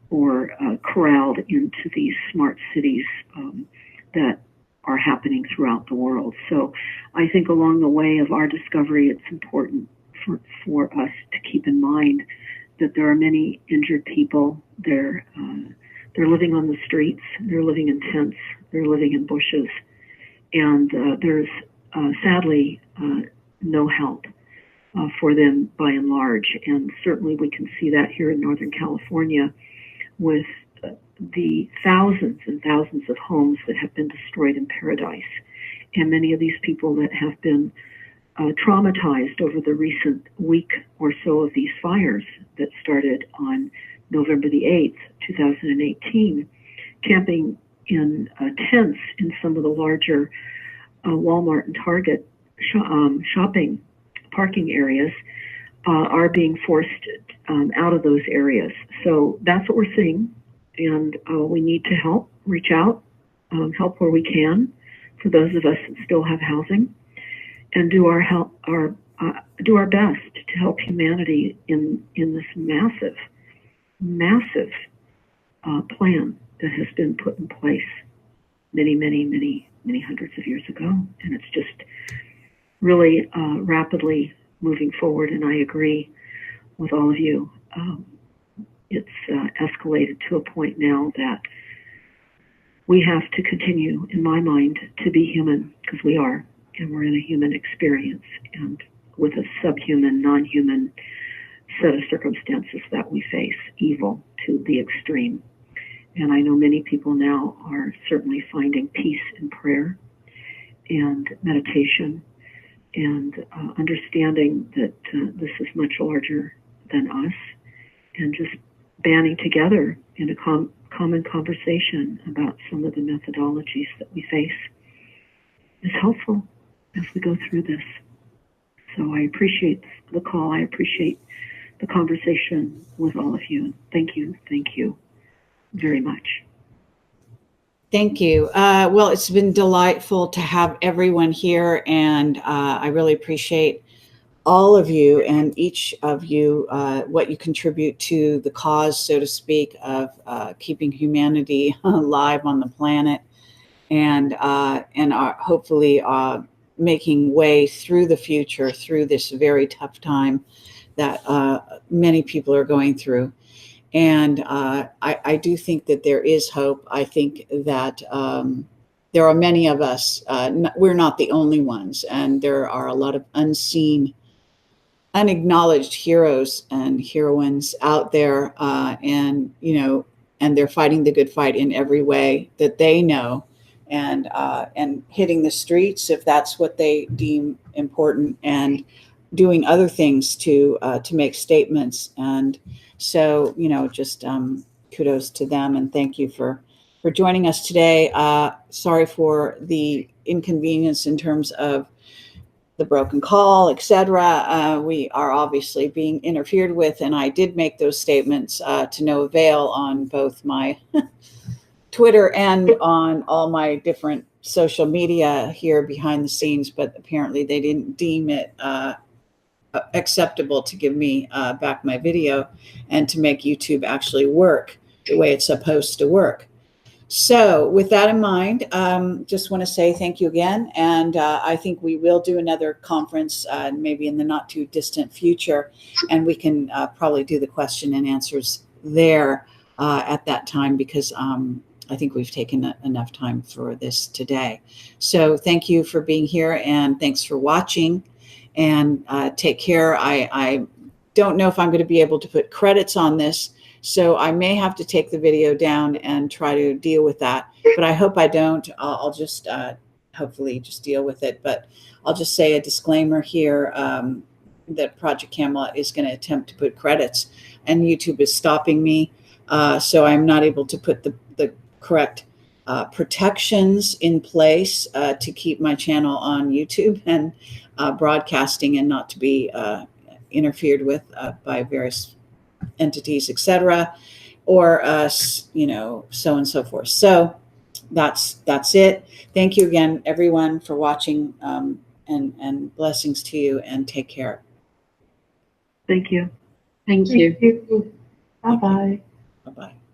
or corralled into these smart cities that are happening throughout the world. So I think along the way of our discovery, it's important for us to keep in mind that there are many injured people. They're living on the streets, they're living in tents, they're living in bushes, and there's sadly no help for them by and large. And certainly we can see that here in Northern California with the thousands and thousands of homes that have been destroyed in Paradise, and many of these people that have been traumatized over the recent week or so of these fires that started on November the 8th, 2018, camping in tents in some of the larger Walmart and Target shopping parking areas are being forced out of those areas. So that's what we're seeing, and we need to help, reach out, help where we can for those of us that still have housing, and do our best to help humanity in this massive plan that has been put in place many hundreds of years ago. And it's just really rapidly moving forward. And I agree with all of you. It's escalated to a point now that we have to continue, in my mind, to be human, because we are, and we're in a human experience, and with a subhuman, non-human set of circumstances that we face, evil to the extreme. And I know many people now are certainly finding peace in prayer and meditation and understanding that this is much larger than us, and just banding together in a common conversation about some of the methodologies that we face is helpful as we go through this. So I appreciate the call. I appreciate the conversation with all of you. Thank you very much. Thank you. Well, it's been delightful to have everyone here, and I really appreciate all of you and each of you, what you contribute to the cause, so to speak, of keeping humanity alive on the planet, and hopefully making way through the future, through this very tough time that many people are going through. And I do think that there is hope. I think that there are many of us, we're not the only ones, and there are a lot of unseen, unacknowledged heroes and heroines out there, and they're fighting the good fight in every way that they know, and hitting the streets if that's what they deem important, and doing other things to make statements. And so, just kudos to them, and thank you for joining us today. Sorry for the inconvenience in terms of the broken call, etc. We are obviously being interfered with, and I did make those statements to no avail on both my Twitter and on all my different social media here behind the scenes, but apparently they didn't deem it acceptable to give me back my video and to make YouTube actually work the way it's supposed to work. So with that in mind, just want to say thank you again. And I think we will do another conference maybe in the not too distant future, and we can probably do the question and answers there at that time, because I think we've taken enough time for this today. So thank you for being here, and thanks for watching, and take care. I don't know if I'm going to be able to put credits on this, so I may have to take the video down and try to deal with that, but I hope I don't. I'll just hopefully just deal with it, but I'll just say a disclaimer here that Project Camelot is going to attempt to put credits, and YouTube is stopping me, so I'm not able to put the correct protections in place to keep my channel on YouTube and broadcasting, and not to be interfered with by various entities, etc., or you know, so and so forth. So that's it. Thank you again, everyone, for watching, and blessings to you, and take care. Thank you. Thank you. Bye bye. Bye-bye.